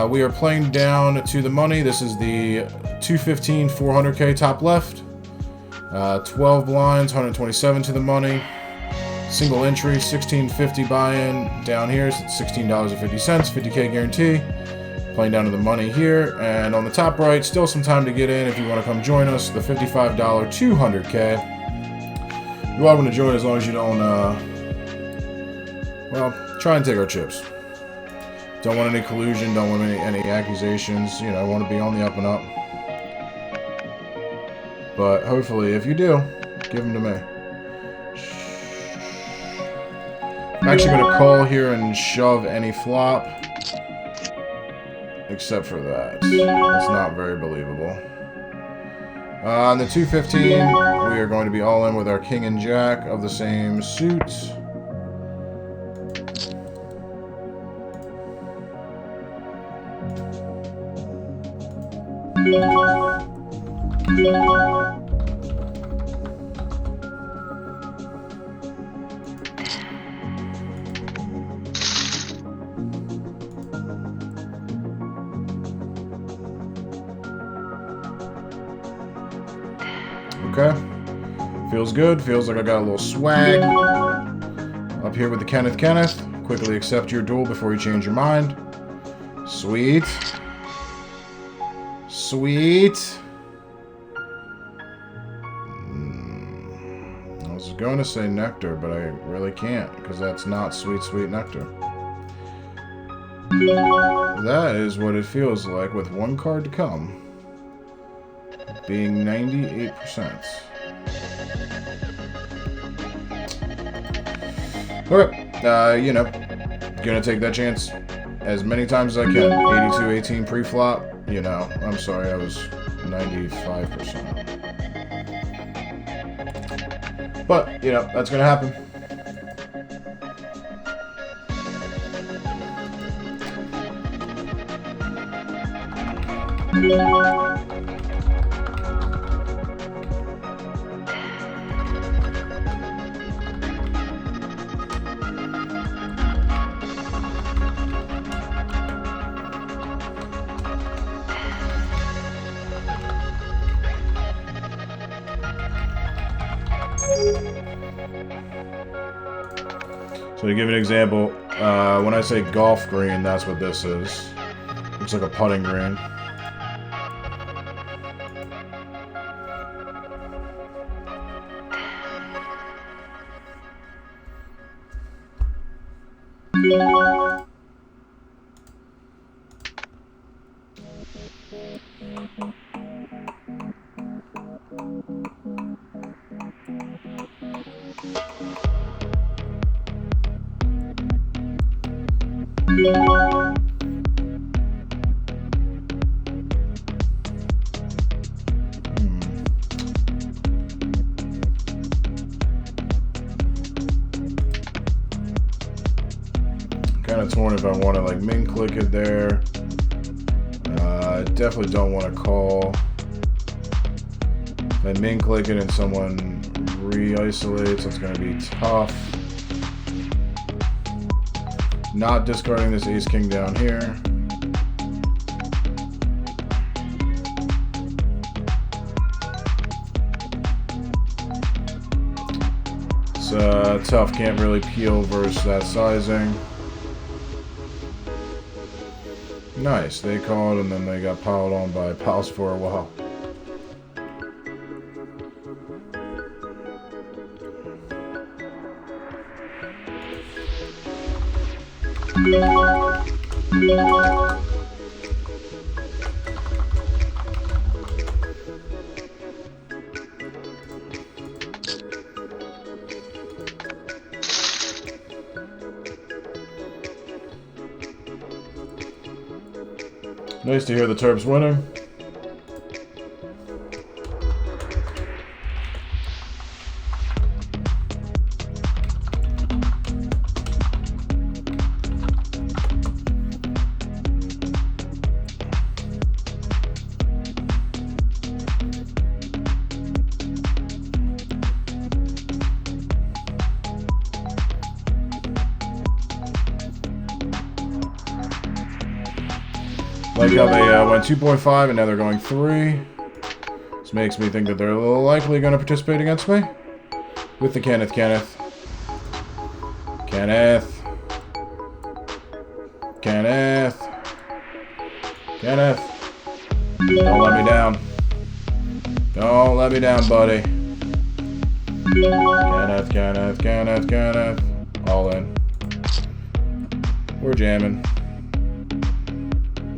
We are playing down to the money. This is the 215 400K top left. 12 blinds, 127 to the money. Single entry, $16.50 buy-in. Down here is $16.50, 50K guarantee. Playing down to the money here. And on the top right, still some time to get in if you want to come join us. The $55 200K. You're welcome to join as long as you don't, well, try and take our chips. Don't want any collusion, don't want any accusations, you know, want to be on the up and up. But hopefully, if you do, give them to me. I'm actually going to call here and shove any flop. Except for that. It's not very believable. On the 215, we are going to be all in with our king and jack of the same suit. Okay. Feels good. Feels like I got a little swag. Up here with the Kenneth. Quickly accept your duel before you change your mind. Sweet. Sweet. I was going to say nectar, but I really can't, because that's not sweet, sweet nectar. That is what it feels like with one card to come. Being 98%. Alright, you know, gonna take that chance as many times as I can. 82-18 pre-flop, you know, I'm sorry, I was 95%. But, you know, that's gonna happen. So to give an example, when I say golf green, that's what this is. Looks like a putting green. Kind of torn if I want to like min click it there. Definitely don't want to call. If I min click it and someone re-isolates, it's going to be tough. Not discarding this ace king down here. It's tough, can't really peel versus that sizing. Nice, they called and then they got piled on by pals for a while. Nice to hear the Terps winning. Like how they went 2.5 and now they're going 3. This makes me think that they're a little likely going to participate against me. With the Kenneth. Kenneth. Don't let me down. Don't let me down, buddy. Kenneth. All in. We're jamming.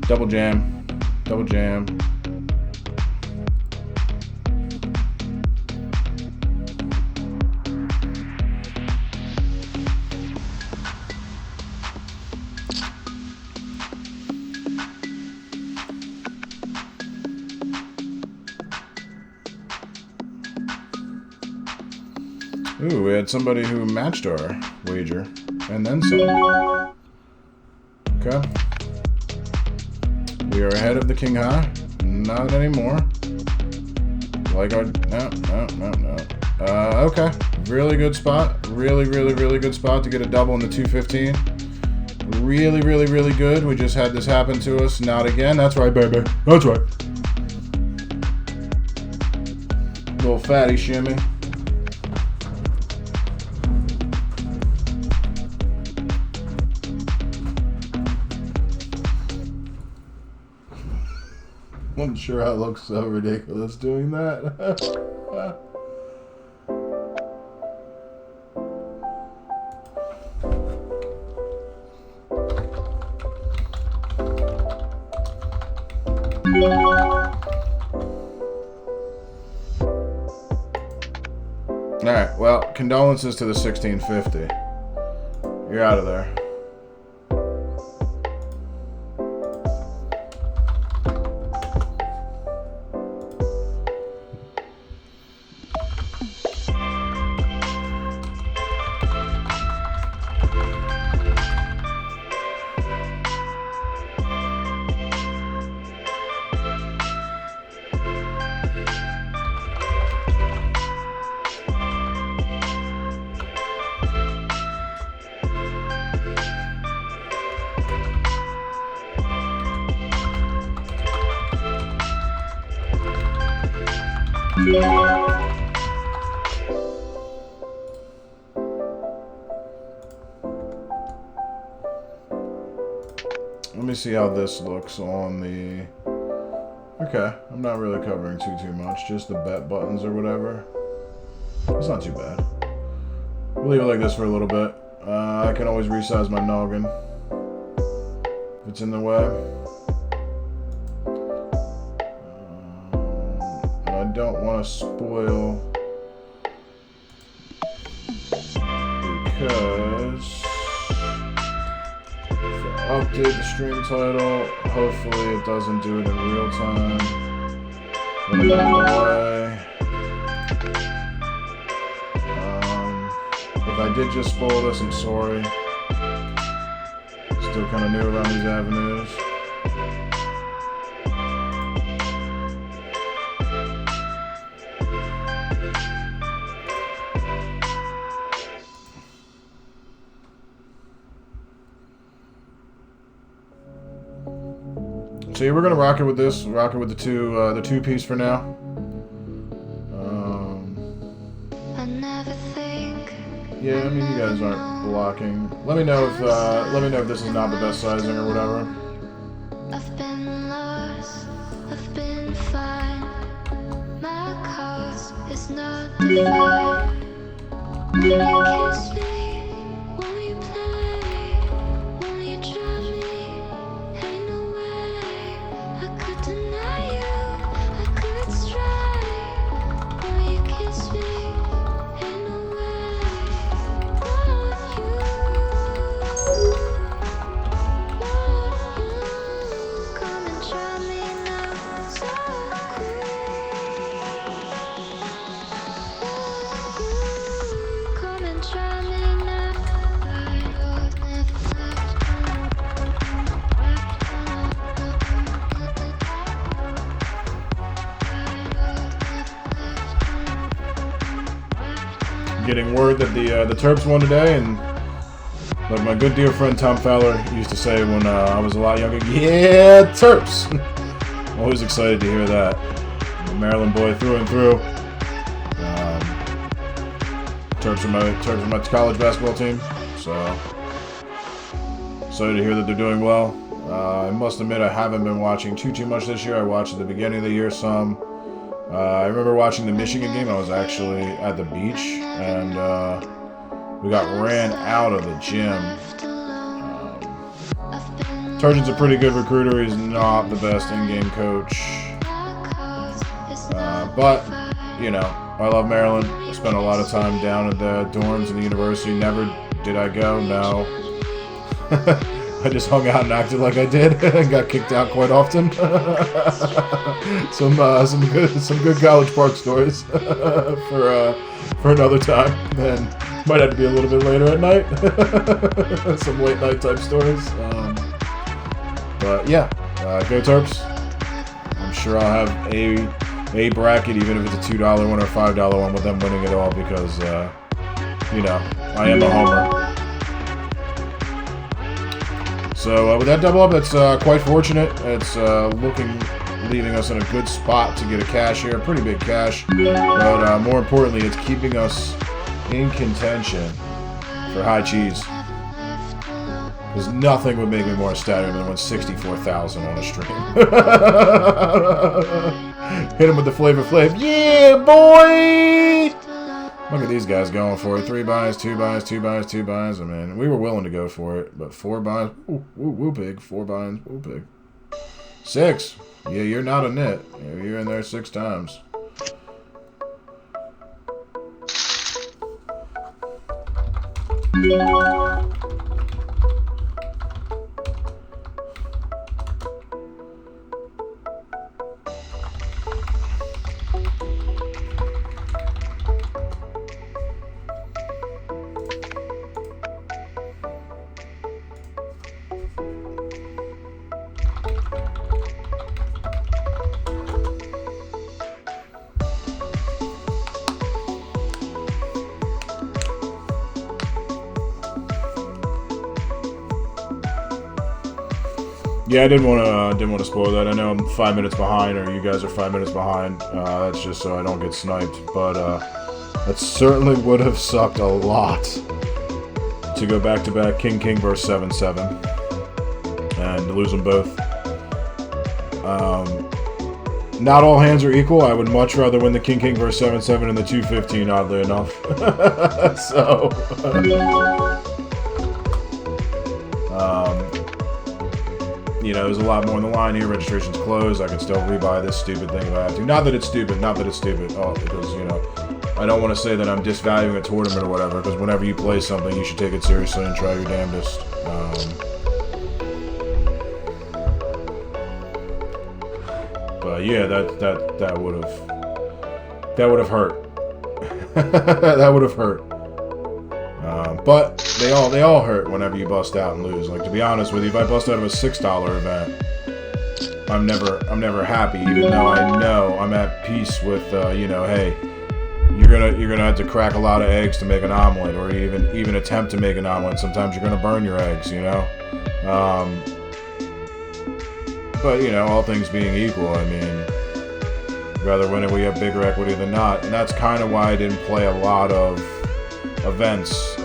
Double jam. Ooh, we had somebody who matched our wager. And then some. Okay. We are ahead of the king high. Not anymore. Like our... No. Okay. Really good spot. Really good spot to get a double in the 215. Really good. We just had this happen to us. Not again. That's right, baby. That's right. Little fatty shimmy. I'm sure I look so ridiculous doing that. Alright, well, condolences to the 1650. You're out of there. Let me see how this looks on the... Okay, I'm not really covering too much, just the bet buttons or whatever. It's not too bad. We'll leave it like this for a little bit. I can always resize my noggin if it's in the way. And I don't want to spoil because if I update the stream title, hopefully it doesn't do it in real time when I'm on the way. If I did just spoil this, I'm sorry. Still kind of new around these avenues. So yeah, we're gonna rock it with this. Rock it with the two piece for now. Yeah, I mean you guys aren't blocking. Let me know if this is not the best sizing or whatever. I've been lost, I've been fine. My cause is not defined. When you kiss me, when you play, when you drive me, ain't no way I could deny you, I could stray. When you kiss me, ain't no way without you. Come and try me now, so cool. Come and try me now. Getting word that the Terps won today, and like my good dear friend Tom Fowler used to say when I was a lot younger, yeah, Terps! Always excited to hear that. I'm a Maryland boy through and through. Terps are my college basketball team, so excited to hear that they're doing well. I must admit I haven't been watching too much this year. I watched at the beginning of the year some. I remember watching the Michigan game. I was actually at the beach, and we got ran out of the gym. Turgeon's a pretty good recruiter. He's not the best in-game coach. But, you know, I love Maryland. I spent a lot of time down at the dorms in the university. Never did I go, no. I just hung out and acted like I did and got kicked out quite often. some good College Park stories for another time. Then might have to be a little bit later at night. Some late night type stories. But yeah, go Terps. I'm sure I'll have a bracket, even if it's a $2 one or a $5 one, with them winning it all because, you know, I am a homer. So with that double up, it's quite fortunate. It's leaving us in a good spot to get a cash here, pretty big cash. But more importantly, it's keeping us in contention for high cheese. Because nothing would make me more ecstatic than win 64,000 on a stream. Hit him with the Flavor Flav. Yeah, boy! Look at these guys going for it. 3 buys, 2 buys, 2 buys, 2 buys. I mean, we were willing to go for it, but 4 buys. Woo pig. 4 buys. Woo pig. 6. Yeah, you're not a nit. You're in there 6 times. Yeah, I didn't want to spoil that. I know I'm 5 minutes behind, or you guys are 5 minutes behind. That's just so I don't get sniped. But that certainly would have sucked a lot to go back-to-back King versus 7-7 and to lose them both. Not all hands are equal. I would much rather win the King versus 7-7 and the 215, oddly enough. So. You know, there's a lot more on the line here. Registration's closed. I can still rebuy this stupid thing if I have to. Not that it's stupid. Oh, because, you know, I don't want to say that I'm disvaluing a tournament or whatever, because whenever you play something, you should take it seriously and try your damnedest. But yeah, that would have hurt. That would have hurt. But they all hurt whenever you bust out and lose. Like, to be honest with you, if I bust out of a $6 event, I'm never happy, even though I know I'm at peace with you know, hey, you're gonna have to crack a lot of eggs to make an omelet, or even attempt to make an omelet. Sometimes you're gonna burn your eggs, you know. But you know, all things being equal, I mean, rather win it we have bigger equity than not, and that's kind of why I didn't play a lot of events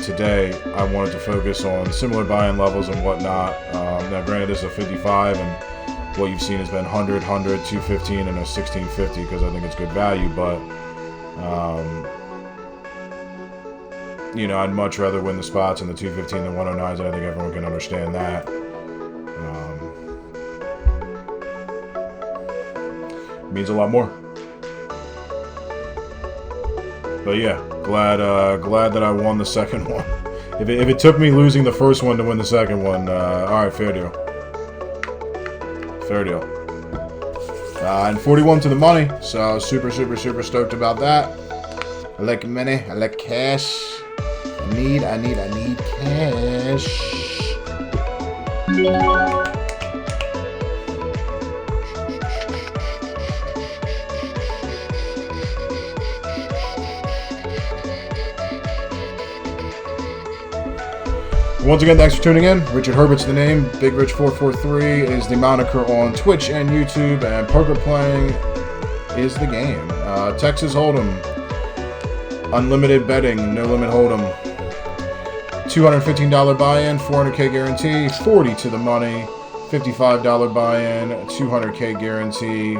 today. I wanted to focus on similar buy-in levels and whatnot. Now granted, this is a 55, and what you've seen has been 100, 215, and a 1650, because I think it's good value, but you know, I'd much rather win the spots in the 215 than 109s, and I think everyone can understand that. Means a lot more. But yeah, glad that I won the second one. If it took me losing the first one to win the second one, all right, fair deal. Fair deal. And 41 to the money, so super stoked about that. I like money. I like cash. I need cash. Once again, thanks for tuning in. Richard Herbert's the name. Big Rich 443 is the moniker on Twitch and YouTube, and poker playing is the game. Texas Hold'em, unlimited betting, no limit Hold'em. $215 buy-in, 400K guarantee, 40 to the money. $55 buy-in, 200K guarantee,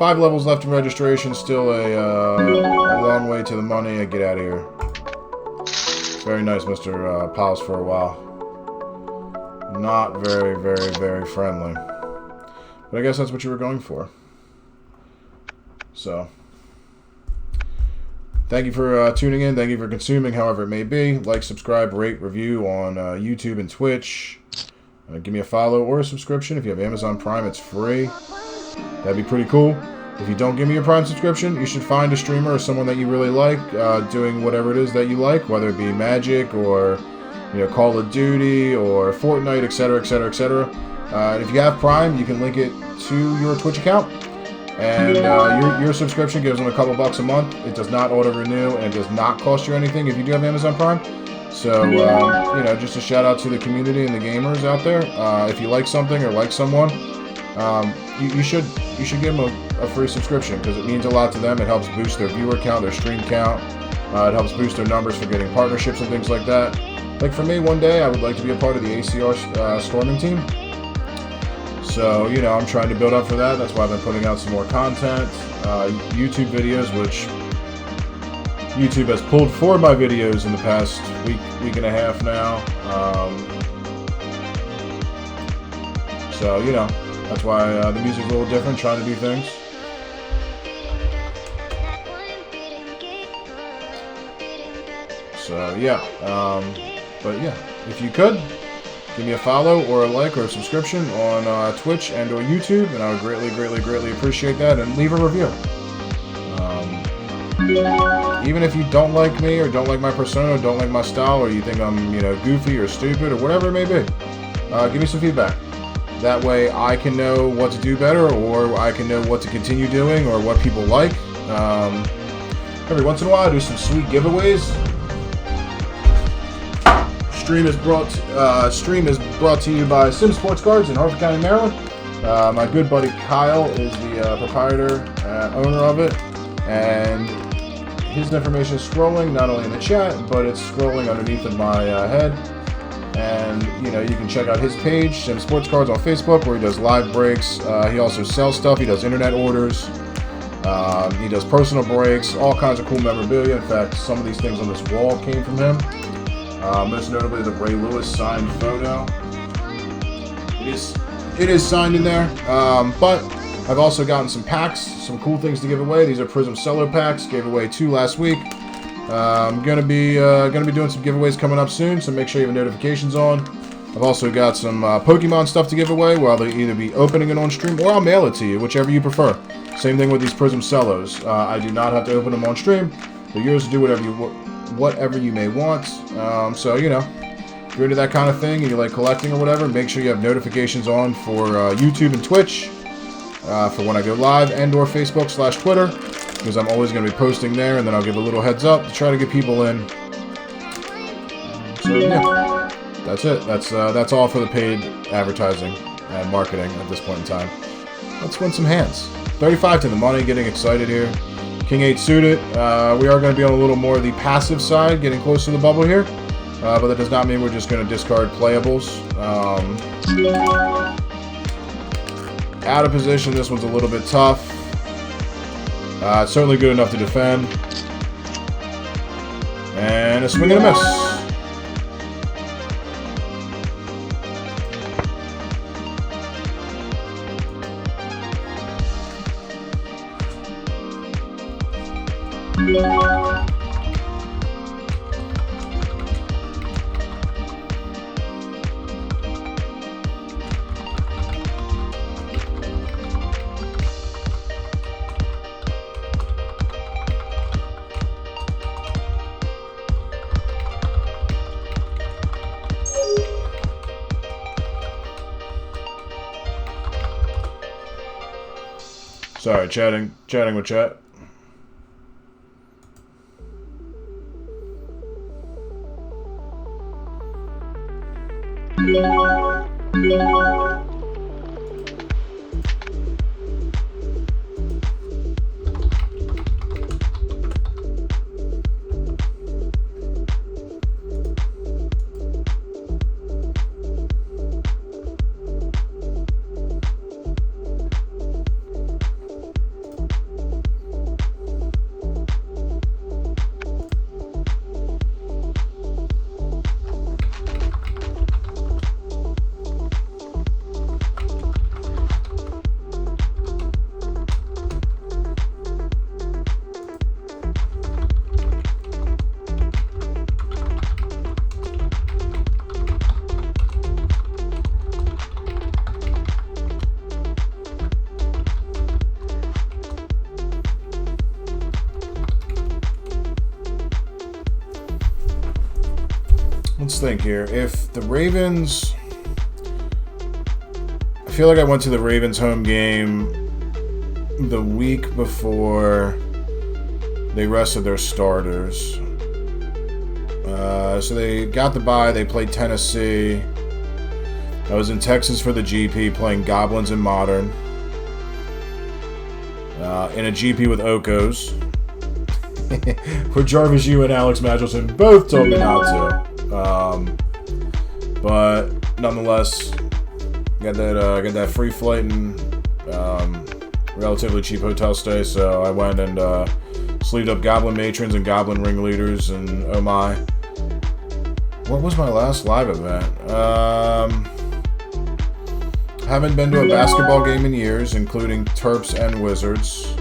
5 levels left in registration. Still a long way to the money. Get out of here. Very nice, Mr. Pals, for a while. Not very, very, very friendly. But I guess that's what you were going for. So, thank you for tuning in. Thank you for consuming, however it may be. Like, subscribe, rate, review on YouTube and Twitch. Give me a follow or a subscription. If you have Amazon Prime, it's free. That'd be pretty cool. If you don't give me a Prime subscription, you should find a streamer or someone that you really like doing whatever it is that you like, whether it be Magic or Call of Duty or Fortnite, etc., etc., etc. If you have Prime, you can link it to your Twitch account, and your subscription gives them a couple bucks a month. It does not auto-renew, and it does not cost you anything if you do have Amazon Prime. So, just a shout out to the community and the gamers out there. If you like something or like someone, you should give them a free subscription, because it means a lot to them. It helps boost their viewer count, their stream count. It helps boost their numbers for getting partnerships and things like that. Like for me, one day I would like to be a part of the ACR storming team. So, I'm trying to build up for that. That's why I've been putting out some more content. YouTube videos, which YouTube has pulled 4 of my videos in the past week and a half now. So, that's why the music's a little different, trying to do things. So, yeah. But, yeah, if you could, give me a follow or a like or a subscription on Twitch and or YouTube, and I would greatly, greatly, greatly appreciate that. And leave a review. Even if you don't like me or don't like my persona, don't like my style, or you think I'm, goofy or stupid or whatever it may be, give me some feedback. That way I can know what to do better, or I can know what to continue doing, or what people like. Every once in a while I do some sweet giveaways. Stream is brought to you by Sim Sports Cards in Harford County, Maryland. My good buddy Kyle is the proprietor, owner of it, and his information is scrolling not only in the chat, but it's scrolling underneath of my head. And you can check out his page, Sim Sports Cards, on Facebook, where he does live breaks. He also sells stuff. He does internet orders. He does personal breaks, all kinds of cool memorabilia. In fact, some of these things on this wall came from him. Most notably the Ray Lewis signed photo. It is signed in there. But I've also gotten some packs, some cool things to give away. These are Prism Cello packs. Gave away 2 last week. I'm gonna be doing some giveaways coming up soon, so make sure you have notifications on. I've also got some Pokemon stuff to give away, where I'll either be opening it on stream or I'll mail it to you, whichever you prefer. Same thing with these Prism Cellos. I do not have to open them on stream. They're yours to do whatever you may want. So if you're into that kind of thing and you like collecting or whatever, make sure you have notifications on for YouTube and Twitch for when I go live, and or Facebook/Twitter, because I'm always going to be posting there, and then I'll give a little heads up to try to get people in. So yeah, that's it. That's all for the paid advertising and marketing at this point in time. Let's win some hands. 35 to the money, getting excited here. King 8 suited. We are going to be on a little more of the passive side, getting close to the bubble here. But that does not mean we're just going to discard playables. Out of position, this one's a little bit tough. It's certainly good enough to defend. And a swing and a miss. Sorry, chatting with chat. let's think here. If the Ravens... I feel like I went to the Ravens home game the week before they rested their starters. So they got the bye. They played Tennessee. I was in Texas for the GP playing Goblins and Modern. In a GP with Okos. Where Jarvis Yu and Alex Magilson both told me not to. But nonetheless, got that free flight and relatively cheap hotel stay, so I went and sleeved up Goblin Matrons and Goblin Ringleaders, and oh my. What was my last live event? Haven't been to a basketball game in years, including Terps and Wizards.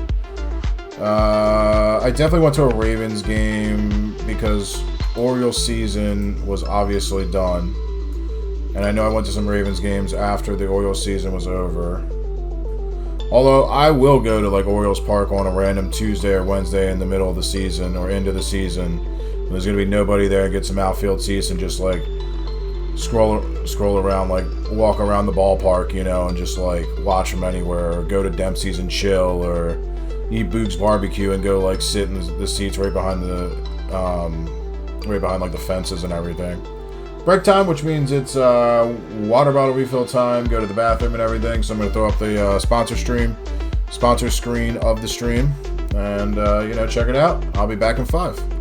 I definitely went to a Ravens game because Orioles season was obviously done. And I know I went to some Ravens games after the Orioles season was over. Although I will go to like Orioles Park on a random Tuesday or Wednesday in the middle of the season or end of the season. When there's going to be nobody there, get some outfield seats and just like scroll around, like walk around the ballpark, you know, and just like watch from anywhere, or go to Dempsey's and chill, or eat Boog's barbecue and go like sit in the seats right behind like the fences and everything. Break time, which means it's water bottle refill time, go to the bathroom and everything. So I'm going to throw up the sponsor screen of the stream, and check it out. I'll be back in 5.